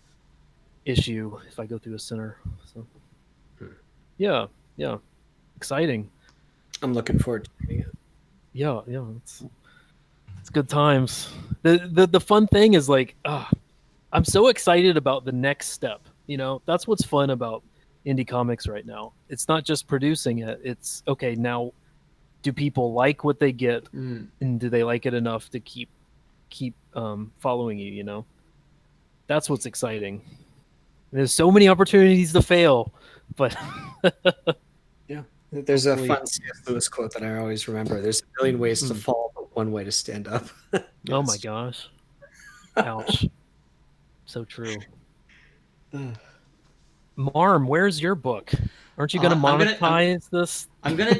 issue if I go through a center. So, Hmm. yeah, exciting. I'm looking forward to reading it. Yeah, it's good times. The fun thing is like, I'm so excited about the next step. You know, that's what's fun about indie comics right now. It's not just producing it. It's okay, now do people like what they get, Mm. and do they like it enough to keep following you, you know? That's what's exciting. There's so many opportunities to fail, but Yeah. There's a Hopefully- fun C.S. Lewis quote that I always remember. There's a million ways to fall, but one way to stand up. oh my gosh. Ouch. So true. Marm, where's your book? Aren't you going to I'm gonna- monetize this? I'm gonna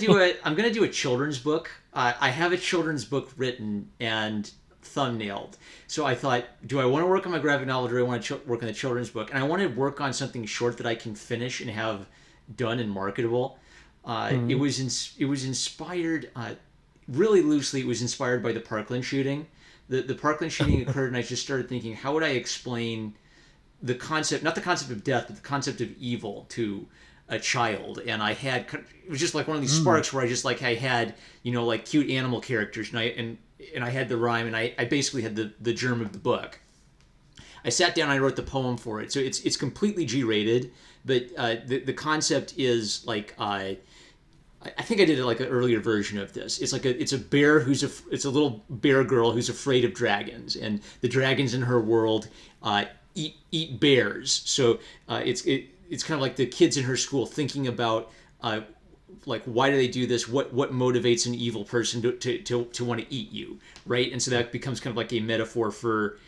do a children's book. I have a children's book written and thumbnailed. So I thought, do I want to work on my graphic novel, or do I want to work on the children's book? And I want to work on something short that I can finish and have done and marketable. It was inspired really loosely. It was inspired by the Parkland shooting. The Parkland shooting occurred, and I just started thinking, how would I explain the concept, not the concept of death, but the concept of evil to a child. And I had, it was just like one of these sparks where I just like, I had, like cute animal characters, and I had the rhyme, and I basically had the germ of the book. I sat down and I wrote the poem for it. So it's completely G-rated, but the concept is like, I think I did like an earlier version of this. It's a bear it's a little bear girl who's afraid of dragons, and the dragons in her world eat bears. So it's kind of like the kids in her school thinking about like, why do they do this? What motivates an evil person to want to eat you, right? And so that becomes kind of like a metaphor for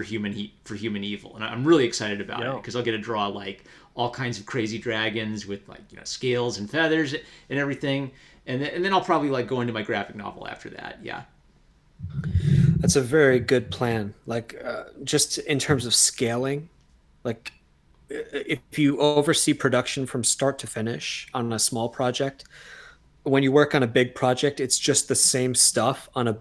human evil, and I'm really excited about it because I'll get to draw like all kinds of crazy dragons with like scales and feathers and everything, and then I'll probably like go into my graphic novel after that. Yeah, That's a very good plan. Like just in terms of scaling, like if you oversee production from start to finish on a small project, when you work on a big project, it's just the same stuff on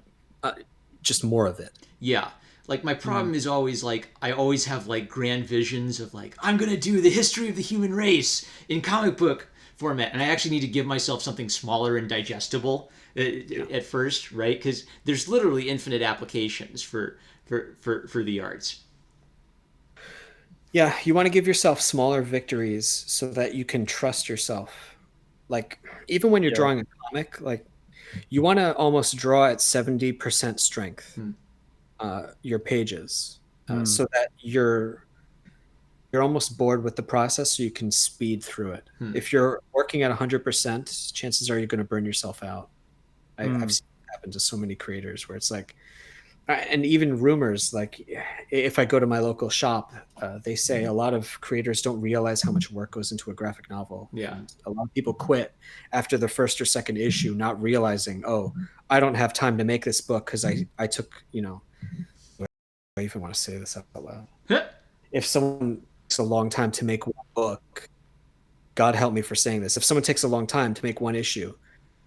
just more of it. yeah. Like my problem is always like I always have like grand visions of like I'm gonna do the history of the human race in comic book format, and I actually need to give myself something smaller and digestible at first, right? Because there's literally infinite applications for the arts. Yeah, you want to give yourself smaller victories so that you can trust yourself. Like even when you're drawing a comic, like you want to almost draw at 70% strength. Your pages, so that you're almost bored with the process, so you can speed through it. If you're working at 100%, chances are you're going to burn yourself out. I've seen it happen to so many creators where it's like, and even rumors, like if I go to my local shop, they say a lot of creators don't realize how much work goes into a graphic novel. Yeah. And a lot of people quit after the first or second issue, not realizing, oh, I don't have time to make this book because I took, I even want to say this out loud. If someone takes a long time to make one book, God help me for saying this. If someone takes a long time to make one issue,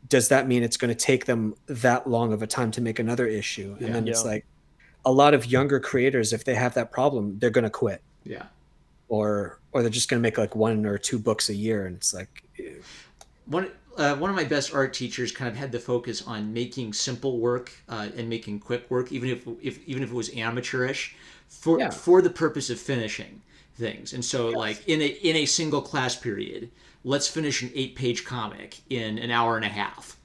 does that mean it's going to take them that long of a time to make another issue? And then it's like a lot of younger creators, if they have that problem, they're going to quit. Yeah. Or they're just going to make like 1 or 2 books a year. And it's like, one of my best art teachers kind of had the focus on making simple work and making quick work, even if it was amateurish, for the purpose of finishing things. And so, like in a single class period, let's finish an 8-page comic in an hour and a half.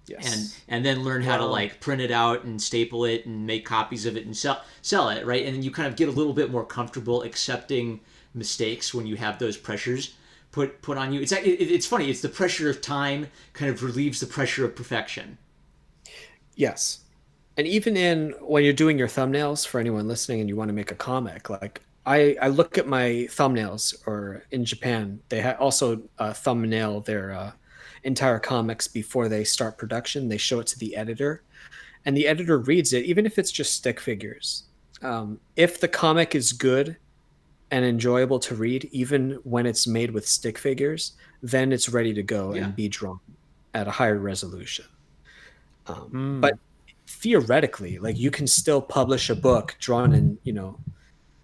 Yes. And then learn how to like print it out and staple it and make copies of it and sell it, right? And then you kind of get a little bit more comfortable accepting mistakes when you have those pressures put on you. It's funny. It's the pressure of time kind of relieves the pressure of perfection. Yes. And even when you're doing your thumbnails, for anyone listening and you want to make a comic, like I look at my thumbnails, or in Japan, they also thumbnail their entire comics before they start production. They show it to the editor, and the editor reads it, even if it's just stick figures. If the comic is good and enjoyable to read, even when it's made with stick figures, then it's ready to go and be drawn at a higher resolution. But theoretically, like you can still publish a book drawn in,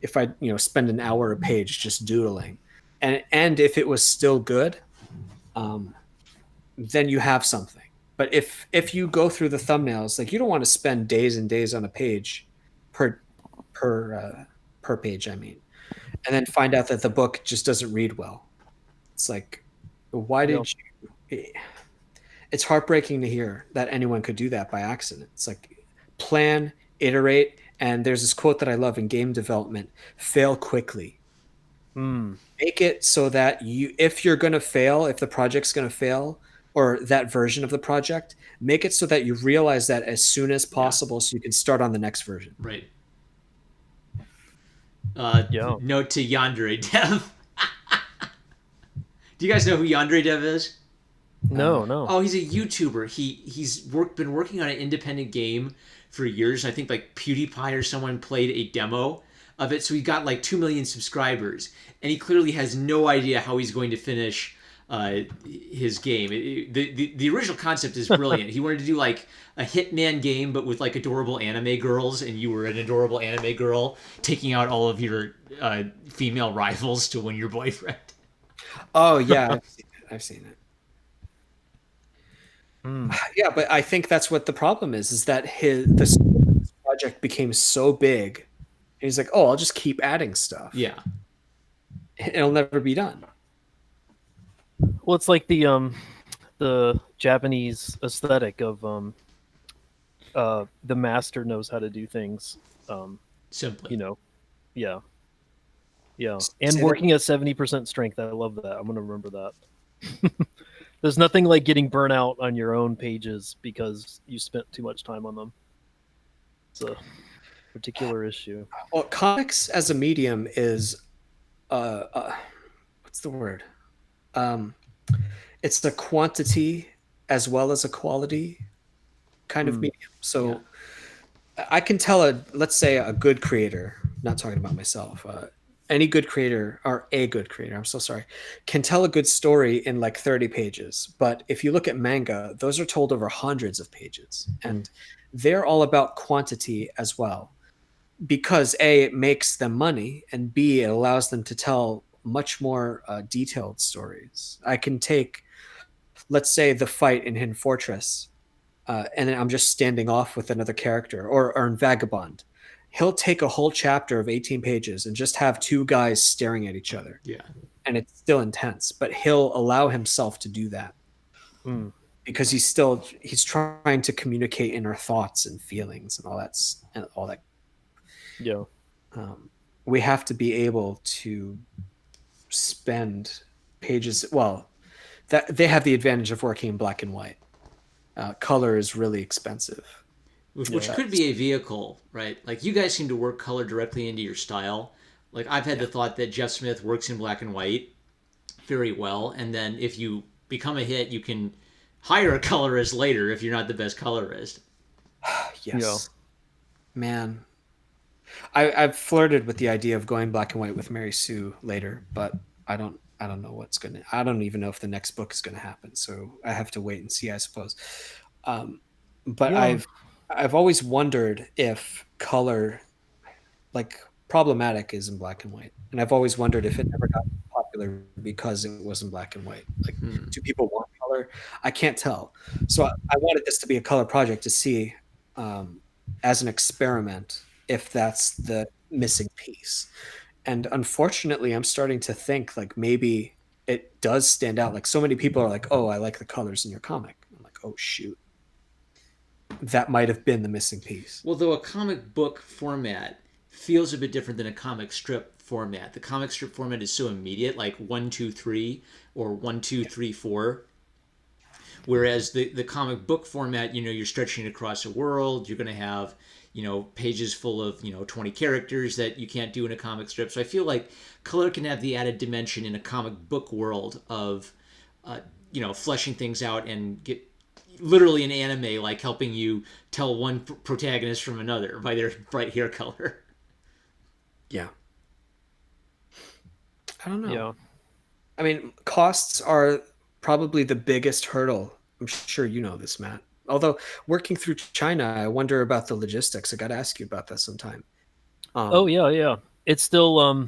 if I, spend an hour a page just doodling, and if it was still good, then you have something. But if you go through the thumbnails, like you don't want to spend days and days on a page per page, I mean, and then find out that the book just doesn't read well. It's like, why did you? It's heartbreaking to hear that anyone could do that by accident. It's like plan, iterate, and there's this quote that I love in game development: fail quickly. Make it so that if you're going to fail, if the project's going to fail, or that version of the project, make it so that you realize that as soon as possible, so you can start on the next version. Right. Note to Yandere Dev. Do you guys know who Yandere Dev is? No. Oh, he's a YouTuber. He's been working on an independent game for years. I think like PewDiePie or someone played a demo of it, so he got like 2 million subscribers, and he clearly has no idea how he's going to finish his game. The original concept is brilliant. He wanted to do like a Hitman game, but with like adorable anime girls, and you were an adorable anime girl taking out all of your female rivals to win your boyfriend. Oh yeah, I've seen it. Mm. Yeah, but I think that's what the problem is that this project became so big, and he's like, oh, I'll just keep adding stuff. Yeah. It'll never be done. Well, it's like the Japanese aesthetic of the master knows how to do things. Simply. You know, yeah, yeah, Say and that- working at 70% strength. I love that. I'm gonna remember that. There's nothing like getting burnt out on your own pages because you spent too much time on them. It's a particular issue. Well, comics as a medium is, what's the word? It's the quantity as well as a quality kind of medium. So I can tell let's say a good creator, not talking about myself, any good creator or a good creator, I'm so sorry, can tell a good story in like 30 pages. But if you look at manga, those are told over hundreds of pages. And they're all about quantity as well. Because A, it makes them money, and B, it allows them to tell much more detailed stories. I can take, let's say, the fight in Hidden Fortress, and then I'm just standing off with another character, or in Vagabond. He'll take a whole chapter of 18 pages and just have two guys staring at each other. Yeah. And it's still intense, but he'll allow himself to do that because he's trying to communicate inner thoughts and feelings and all that. Yeah. We have to be able to spend pages. Well, that they have the advantage of working in black and white. Color is really expensive. Which could be a vehicle, right? Like you guys seem to work color directly into your style. Like I've had the thought that Jeff Smith works in black and white very well, and then if you become a hit, you can hire a colorist later if you're not the best colorist. Yes, Yeah. Man. I've flirted with the idea of going black and white with Mary Sue later, but I don't know I don't even know if the next book is gonna happen. So I have to wait and see, I suppose. But Yeah. I've always wondered if color, like problematic, is in black and white, and I've always wondered if it never got popular because it was in black and white. Like, do people want color? I can't tell. So I wanted this to be a color project to see, as an experiment, if that's the missing piece. And unfortunately, I'm starting to think like maybe it does stand out. Like so many people are like, "Oh, I like the colors in your comic." I'm like, "Oh shoot." That might have been the missing piece. Well, though a comic book format feels a bit different than a comic strip format. The comic strip format is so immediate, like 1, 2, 3 or 1, 2, 3, 4. Whereas the comic book format, you're stretching across a world. You're going to have, pages full of, 20 characters that you can't do in a comic strip. So I feel like color can have the added dimension in a comic book world of, fleshing things out and get literally an anime, like helping you tell one protagonist from another by their bright hair color. Yeah. I don't know. Yeah. I mean, costs are probably the biggest hurdle. I'm sure you know this, Matt. Although working through China, I wonder about the logistics. I got to ask you about that sometime. Oh yeah, yeah. It's still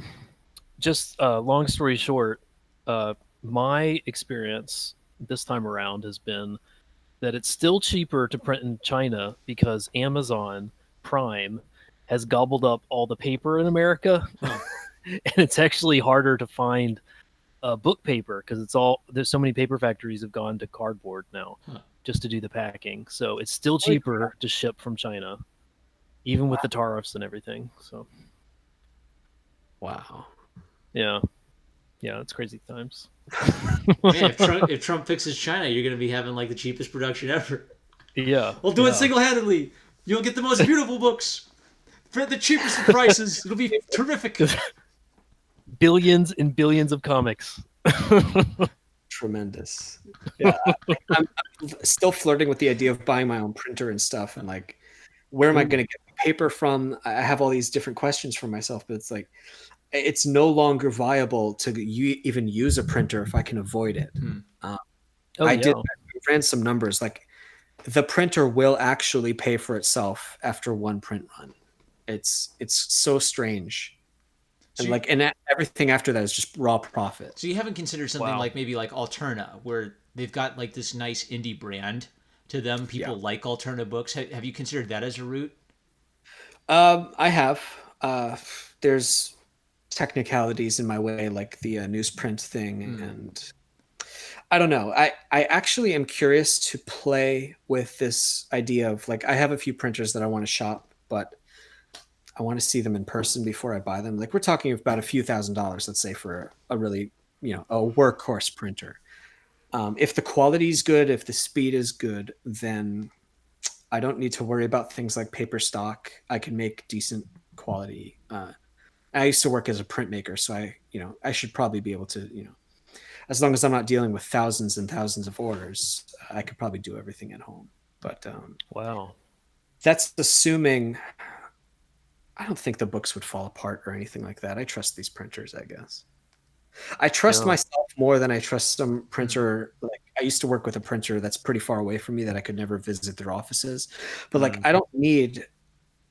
just long story short, my experience this time around has been that it's still cheaper to print in China because Amazon Prime has gobbled up all the paper in America, and it's actually harder to find book paper because there's so many paper factories have gone to cardboard now just to do the packing. So it's still cheaper to ship from China, even with the tariffs and everything. So Wow. yeah, it's crazy times. Man, if Trump fixes China, you're going to be having like the cheapest production ever. Yeah, We'll do it single-handedly. You'll get the most beautiful books for the cheapest of prices. It'll be terrific. Billions and billions of comics. Tremendous. Yeah. I'm still flirting with the idea of buying my own printer and stuff. And like, where am I going to get paper from? I have all these different questions for myself, but it's like, it's no longer viable to even use a printer if I can avoid it. Hmm. Um, Oh I yeah. ran some numbers. Like the printer will actually pay for itself after one print run. It's so strange, So and you, like everything after that is just raw profit. so you haven't considered something Wow. like maybe like Alterna, where they've got like this nice indie brand to them. Yeah. People like Alterna books. Have you considered that as a route? I have. There's technicalities in my way, like the newsprint thing, Hmm. and I don't know. I actually am curious to play with this idea of like I have a few printers that I want to shop, but I want to see them in person before I buy them. Like we're talking about a few $1,000s, let's say, for a really a workhorse printer. If the quality is good, if the speed is good, then I don't need to worry about things like paper stock. I can make decent quality. I used to work as a printmaker, so I should probably be able to, as long as I'm not dealing with thousands and thousands of orders, I could probably do everything at home. But Wow. that's assuming I don't think the books would fall apart or anything like that. I trust these printers, I guess. I trust Yeah. myself more than I trust some Hmm. printer. Like I used to work with a printer that's pretty far away from me that I could never visit their offices. But like Mm. I don't need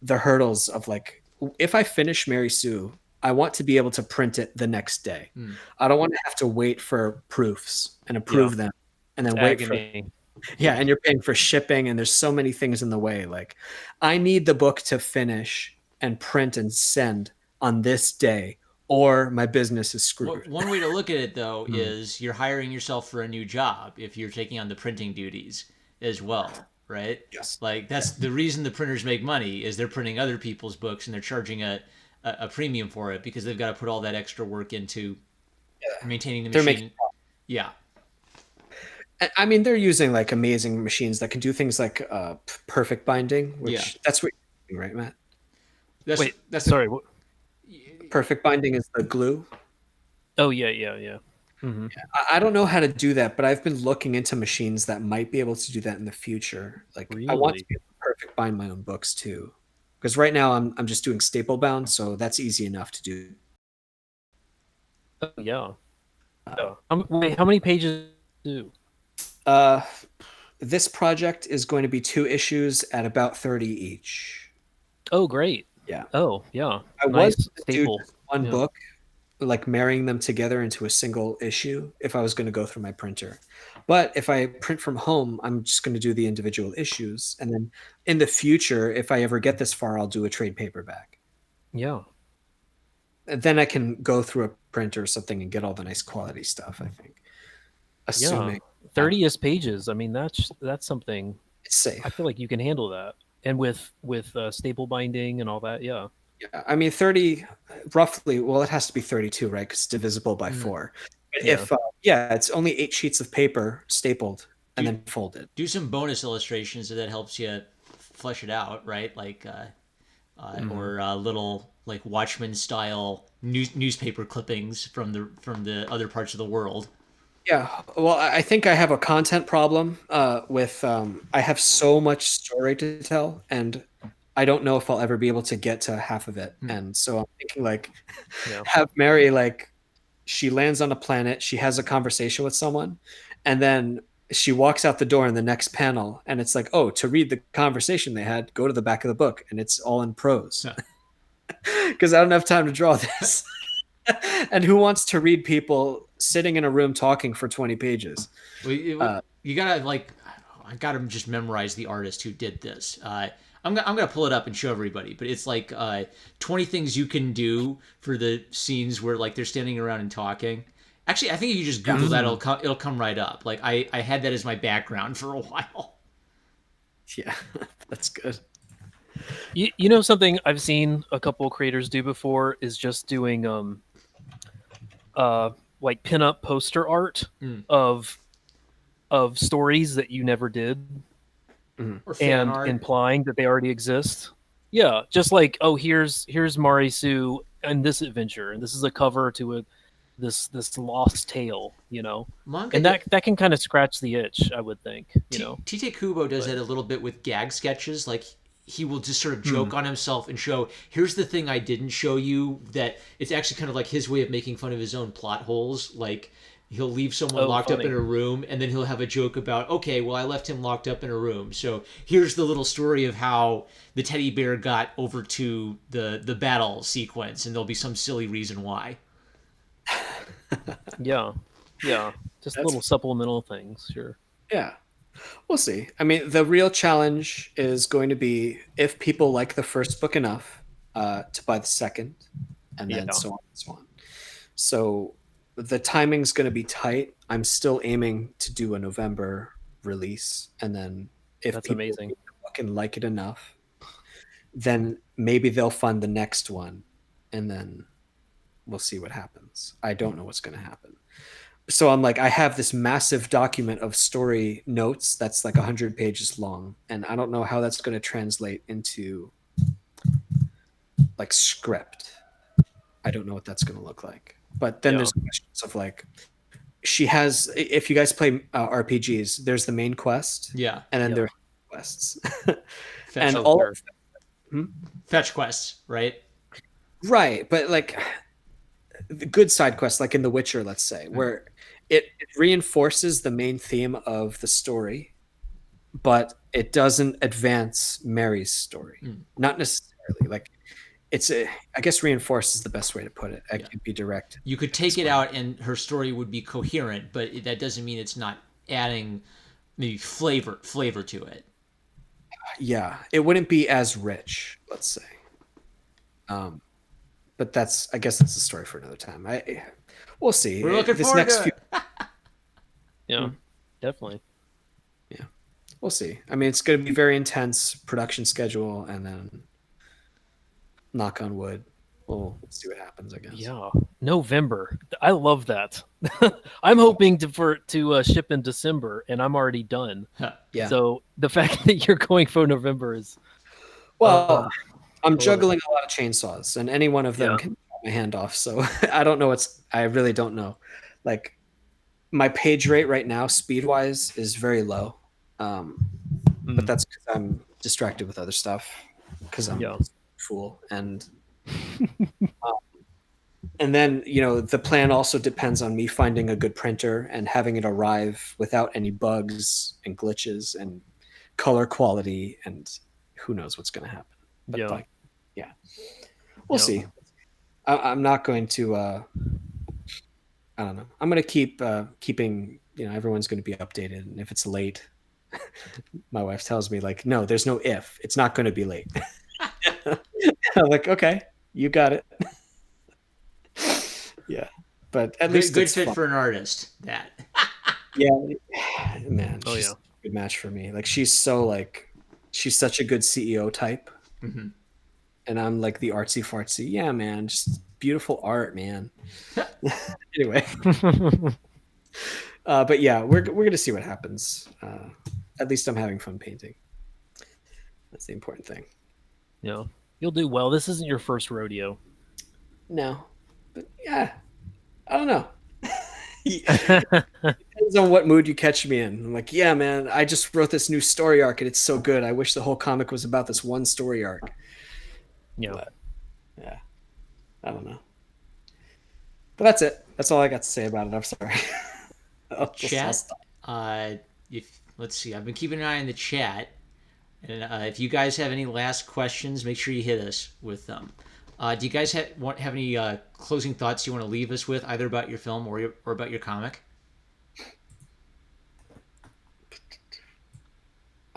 the hurdles of like if I finish Mary Sue, I want to be able to print it the next day. Hmm. I don't want to have to wait for proofs and Yeah. approve them and It's then wait for agony. yeah, and you're paying for shipping and there's so many things in the way. Like I need the book to finish and print and send on this day or my business is screwed. One way to look at it though Hmm. is you're hiring yourself for a new job if you're taking on the printing duties as well, right? Yes. Like Yeah. that's the reason the printers make money is they're printing other people's books and they're charging a premium for it because they've got to put all that extra work into maintaining the They're making machine. Yeah, I mean, they're using like amazing machines that can do things like perfect binding, yeah. which that's what you're doing, right, Matt? That's Wait, that's the sorry. Perfect binding is the glue. Oh yeah, yeah, yeah. Hmm. I don't know how to do that, but I've been looking into machines that might be able to do that in the future. Like I want to Really? be able to perfect bind my own books too. Because right now I'm just doing staple bound, so that's easy enough to do. Oh yeah. Yeah. Wait, how many pages do? Uh, this project is going to be 2 issues at about 30 each. Oh, great. Yeah. Oh, yeah. I was Nice going to do staple. just one Yeah. book, like marrying them together into a single issue if I was going to go through my printer. But if I print from home, I'm just going to do the individual issues. And then in the future, if I ever get this far, I'll do a trade paperback. Yeah. And then I can go through a printer or something and get all the nice quality stuff, I think. Yeah. Assuming 30-ish pages. I mean, that's something it's I safe. feel like you can handle that. And with staple binding and all that, yeah. Yeah, I mean 30 roughly, well it has to be 32, right? Cuz it's divisible by mm. 4. But Yeah. if yeah, it's only 8 sheets of paper stapled and do then folded. do some bonus illustrations so that helps you flesh it out, right? Like Mhm. or little like Watchmen style newspaper clippings from the other parts of the world. Yeah, well, I think I have a content problem with I have so much story to tell, and I don't know if I'll ever be able to get to half of it. Hmm. And so I'm thinking like Yeah. have Mary like she lands on a planet, she has a conversation with someone, and then she walks out the door in the next panel, and it's like, oh, to read the conversation they had, go to the back of the book, and it's all in prose Huh. because I don't have time to draw this. And who wants to read people sitting in a room talking for 20 pages? Uh, You gotta like, I gotta just memorize the artist who did this. I'm gonna pull it up and show everybody, but it's like 20 things you can do for the scenes where like they're standing around and talking. Actually, I think if you just yeah, Google that, it'll come right up. Like I had that as my background for a while. yeah, that's good. You know something I've seen a couple creators do before is just doing like pin-up poster art Mm. of stories that you never did Mhm. Or fan and art. implying that they already exist. Yeah, just like, oh, here's Mari Sue and this adventure, and this is a cover to this lost tale, Manga. and that can kind of scratch the itch, I would think. Tite Kubo does But it a little bit with gag sketches. Like he will just sort of joke on himself and show, here's the thing I didn't show you, that it's actually kind of like his way of making fun of his own plot holes. Like, he'll leave someone locked up in a room, and then he'll have a joke about, okay, well, I left him locked up in a room, so here's the little story of how the teddy bear got over to the battle sequence, and there'll be some silly reason why. Yeah. Just little supplemental things, sure. Yeah. We'll see. I mean, the real challenge is going to be if people like the first book enough to buy the second, and then so on and so on. So the timing's going to be tight. I'm still aiming to do a November release, and then if That's people amazing. can like it enough, then maybe they'll fund the next one, and then we'll see what happens. I don't know what's going to happen. So I'm like, I have this massive document of story notes that's like 100 pages long, and I don't know how that's going to translate into like script. I don't know what that's going to look like. But then there's questions of like, she has, if you guys play RPGs, there's the main quest, and then there's quests, and all fetch quests, right? Right, but like the good side quests, like in The Witcher, let's say, where it reinforces the main theme of the story, but it doesn't advance Mary's story. Not necessarily. Like I guess reinforce is the best way to put it. I could be direct. You could take it out and her story would be coherent, but that doesn't mean it's not adding maybe flavor to it. Yeah, it wouldn't be as rich, let's say. But I guess that's a story for another time. We'll see. We're looking forward to it. Yeah, definitely. Yeah, we'll see. I mean, it's going to be very intense production schedule, and then knock on wood, we'll see what happens, I guess. Yeah, November. I love that. I'm hoping to ship in December, and I'm already done. Yeah. So the fact that you're going for November is well. I'm juggling a lot of chainsaws, and any one of them can cut my hand off. So I don't know I really don't know. Like my page rate right now, speed wise, is very low. But that's because I'm distracted with other stuff. Because I'm a fool, and and then the plan also depends on me finding a good printer and having it arrive without any bugs and glitches and color quality, and who knows what's going to happen. But we'll see. I'm not going to. I don't know. I'm going to keep keeping. Everyone's going to be updated, and if it's late, my wife tells me like, "No, there's no if. It's not going to be late." I'm like, "Okay, you got it." Yeah, but at least good fit for an artist. That. Yeah, man. She's a good match for me. Like she's such a good CEO type. Mm-hmm. And I'm like the artsy fartsy. Yeah, man, just beautiful art, man. Anyway, but yeah, we're gonna see what happens. At least I'm having fun painting. That's the important thing. Yeah, you'll do well. This isn't your first rodeo. No, but yeah, I don't know. Depends on what mood you catch me in. I'm like, yeah, man, I just wrote this new story arc and it's so good. I wish the whole comic was about this one story arc. Yeah. But, yeah. I don't know. But that's it. That's all I got to say about it. I'm sorry. Chat. Let's see. I've been keeping an eye on the chat, and if you guys have any last questions, make sure you hit us with them. Do you guys have any closing thoughts you want to leave us with, either about your film or about your comic?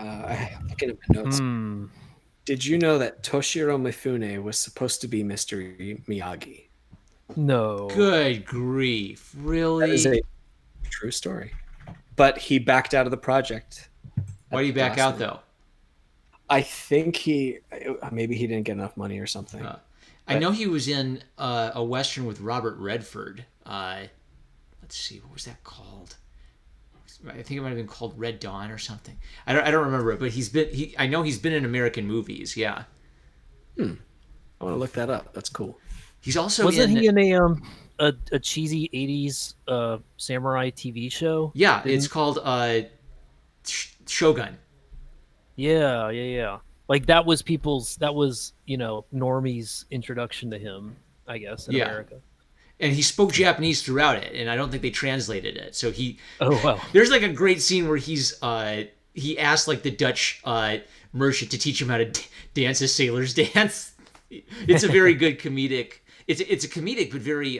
I'm looking at my notes. Did you know that Toshiro Mifune was supposed to be Mr. Miyagi? No. Good grief. Really? That is a true story. But he backed out of the project. Why did he back out, though? I think maybe he didn't get enough money or something. I know he was in a Western with Robert Redford. Let's see, what was that called? I think it might have been called Red Dawn or something. I don't remember it, but I know he's been in American movies. Yeah. I want to look that up. That's cool. He's also wasn't he in a cheesy '80s samurai TV show? Yeah, it's called Shogun. Yeah. Like that was normies' introduction to him, I guess, in Yeah. America. And he spoke Japanese throughout it, and I don't think they translated it. So Oh wow. there's like a great scene where he asked like the Dutch merchant to teach him how to dance a sailor's dance. It's a very good comedic. It's a comedic but very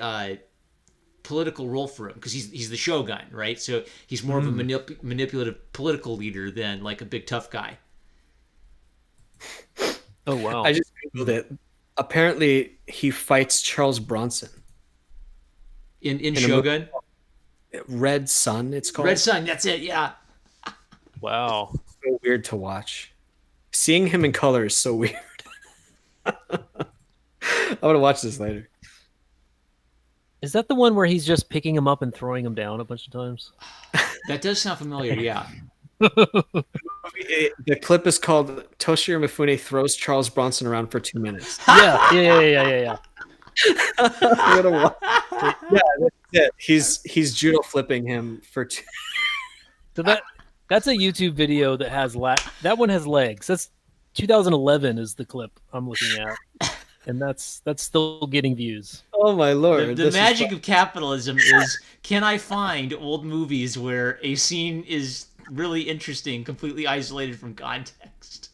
political role for him because he's the shogun, right? So he's more of a manipulative political leader than like a big tough guy. Oh wow. I just googled it. Apparently, he fights Charles Bronson. In a Shogun, Red Sun, it's called. Red Sun. That's it. Yeah. Wow. So weird to watch. Seeing him in color is so weird. I want to watch this later. Is that the one where he's just picking him up and throwing him down a bunch of times? That does sound familiar. Yeah. The clip is called Toshiro Mifune throws Charles Bronson around for 2 minutes. Yeah. I'm gonna watch. Yeah, that's it. He's judo flipping him for 2. So that's a YouTube video that has that one has legs. That's 2011 is the clip I'm looking at, and that's still getting views. Oh my lord! The magic of capitalism is: can I find old movies where a scene is really interesting, completely isolated from context?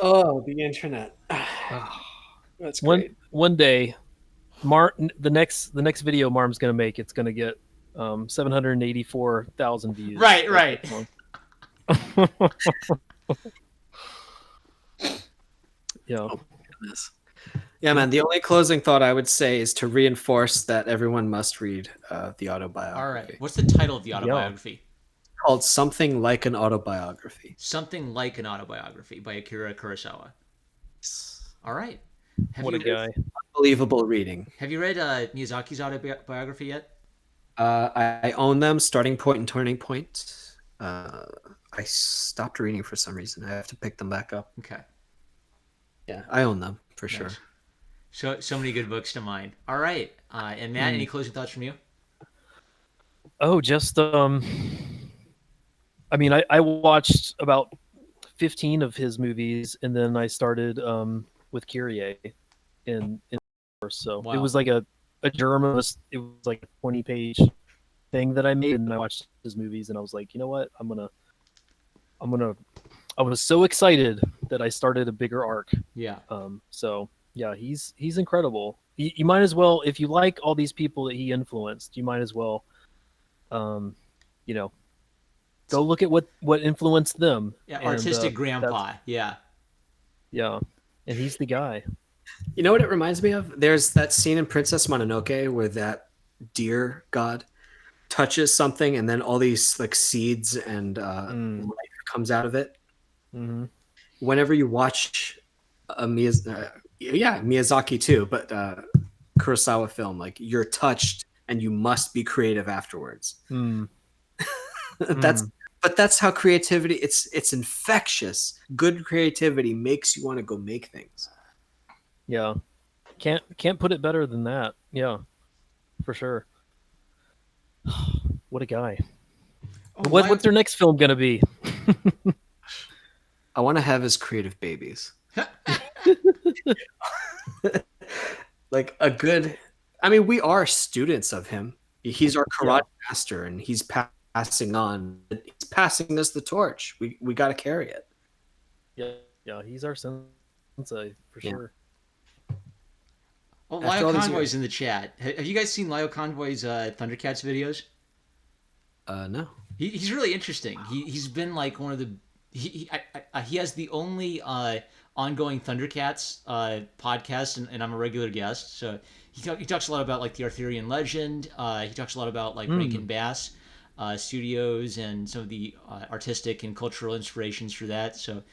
Oh, the internet. That's great. One day, the next video Marm's gonna make, it's gonna get 784,000 views. Right. Yeah. Oh, goodness. Yeah, man. The only closing thought I would say is to reinforce that everyone must read the autobiography. All right. What's the title of the autobiography? Called Something Like an Autobiography. Something Like an Autobiography by Akira Kurosawa. All right. What a guy. Unbelievable reading. Have you read Miyazaki's autobiography yet? I own them, Starting Point and Turning Point. I stopped reading for some reason. I have to pick them back up. Okay. Yeah, I own them for sure. So many good books to mine. All right. And Matt, any closing thoughts from you? Oh, just I mean, I watched about 15 of his movies, and then I started with Kyrie in so Wow. it was like a German. It was like a 20-page thing that I made, and I watched his movies, and I was like, you know what, I'm gonna. I was so excited that I started a bigger arc. Yeah. So yeah, he's incredible. You might as well, if you like all these people that he influenced, you might as well, go look at what influenced them. Yeah. And, Artistic grandpa. Yeah. Yeah, and he's the guy. You know what it reminds me of? There's that scene in Princess Mononoke where that deer god touches something, and then all these like seeds and life comes out of it. Mm-hmm. Whenever you watch a Miyazaki too, but Kurosawa film, like you're touched and you must be creative afterwards. That's how creativity. It's infectious. Good creativity makes you want to go make things. Yeah, can't put it better than that. Yeah, for sure. What a guy. Oh, What's their next film gonna be? I want to have his creative babies. Like a good. I mean, we are students of him. He's our karate master, and he's passing on. He's passing us the torch. We got to carry it. Yeah, he's our sensei for sure. Oh, Lyle Convoy's in the chat. Have you guys seen Lyle Convoy's Thundercats videos? No. He's really interesting. He's been like one of the he has the only ongoing Thundercats podcast, and I'm a regular guest. So he talks a lot about like the Arthurian legend. He talks a lot about like Rankin Bass Studios and some of the artistic and cultural inspirations for that. So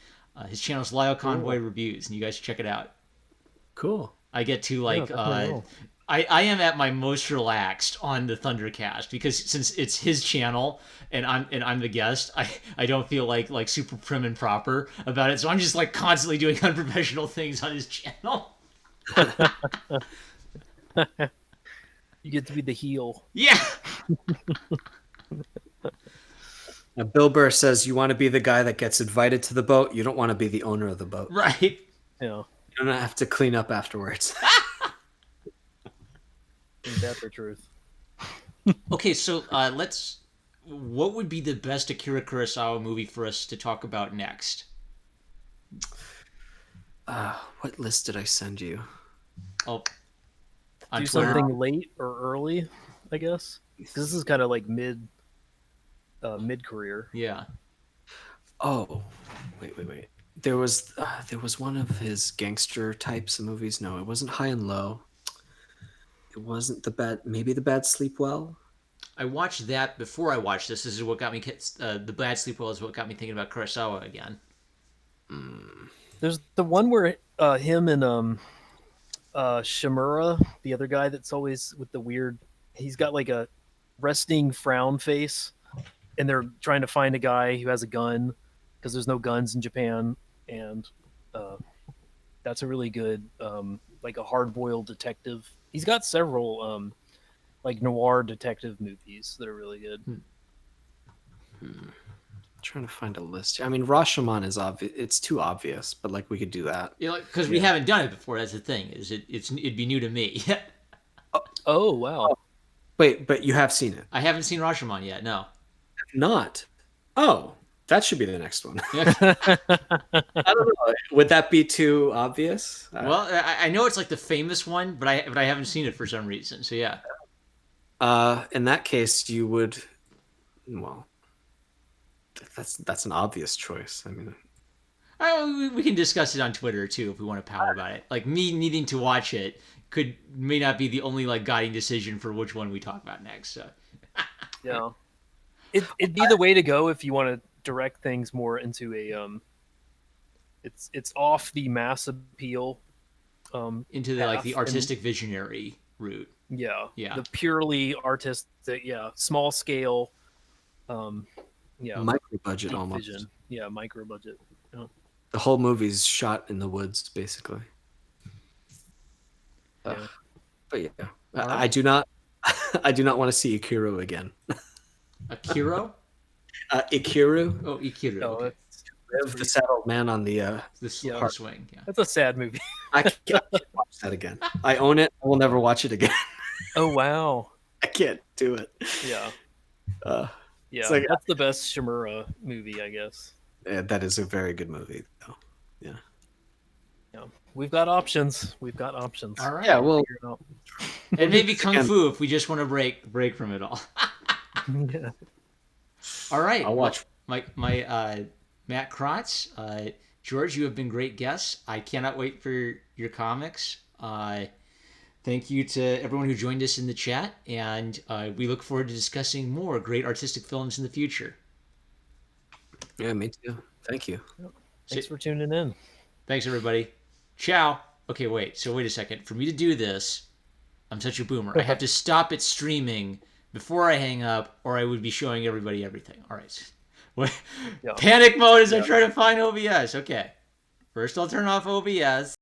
his channel's Lyle Convoy Reviews, and you guys should check it out. Cool. I get to like I am at my most relaxed on the Thundercast because since it's his channel and I'm the guest, I don't feel like super prim and proper about it. So I'm just like constantly doing unprofessional things on his channel. You get to be the heel. Yeah. Now, Bill Burr says you want to be the guy that gets invited to the boat. You don't want to be the owner of the boat. Right. Yeah, You don't have to clean up afterwards. ain't that the truth? Okay, so let's. What would be the best Akira Kurosawa movie for us to talk about next? What list did I send you? Oh, on Do Twitter. something late or early, I guess. Because this is kind of like mid career. Yeah. Oh, wait. There was one of his gangster types of movies. No, it wasn't High and Low. It wasn't maybe the Bad Sleep Well. I watched that before I watched this. This is what got me. The Bad Sleep Well is what got me thinking about Kurosawa again. There's the one where him and Shimura, the other guy that's always with the weird. He's got like a resting frown face, and they're trying to find a guy who has a gun because there's no guns in Japan, and that's a really good like a hard-boiled detective. He's got several like noir detective movies that are really good. Trying to find a list. I mean, Rashomon is obvious. It's too obvious, but like we could do that. Yeah, because we haven't done it before. That's the thing. It'd be new to me. Oh wow! Wait, but you have seen it? I haven't seen Rashomon yet. No. Not. Oh, that should be the next one. Yeah. I don't know. Would that be too obvious? Well, I know it's like the famous one, but I haven't seen it for some reason. So yeah. In that case, you would. Well, that's an obvious choice. I mean, We can discuss it on Twitter too if we want to power about it. Like me needing to watch it may not be the only like guiding decision for which one we talk about next. So. Yeah, it'd be the way to go if you want to direct things more into a it's off the mass appeal Into the like the path, artistic visionary route. yeah, Yeah. the purely artistic, small scale, micro budget deep almost. vision, micro budget. Yeah. The whole movie's shot in the woods, basically. Yeah. But yeah, All right. I do not. I do not want to see Ikiru again. Akira? Ikiru, Oh, Ikiru. No, Okay. the sad old man on the. The swing. Yeah. that's a sad movie. I can't watch that again. I own it. I will never watch it again. Oh wow, I can't do it. yeah, It's like- that's the best Shimura movie, I guess. Yeah, that is a very good movie, though. Yeah, we've got options. All right. Yeah, well, Figure it out. And maybe Kung Again. Fu if we just want to break from it all. Yeah. All right. I'll watch. My Matt Krotz, George, you have been great guests. I cannot wait for your comics. Thank you to everyone who joined us in the chat, and we look forward to discussing more great artistic films in the future. Yeah, me too. Thank you. Thanks for tuning in. Thanks, everybody. Ciao. Okay, wait a second. For me to do this, I'm such a boomer. I have to stop it streaming before I hang up, or I would be showing everybody everything. All right. Yeah. Panic mode as I try to find OBS. Okay. First, I'll turn off OBS.